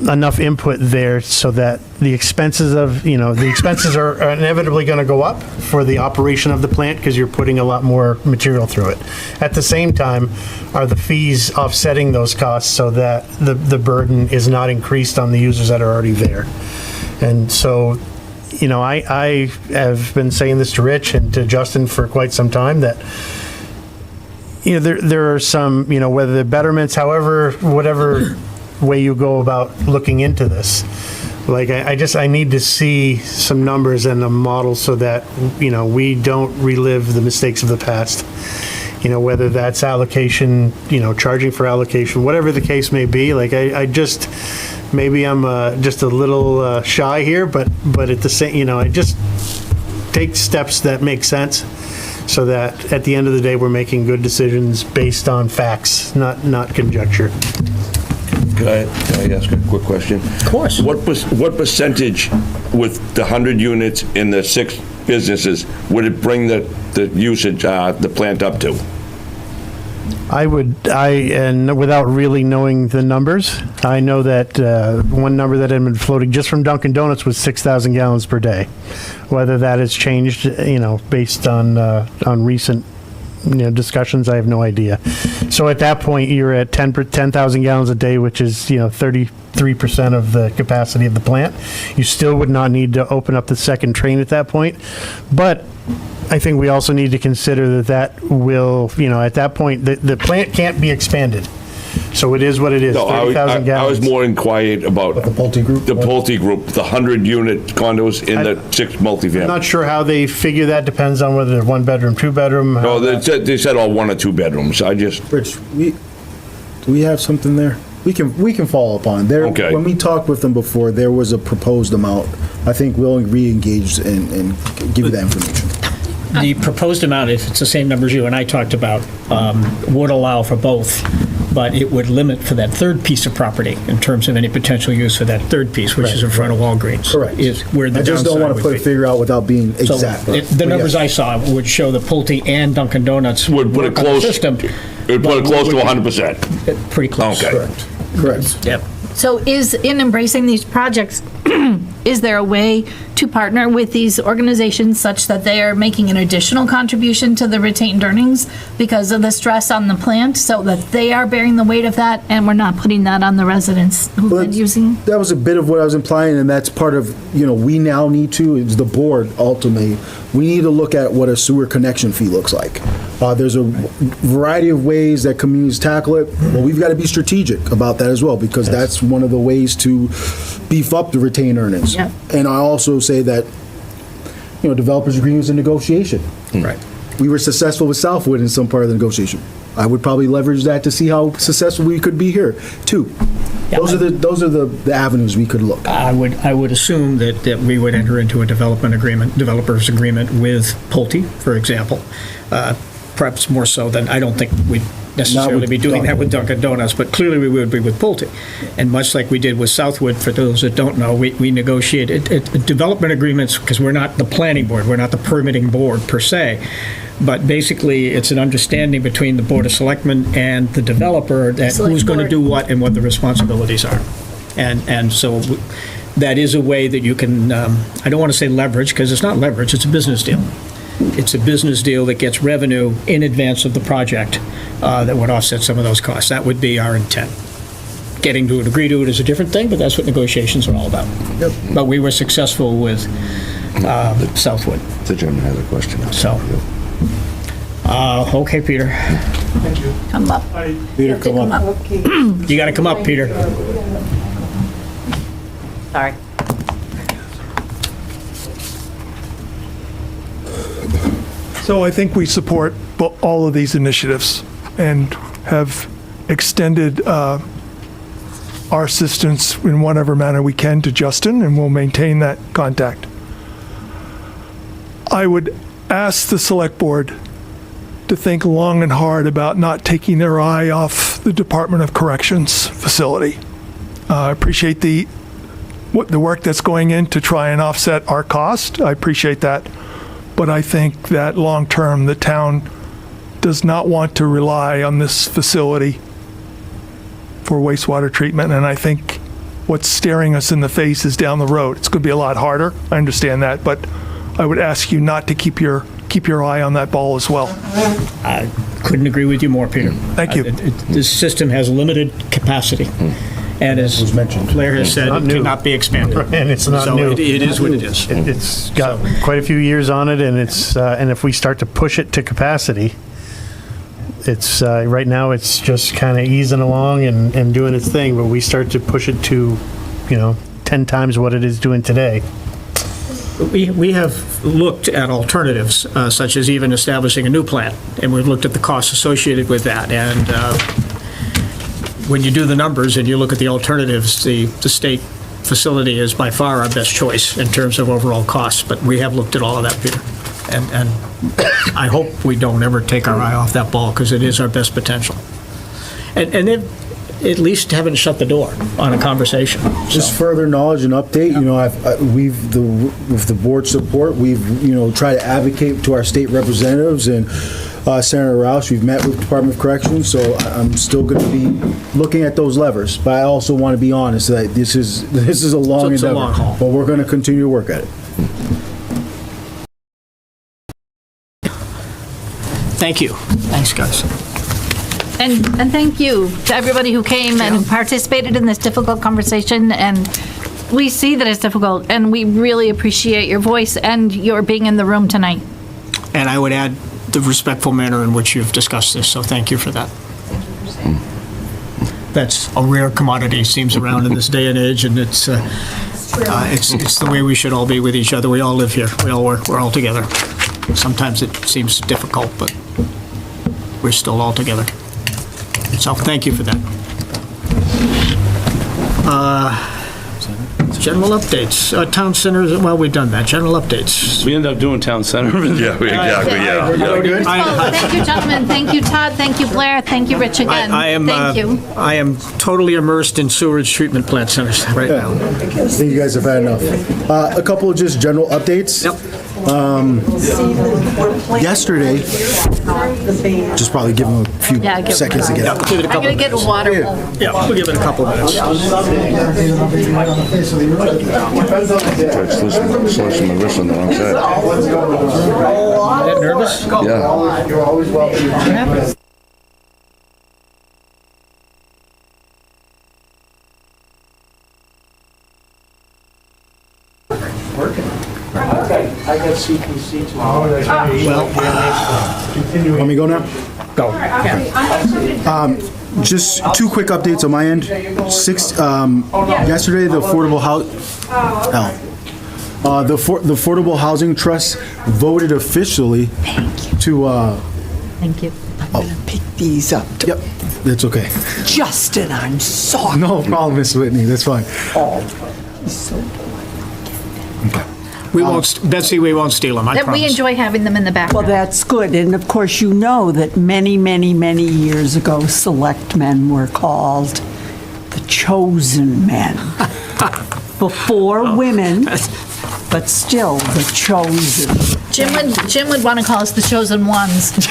enough input there so that the expenses of, you know, the expenses are inevitably going to go up for the operation of the plant because you're putting a lot more material through it. At the same time, are the fees offsetting those costs so that the burden is not increased on the users that are already there? And so, you know, I have been saying this to Rich and to Justin for quite some time that, you know, there are some, you know, whether the betterments, however, whatever way you go about looking into this, like I need to see some numbers and a model so that, you know, we don't relive the mistakes of the past. You know, whether that's allocation, you know, charging for allocation, whatever the case may be. Like I just, maybe I'm just a little shy here, but at the same, you know, I just take steps that make sense, so that at the end of the day, we're making good decisions based on facts, not conjecture. Can I ask a quick question? Of course. What percentage with the 100 units in the 6 businesses would it bring the usage, the plant up to? And without really knowing the numbers, I know that one number that had been floating just from Dunkin' Donuts was 6,000 gallons per day. Whether that has changed, based on recent, discussions, I have no idea. So at that point, you're at 10,000 gallons a day, which is, 33% of the capacity of the plant. You still would not need to open up the second train at that point. But I think we also need to consider that will, at that point, the plant can't be expanded. So it is what it is, No, 30,000 gallons. I was more inquired about The Pulte Group? the Pulte Group, the 100-unit condos in the 6 I'm multifamily. not sure how they figure that, depends on whether they're one bedroom, two bedroom. No, they said all 1 or 2 bedrooms. I just, Rich, do we have something there? We can follow up on. There, Okay. when we talked with them before, there was a proposed amount. I think we'll re-engage and give you that information. The proposed amount, if it's the same numbers you and I talked about, would allow for both, but it would limit for that third piece of property in terms of any potential use for that third piece, which is in front of Walgreens. Correct. Is where the I just don't want downside to put a would be. figure out without being So exact. the numbers I saw would show the Pulte and Dunkin' Donuts would put it work on the close, system. it would put it close to 100%. Pretty close. Okay. Correct. Yep. So in embracing these projects, is there a way to partner with these organizations such that they are making an additional contribution to the retained earnings because of the stress on the plant, so that they are bearing the weight of that and we're not putting that on the residents who've been using? That was a bit of what I was implying, and that's part of, we now need to, it's the board ultimately, we need to look at what a sewer connection fee looks like. There's a variety of ways that communities tackle it. Well, we've got to be strategic about that as well, because that's one of the ways to beef up the retained earnings. Yeah. And I also say that, developers agreement is a negotiation. Right. We were successful with Southwood in some part of the negotiation. I would probably leverage that to see how successful we could be here, too. Yeah, Those are the avenues we could look. I would assume that we would enter into a developers agreement with Pulte, for example. Perhaps more so than, I don't think we'd necessarily be doing that with Dunkin' Donuts, but clearly we would be with Pulte. And much like we did with Southwood, for those that don't know, we negotiated development agreements, because we're not the planning board, we're not the permitting board per se, but basically it's an understanding between the Board of Selectmen and the developer that who's going to do what and what the responsibilities are. And so that is a way that you can, I don't want to say leverage, because it's not leverage, it's a business deal. It's a business deal that gets revenue in advance of the project that would offset some of those costs. That would be our intent. Getting to agree to it is a different thing, but that's what negotiations are all about. Yep. But we were successful with Southwood. The gentleman has a question. So, okay, Peter. Come up. Peter, come on. You got to come up, Peter. Sorry. So I think we support all of these initiatives and have extended our assistance in whatever manner we can to Justin, and we'll maintain that contact. I would ask the Select Board to think long and hard about not taking their eye off the Department of Corrections facility. I appreciate the work that's going in to try and offset our cost. I appreciate that. But I think that long-term, the town does not want to rely on this facility for wastewater treatment. And I think what's staring us in the face is down the road. It's going to be a lot harder. I understand that. But I would ask you not to keep your eye on that ball as well. I couldn't agree with you more, Peter. Thank you. This system has limited capacity. And as Blair has said, it cannot be expanded. And it's not So new. it is what it is. It's got quite a few years on it, and and if we start to push it to capacity, it's, right now, it's just kind of easing along and doing its thing, but we start to push it to, 10 times what it is doing today. We have looked at alternatives, such as even establishing a new plant, and we've looked at the costs associated with that. And when you do the numbers and you look at the alternatives, the state facility is by far our best choice in terms of overall costs. But we have looked at all of that, Peter. And I hope we don't ever take our eye off that ball, because it is our best potential. And at least haven't shut the door on a conversation. Just further knowledge and update, with the board's support, we've, tried to advocate to our state representatives and Senator Roush. We've met with Department of Corrections, so I'm still going to be looking at those levers. But I also want to be honest that this is a long It's a endeavor, long haul. but we're going to continue to work at it. Thank you. Thanks, guys. And thank you to everybody who came and participated in this difficult conversation. And we see that it's difficult, and we really appreciate your voice and your being in the room tonight. And I would add the respectful manner in which you've discussed this, so thank you for that. That's a rare commodity, seems around in this day and age, and it's the way we should all be with each other. We all live here, we all work, we're all together. Sometimes it seems difficult, but we're still all together. So thank you for that. General updates, town centers, well, we've done that. General updates. We ended up doing town center. Yeah, exactly, yeah. Thank you, gentlemen. Thank you, Todd. Thank you, Blair. Thank you, Rich, again. Thank you. I am totally immersed in sewage treatment plant centers right now. I think you guys have had enough. A couple of just general updates. Yep. Yesterday, just probably give them a few seconds to get out. Give it a I'm couple going to get a minutes. water. Yeah, we'll give it a couple minutes. Slicing my wrist on the wrong side. That nervous? Yeah. I got CPC tomorrow. Want me to go now? Go. Just two quick updates on my end. Yesterday, the Affordable the Affordable Housing Trust voted officially to. Thank you. Pick these up. Yep, that's okay. Justin, I'm sorry. No problem, Miss Whitney. That's fine. We won't, Betsy, we won't steal them, I That we promise. enjoy having them in the Well, background. that's good. And of course, you know that many, many, many years ago, selectmen were called the chosen men. Before women, but still the chosen. Jim would want to call us the chosen ones. And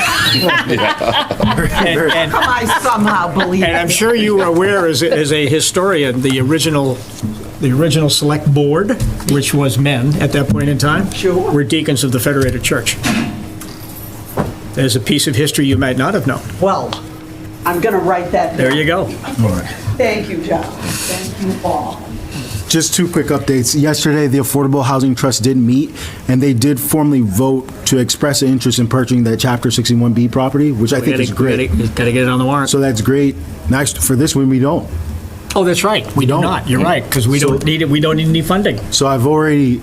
I somehow believe I'm sure you were aware as a historian, the original select board, which was men at that point in time, were deacons of the Federated Church. There's a piece of history you might not have known. Well, I'm going to write that down. There you go. Thank you, John. Thank you all. Just two quick updates. Yesterday, the Affordable Housing Trust did meet, and they did formally vote to express an interest in purchasing that Chapter 61B property, which I think is great. Got to get it on the warrant. So that's great. Next, for this one, we don't. Oh, that's right. We do don't. not. You're right, because we don't need it. We don't need any funding. So I've already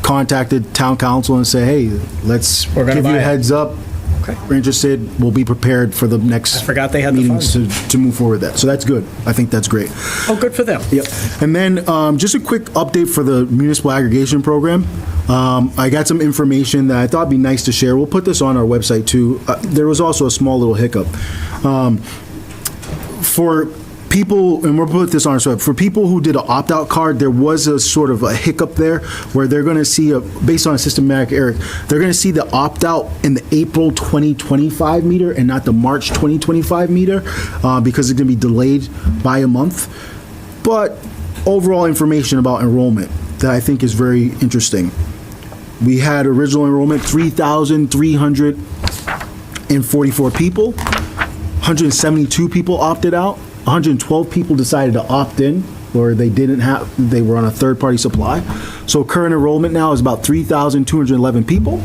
contacted town council and say, hey, let's We're gonna give you buy a it. heads up. Okay. We're interested. We'll be prepared for the next I forgot they had the meetings funds. to move forward with that. So that's good. I think that's great. Oh, good for them. Yep. And then just a quick update for the municipal aggregation program. I got some information that I thought would be nice to share. We'll put this on our website too. There was also a small little hiccup. For people, and we'll put this on our website, for people who did an opt-out card, there was a sort of a hiccup there where they're going to see, based on a systematic error, they're going to see the opt-out in the April 2025 meter and not the March 2025 meter because it's going to be delayed by a month. But overall information about enrollment that I think is very interesting. We had original enrollment, 3,344 people. 172 people opted out. 112 people decided to opt in, or they were on a third-party supply. So current enrollment now is about 3,211 people,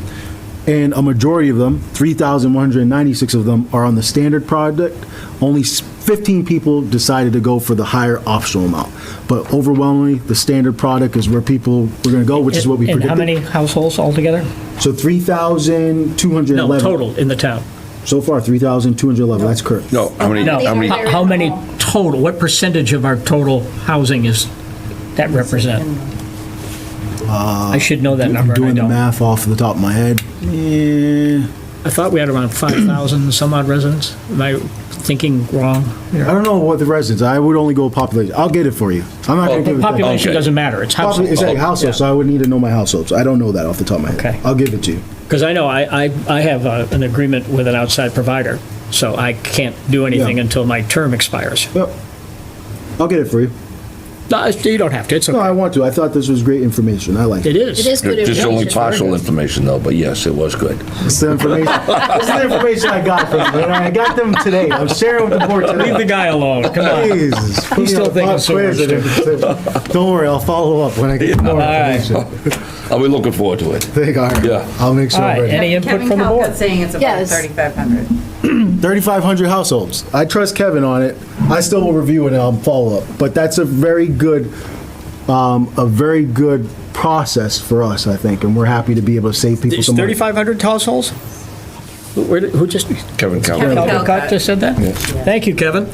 and a majority of them, 3,196 of them, are on the standard product. Only 15 people decided to go for the higher optional amount. But overwhelmingly, the standard product is where people were going to go, which is what we predicted. And how many households altogether? So 3,211. No, total in the town. So far, 3,211, that's correct. No, how many, No, how many, how many total, what percentage of our total housing is that represent? I should know that number, and I Doing the don't. math off the top of my head. I thought we had around 5,000 some odd residents. Am I thinking wrong? I don't know what the residents, I would only go population. I'll get it for you. I'm not going to give it. Population Okay. doesn't matter, it's household. Exactly, households, so I would need to know my households. I don't know that off the top of my head. Okay. I'll give it to you. Because I know I have an agreement with an outside provider, so I can't do anything Yeah. until my term expires. Yep. I'll get it for you. No, you don't have to, it's No, I okay. want to. I thought this was great information. I like It it. is. It is good Just information. only partial information though, but yes, it was good. It's the information. This is the information I got from you, and I got them today. I'm sharing with the board today. Leave the guy alone, come on. Jesus. He's still thinking so much, Don't worry, I'll follow up when I get more right. information. I'll be looking forward to it. Yeah. I'll make sure All I'm right, ready. any input from the board? saying it's about Yes. 3,500. 3,500 households. I trust Kevin on it. I still will review it and I'll follow up. But that's a very good process for us, I think, and we're happy to be able to save people Is some money. 3,500 households? Who just, Kevin Kevin Calvert. Calvert. just said that? Thank you, Kevin.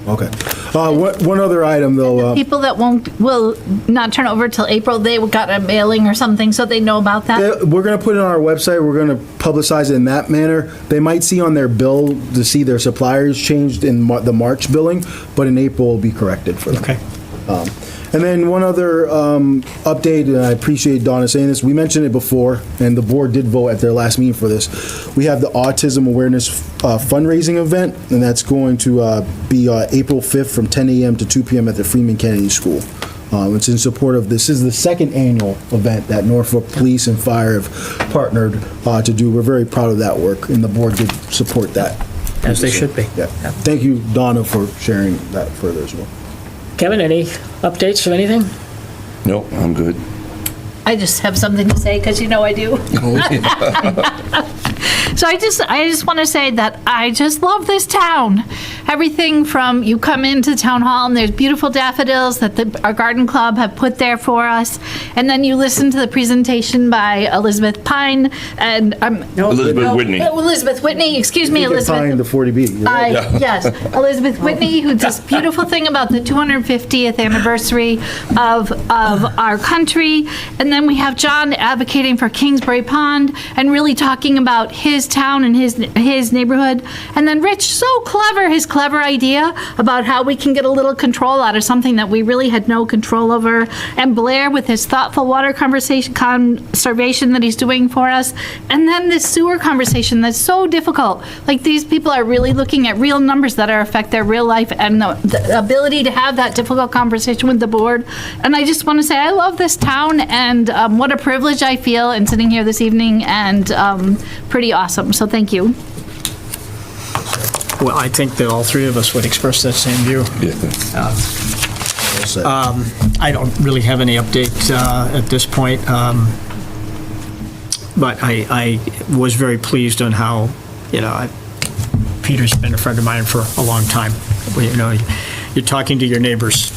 Okay. One other item, though. People that will not turn over till April, they got a mailing or something, so they know about that? We're going to put it on our website. We're going to publicize it in that manner. They might see on their bill to see their suppliers changed in the March billing, but in April will be corrected for them. Okay. And then one other update, and I appreciate Donna saying this, we mentioned it before, and the board did vote at their last meeting for this. We have the Autism Awareness fundraising event, and that's going to be April 5th from 10 a.m. to 2 p.m. at the Freeman Kennedy School. It's in support of, this is the second annual event that Norfolk Police and Fire have partnered to do. We're very proud of that work, and the board did support that. As they should be. Yeah. Thank you, Donna, for sharing that further as well. Kevin, any updates of anything? Nope, I'm good. I just have something to say, because you know I do. So I just want to say that I just love this town. Everything from, you come into town hall and there's beautiful daffodils that our garden club have put there for us, and then you listen to the presentation by Elizabeth Pine and Elizabeth Whitney. Elizabeth Whitney, excuse me, You can Elizabeth. find the 40B. You're right. Yes, Elizabeth Whitney, who does this beautiful thing about the 250th anniversary of our country. And then we have John advocating for Kingsbury Pond and really talking about his town and his neighborhood. And then Rich, so clever, his clever idea about how we can get a little control out of something that we really had no control over. And Blair with his thoughtful water conservation that he's doing for us. And then this sewer conversation that's so difficult. Like, these people are really looking at real numbers that affect their real life, and the ability to have that difficult conversation with the board. And I just want to say, I love this town, and what a privilege I feel in sitting here this evening, and pretty awesome. So thank you. Well, I think that all three of us would express that same view. I don't really have any updates at this point, but I was very pleased on how, Peter's been a friend of mine for a long time. You're talking to your neighbors,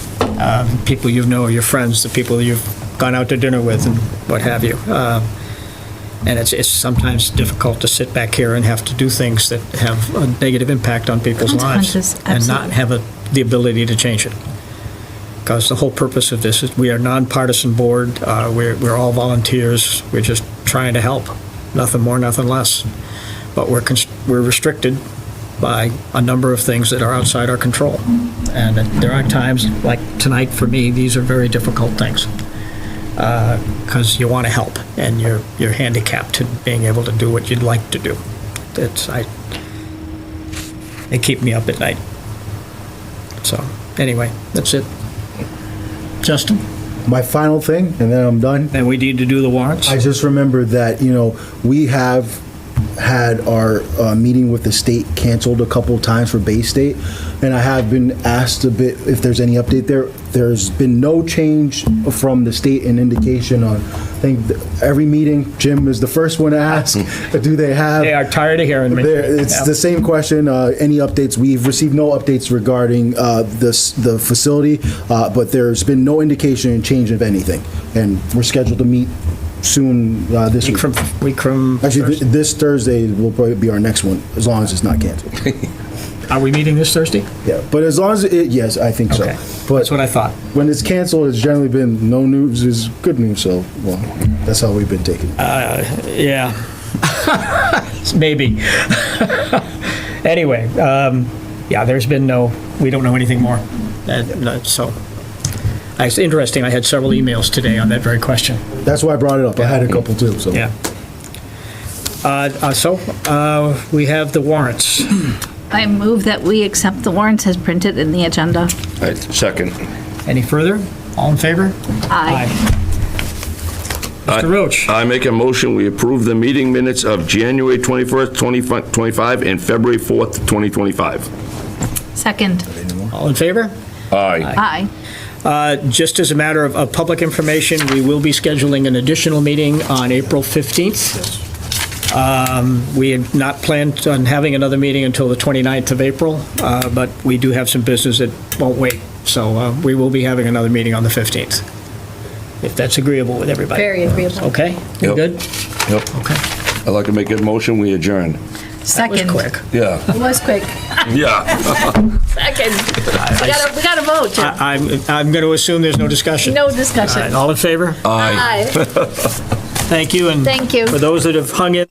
people you know, your friends, the people you've gone out to dinner with, and what have you. And it's sometimes difficult to sit back here and have to do things that have a negative impact on people's lives Consequences, and not absolutely. have the ability to change it. Because the whole purpose of this is we are a nonpartisan board. We're all volunteers. We're just trying to help. Nothing more, nothing less. But we're restricted by a number of things that are outside our control. And there are times, like tonight for me, these are very difficult things. Because you want to help, and you're handicapped in being able to do what you'd like to do. They keep me up at night. So, anyway, that's it. Justin? My final thing, and then I'm done. And we need to do the warrants? I just remembered that, we have had our meeting with the state canceled a couple of times for Bay State, and I have been asked a bit if there's any update there. There's been no change from the state in indication on, I think, every meeting, Jim is the first one to ask, do they have? They are tired of hearing me. It's the same question, any updates? We've received no updates regarding the facility, but there's been no indication and change of anything. And we're scheduled to meet soon this week. Week from Actually, this Thursday will probably be our next one, as long as it's not canceled. Are we meeting this Thursday? Yeah, but as long as yes, I think so. Okay. But That's what I thought. when it's canceled, it's generally been no news is good news, so, well, that's how we've been taking it. Yeah. Maybe. Anyway, yeah, there's been we don't know anything more. So, it's interesting, I had several emails today on that very question. That's why I brought it up. I had a couple too, so. Yeah. We have the warrants. I move that we accept the warrants as printed in the agenda. Second. Any further? All in favor? Aye. Mr. Roach? I make a motion, we approve the meeting minutes of January 21st, 2025, and February 4th, 2025. Second. All in favor? Aye. Aye. Just as a matter of public information, we will be scheduling an additional meeting on April 15th. We had not planned on having another meeting until the 29th of April, but we do have some business that won't wait. So we will be having another meeting on the 15th, if that's agreeable with everybody. Very agreeable. Okay? You Yep. good? Yep. Okay. I'd like to make a motion, we adjourn. That was Second. quick. Yeah. It was quick. Yeah. Second. We gotta vote, Jim. I'm going to assume there's no discussion. No All right, discussion. all in favor? Aye. Aye. Thank you. And Thank you. for those that have hung in.